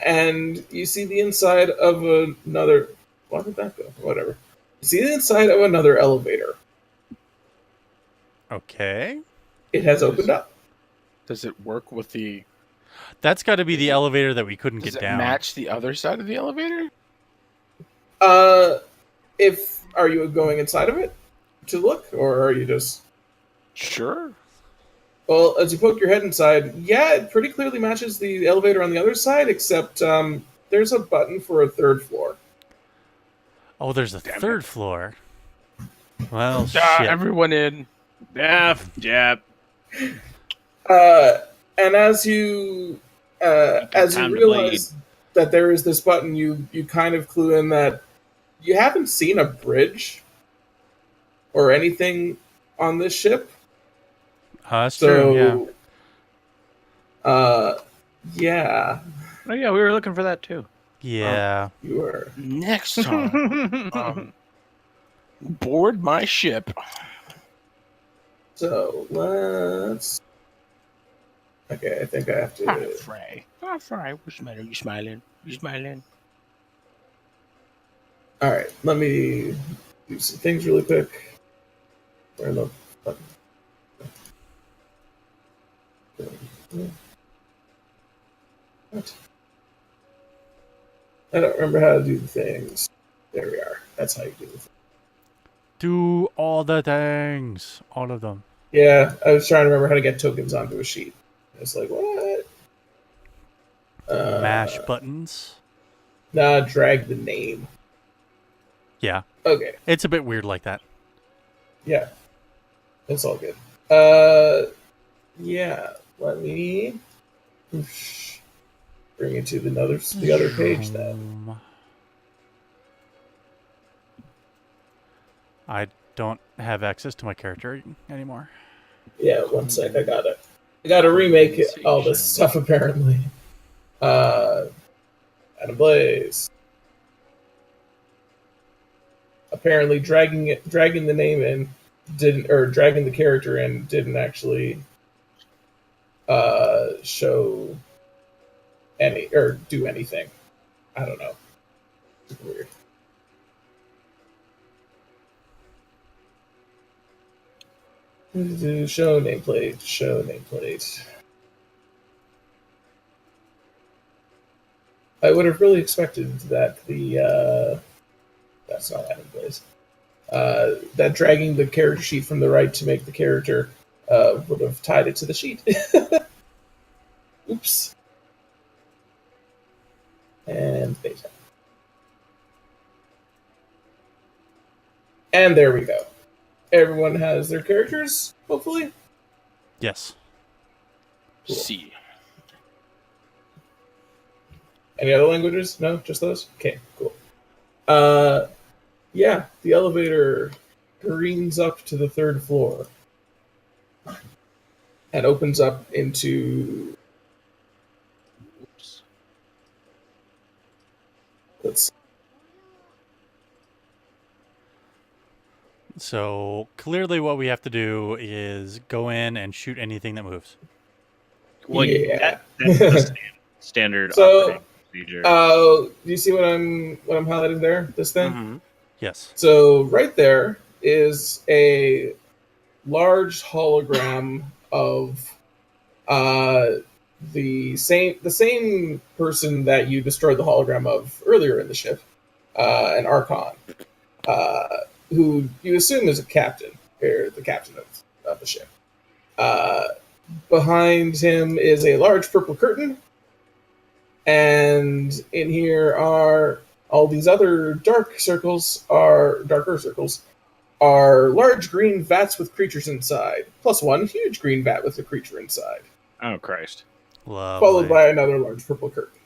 and you see the inside of another. Why did that go? Whatever. You see the inside of another elevator. Okay. It has opened up. Does it work with the... That's got to be the elevator that we couldn't Does get it down. match the other side of the elevator? Are you going inside of it to look, or are you just? Sure. Well, as you poke your head inside, yeah, it pretty clearly matches the elevator on the other side, except there's a button for a third floor. Oh, there's a third floor. Well, shit. Everyone in. Yep. And as you Time to realize that there is this button, you kind of clue in that you haven't seen a bridge or anything on this ship. That's true, yeah. Oh yeah, we were looking for that too. yeah. You were. Next time, board my ship. So let's. Okay, I think I have Hi, to. Fray. Hi, Fray. What's the matter? You smiling? You smiling? All right, let me do some things really quick. Where the button? What? I don't remember how to do the things. There we are. That's how you do it. Do all the things. All of them. Yeah, I was trying to remember how to get tokens onto a sheet. It's like, what? Mash buttons. Nah, drag the name. Yeah. Okay, It's a bit weird like that. yeah. It's all good. Yeah, let me bring it to the other page then. I don't have access to my character anymore. Yeah, one sec, I got it. I gotta remake all this stuff apparently. Adam Blaze. apparently dragging the name in didn't, or dragging the character in didn't actually show any or do anything. I don't know. It's weird. Show nameplate. Show nameplate. I would have really expected that the that's not having place. That dragging the character sheet from the right to make the character would have tied it to the sheet. Oops. And beta. And there we go. Everyone has their characters, hopefully. Yes. Cool. C. Any other languages? No, just those? Okay, cool. Yeah, the elevator careens up to the 3rd floor and opens up into. Oops. Let's see. So clearly, what we have to do is go in and shoot anything that moves. Well, Yeah. that's the standard So, operating procedure. do you see what I'm highlighting there? This thing. Mm-hmm. Yes. So right there is a large hologram of the same person that you destroyed the hologram of earlier in the ship, an Archon, who you assume is a captain, or the captain of the ship. Behind him is a large purple curtain, and in here are all these other darker circles, are large green vats with creatures inside, plus one huge green vat with a creature inside. Oh, Christ. Lovely. Followed by another large purple curtain.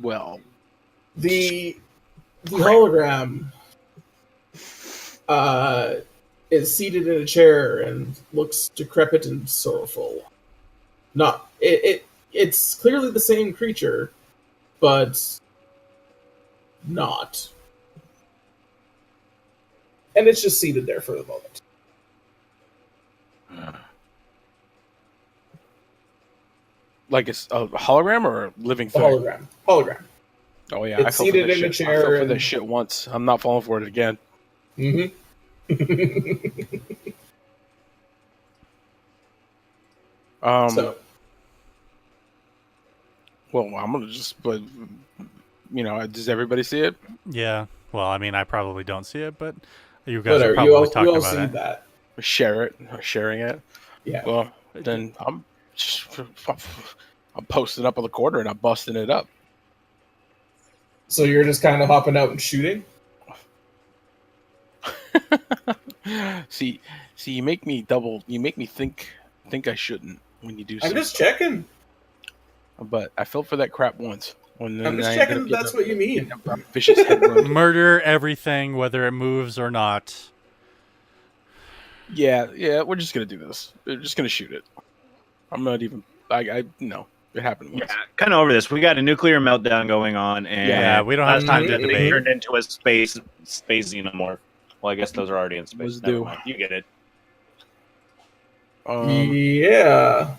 Well, The hologram is seated in a chair and looks decrepit and sorrowful. It's clearly the same creature, but not. And it's just seated there for the moment. like it's a hologram or a living A thing? hologram. Oh yeah, It's I fell seated for this in a shit. chair I fell for and- this shit once. I'm not falling for it again. Mm-hmm. So, Well, I'm gonna just, but does everybody see it? Yeah. Well, I mean, I probably don't see it, but you guys are whatever. probably You talking all about see it. that. Share it, or sharing it. Yeah. Well, then I'm posting up on the corner and I'm busting it up. So you're just kind of hopping out and shooting? see, you make me double. You make me think I shouldn't when you do. I'm just checking. But I fell for that crap once. When I'm just I checking ended if up that's what you mean. getting a vicious head wound. Murder everything, whether it moves or not. Yeah, we're just gonna do this. We're just gonna shoot it. I'm not even. I no. It happened once. Yeah, kind of over this. We got a nuclear meltdown going on, and Yeah, we don't have time to Mhm. debate. Turned into a space xenomorph. Well, I guess those are already in space. Was Never due. mind. You get it. Yeah.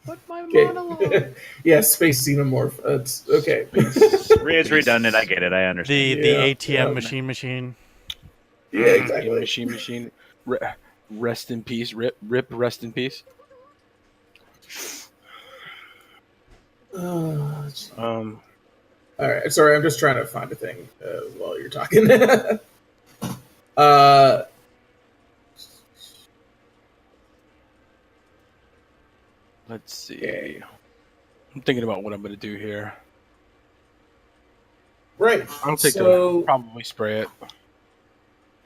But my Okay. Yeah, space xenomorph. That's okay. It's redundant. I get it. I understand. The Yeah, ATM yeah. machine. Yeah, exactly. Machine. Rest in peace. Rip. Rest in peace. All Um. right. Sorry, I'm just trying to find a thing while you're talking. Let's see. Okay. I'm thinking about what I'm gonna do here. Right. I'll take So, probably spray it.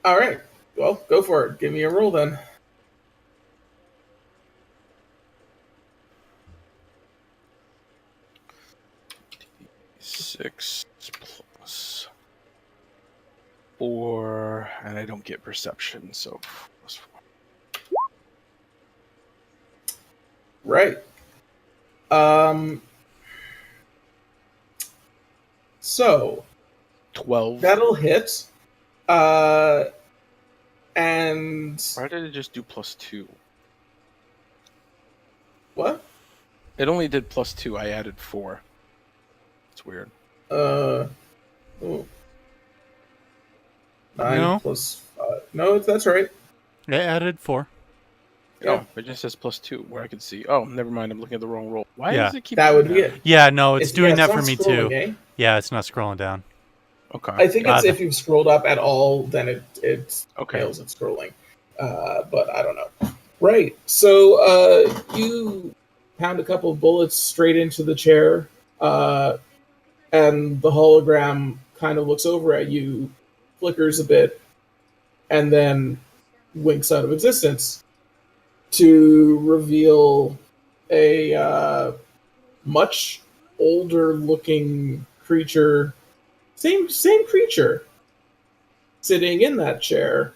all right. Well, go for it. Give me a roll then. Six plus 4, and I don't get perception, so plus 4. Right. So 12. that'll hit. And Why did it just do +2? what? It only did +2. I added 4. It's weird. Oh. 9 No. plus 5. No, that's right. I added 4. Yeah, it just says +2 where I can see. Oh, never mind. I'm looking at the wrong roll. Why Yeah. does it keep That doing would be it. Yeah, no, it's doing that not for me scrolling, too. Eh? Yeah, it's not scrolling down. Okay. I think it's if you've scrolled up at all, then it Okay. fails at scrolling. But I don't know. Right. So you pound a couple of bullets straight into the chair, and the hologram kind of looks over at you, flickers a bit, and then winks out of existence to reveal a much older looking creature, same creature, sitting in that chair,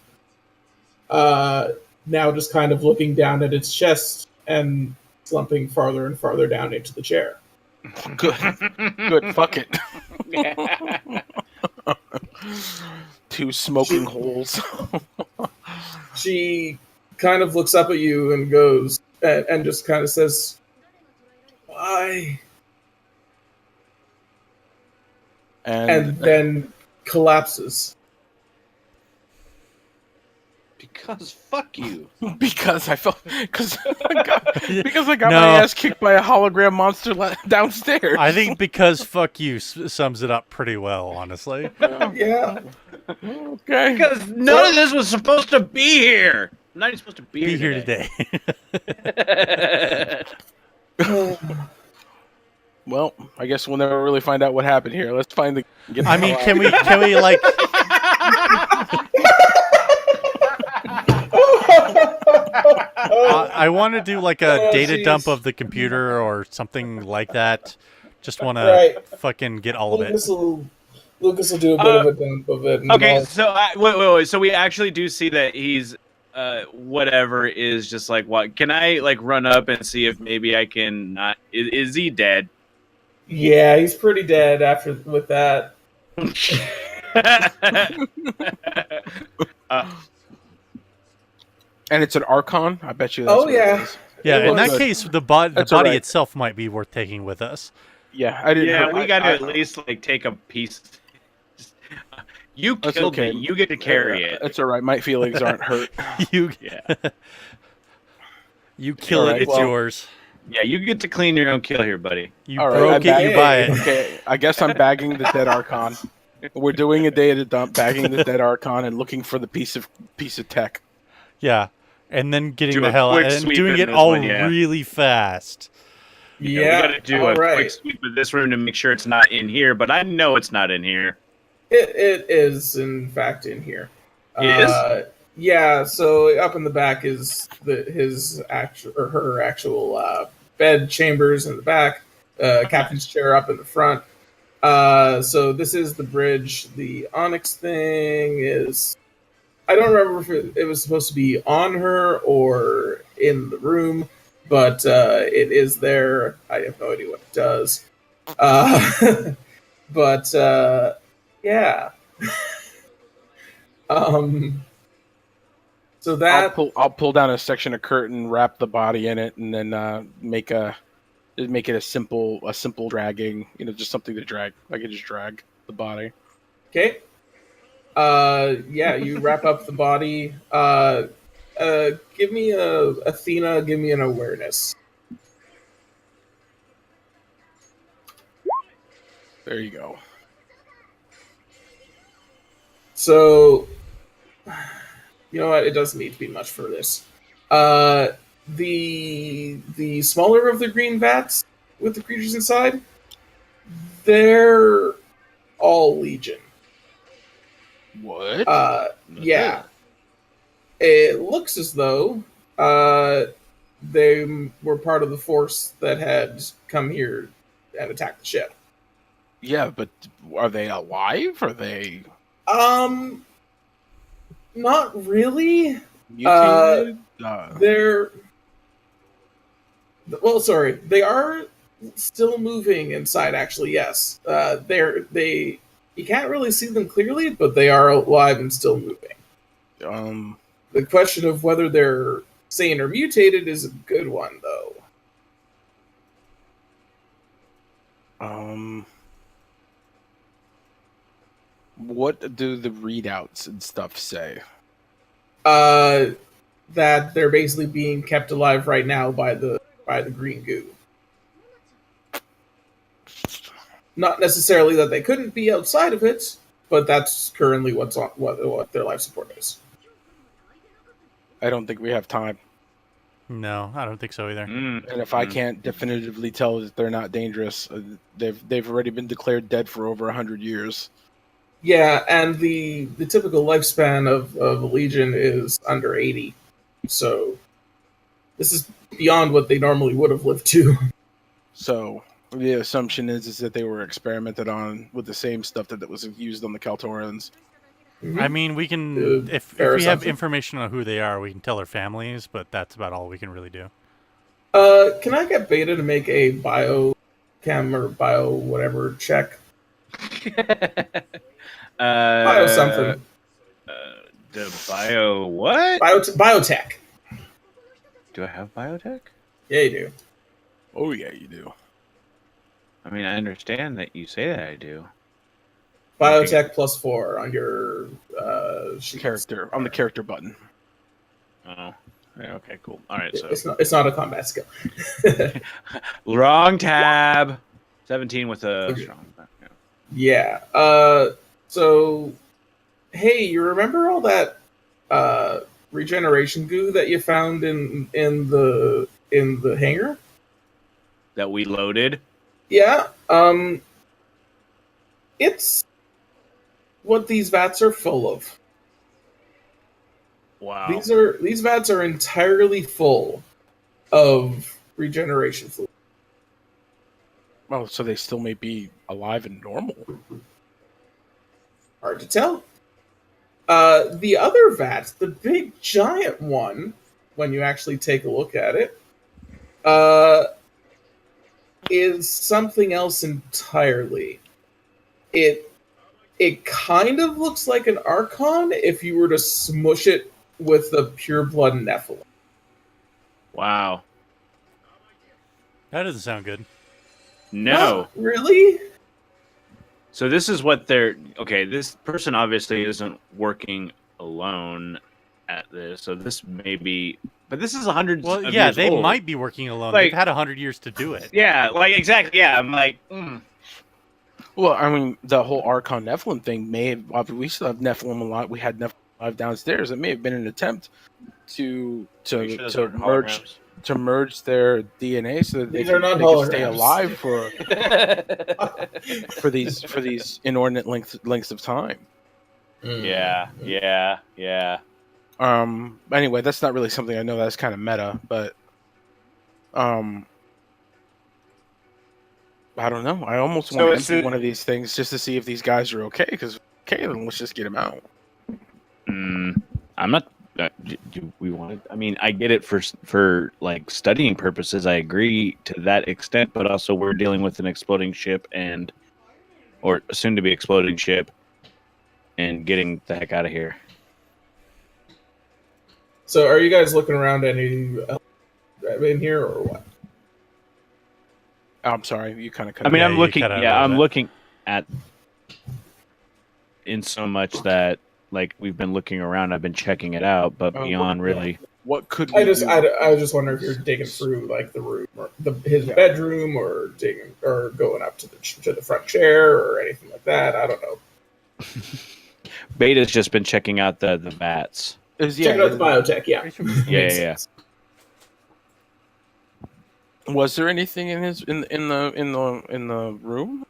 now just kind of looking down at its chest and slumping farther and farther down into the chair. Good. Good. Fuck it. 2 smoking holes. She kind of looks up at you and goes, and just kind of says, "Why?" And then collapses. Because fuck you. Because I got No. my ass kicked by a hologram monster downstairs. I think because fuck you sums it up pretty well, honestly. Yeah. Okay. Because none of this was supposed to be here. I'm not even supposed to be Here today. Well, I guess we'll never really find out what happened here. Let's find the. Get the I mean, hell can we like? I want to do like a data dump of the computer or something like that. Just want to fucking get all of it. Lucas will do a bit of a dump of it. Okay, so wait. So we actually do see that he's whatever is just like what? Can I like run up and see if maybe I can not? Is he dead? Yeah, he's pretty dead after with that. And it's an Archon? I bet you that's what it is. Yeah, in that Good. case, the body right. itself might be worth taking with us. Yeah, I didn't. Yeah, we got to at least like take a piece. You killed me. You get to carry it. That's all right. My feelings aren't hurt. You kill All it. right, It's yours. Yeah, you get to clean your own kill here, buddy. You All right, broke it. You buy it. Okay, I guess I'm bagging the dead Archon. We're doing a data dump, bagging the dead Archon, and looking for the piece of tech. Yeah, and then getting Do the a hell out quick and sweep doing in it this all one, yeah. really fast. We got to do a quick sweep of this room to make sure it's not in here, but I know it's not in here. It is in fact in here. It is? Yeah. So up in the back is her actual bed chambers in the back. Captain's chair up in the front. So this is the bridge. The onyx thing is. I don't remember if it was supposed to be on her or in the room, but it is there. I have no idea what it does. But yeah. So that I'll pull down a section of curtain, wrap the body in it, and then make it a simple dragging. Just something to drag. I can just drag the body. okay. Yeah, you wrap up the body. Give me Athena. Give me an awareness. There you go. So, you know what? It doesn't need to be much for this. The smaller of the green vats with the creatures inside, they're all Legion. What? Yeah. It looks as though they were part of the force that had come here and attacked the ship. Yeah, but are they alive? Are they not really. mutated? They're well, sorry. They are still moving inside. Actually, yes. You can't really see them clearly, but they are alive and still moving. The question of whether they're sane or mutated is a good one, though. What do the readouts and stuff say? That they're basically being kept alive right now by the green goo. Not necessarily that they couldn't be outside of it, but that's currently what their life support is. I don't think we have time. No, I don't think so either. And if I can't definitively tell that they're not dangerous, they've already been declared dead for over 100 years. Yeah, and the typical lifespan of a legion is under 80. So this is beyond what they normally would have lived to. So the assumption is that they were experimented on with the same stuff that was used on the Kaltorans. Mm-hmm. I mean, we can if we have assumption. information on who they are, we can tell their families, but that's about all we can really do. Can I get Beta to make a biochem or bio whatever check? Bio something. The bio what? Biotech. Do I have biotech? Yeah, you do. Oh yeah, you do. I mean, I understand that you say that I do. Biotech +4 on your character on the character button. Oh, yeah, okay, cool. All right, so it's not a combat skill. Wrong tab. 17 with a strong. Yeah. So, hey, you remember all that regeneration goo that you found in the hangar that we loaded? Yeah. It's what these vats are full of. Wow. These vats are entirely full of regeneration fluid. Oh, so they still may be alive and normal. Hard to tell. The other vat, the big giant one, when you actually take a look at it, is something else entirely. It kind of looks like an Archon if you were to smush it with a pureblood Nephilim. Wow. That doesn't sound good. No. Not really? So this is what they're... Okay, this person obviously isn't working alone at this, so this may be... But this is 100 Well, of yeah, years they old. might be working alone. Like- They've had 100 years to do it. Yeah, like, exactly, yeah, I'm like... Well, I mean, the whole Archon Nephilim thing may have... We still have Nephilim a lot. We had Nephilim alive downstairs. It may have been an attempt to merge their DNA so that they can stay alive for these inordinate lengths of time. Yeah. Anyway, that's not really something I know. That's kind of meta, but I don't know. I almost want to empty one of these things just to see if these guys are okay. Because okay, then let's just get them out. I'm not. Do we want it? I mean, I get it for like studying purposes. I agree to that extent, but also we're dealing with an exploding ship or soon to be exploding ship, and getting the heck out of here. So, are you guys looking around any in here or what? I'm sorry, you kind of cut. I mean, Yeah, I'm looking. Yeah, I'm bit. looking at. In so much that. Like we've been looking around, I've been checking it out, but beyond really, what could we do? I was just wondering if you're digging through like the room or his bedroom, or digging or going up to the front chair or anything like that. I don't know. Beta's just been checking out the vats. Checking out the biotech, yeah. Yeah. Was there anything in the room?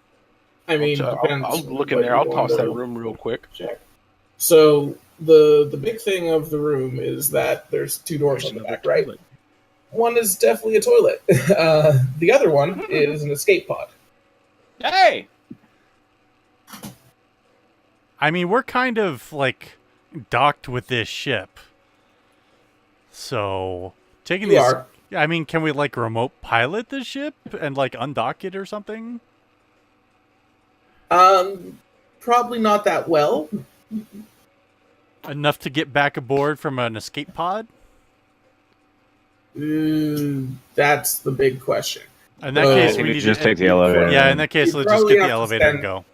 I mean, I'll look in there. I'll toss that room real quick. Check. So the big thing of the room is that there's two doors on the back, right? One is definitely a toilet. The other one is an escape pod. Hey! I mean, we're kind of like docked with this ship, so taking Yeah, I mean, can we like remote pilot the ship and like undock it or something? Probably not that well. Enough to get back aboard from an escape pod? That's the big question. In that case, we we need need to just to. take the elevator. Yeah, in that case, You let's just probably get the have to elevator and spend- go.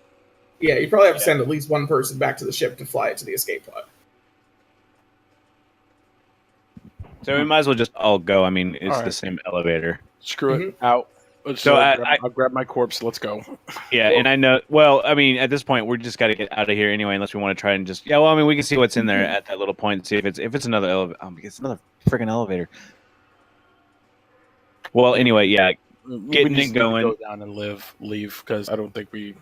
Yeah, you probably have to send at least one person back to the ship to fly it to the escape pod. So we might as well just all go. I mean, it's All right. the same elevator. Screw Mhm. it. Out. So I'll grab my corpse. Let's go. Yeah, and I know. Well, I mean, at this point, we're just got to get out of here anyway, unless we want to try and just. Yeah, well, I mean, we can see what's in there at that little point and see if it's another elevator. It's another freaking elevator. Well, anyway, yeah. Getting just it need to going. Go down and leave because I don't think we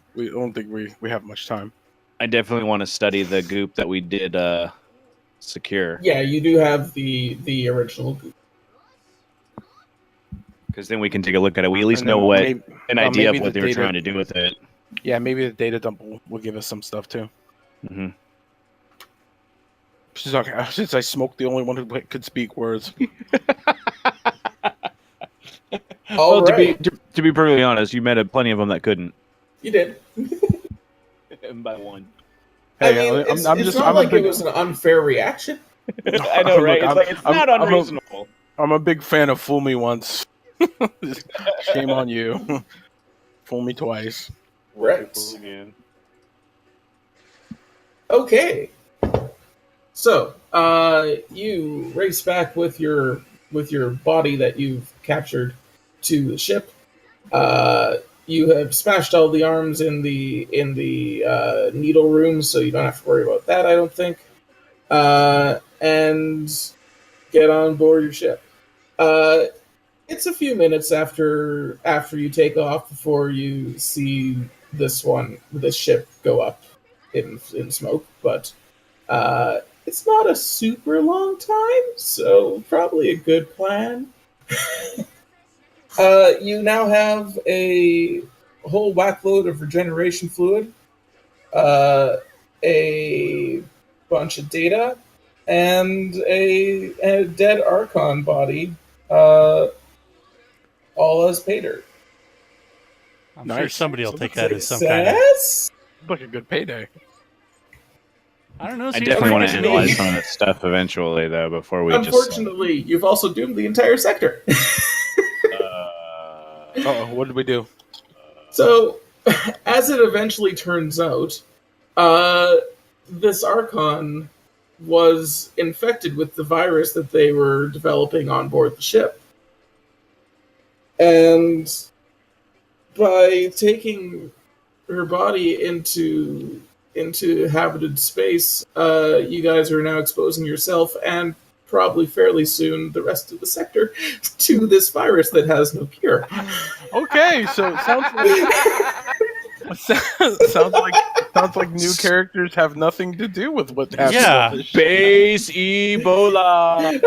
have much time. I definitely want to study the goop that we did secure, Yeah, you do have the original goop. because then we can take a look at it. We at least And know then what maybe- an idea of maybe what the they were data- trying to do with it. Yeah, maybe the data dump will give us some stuff too. Hmm. Since I smoked the only one who could speak words. All Well, right, to be perfectly honest, you met plenty of them that couldn't. you did. By one. I Hey, mean, it's not I'm a like big, it was an unfair reaction. I know, right? Look, It's not I'm unreasonable. I'm a big fan of fool me once. Shame on you. Fool me twice. Right. Okay. So, you race back with your body that you've captured to the ship. You have smashed all the arms in the needle room, so you don't have to worry about that, I don't think. And get on board your ship. It's a few minutes after you take off before you see this ship go up in smoke, but it's not a super long time, so probably a good plan. You now have a whole whackload of regeneration fluid, a bunch of data, and a dead Archon body, all as pay dirt. I'm sure Nice. somebody will take that as some kind of. Success? Like a good payday. I don't know. I seems definitely like want to it's me. analyze some of that stuff eventually, though, before we Unfortunately, you've also doomed the entire sector. Oh, what did we do? So, as it eventually turns out, this Archon was infected with the virus that they were developing on board the ship. And by taking her body into habited space, you guys are now exposing yourself and probably fairly soon the rest of the sector to this virus that has no cure. Okay, so it sounds like new characters have nothing to do with what happened. Yeah. on this ship. Space Ebola.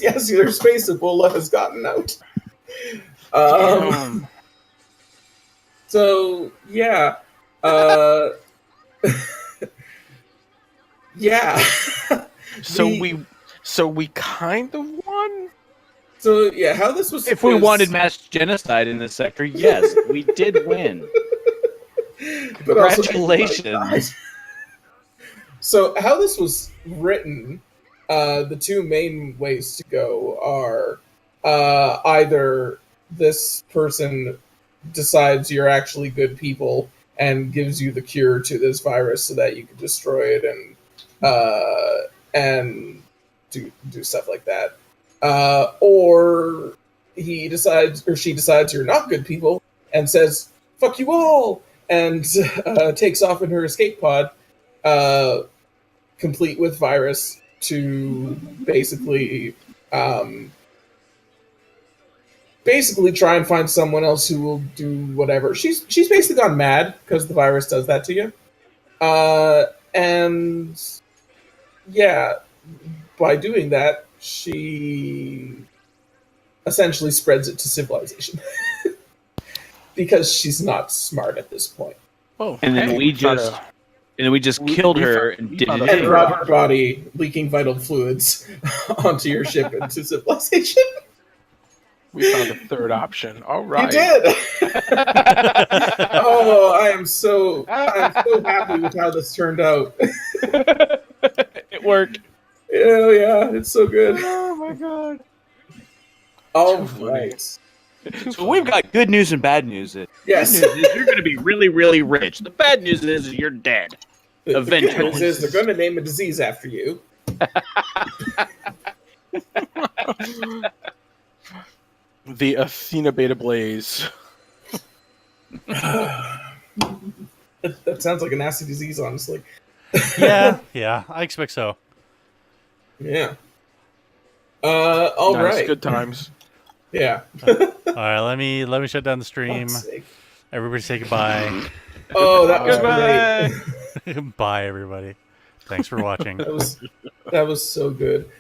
Yes, your space Ebola has gotten out. Damn. So yeah, yeah. So we kind of won. So yeah, how this was. If we is- wanted mass genocide in this sector, yes, we did win. but also Congratulations. So how this was written, the two main ways to go are either this person decides you're actually good people and gives you the cure to this virus so that you can destroy it and do stuff like that, or he decides or she decides you're not good people and says "fuck you all" and takes off in her escape pod, complete with virus, to basically try and find someone else who will do whatever. She's basically gone mad because the virus does that to you. And yeah, by doing that, she essentially spreads it to civilization. Because she's not smart at this point. Oh, And then we just killed her and did found it. a- And anyway. drop her body, leaking vital fluids onto your ship into civilization. We found a third option. All You right. did. Oh, I'm so happy with how this turned out. It worked. Yeah, it's so good. Oh my god. All Too funny. right. So we've got good news and bad news. Yes. Good news is you're going to be really, really rich. The bad news is you're dead. The good Eventually. news is they're going to name a disease after you. The Athena Beta Blaze. That sounds like a nasty disease, honestly. Yeah, I expect so. Yeah. All Nice, right. good times. Yeah. All right, let me shut down the stream. Fuck's sake. Everybody say goodbye. Oh, that was Goodbye. great. Bye, everybody. Thanks for watching. That was so good.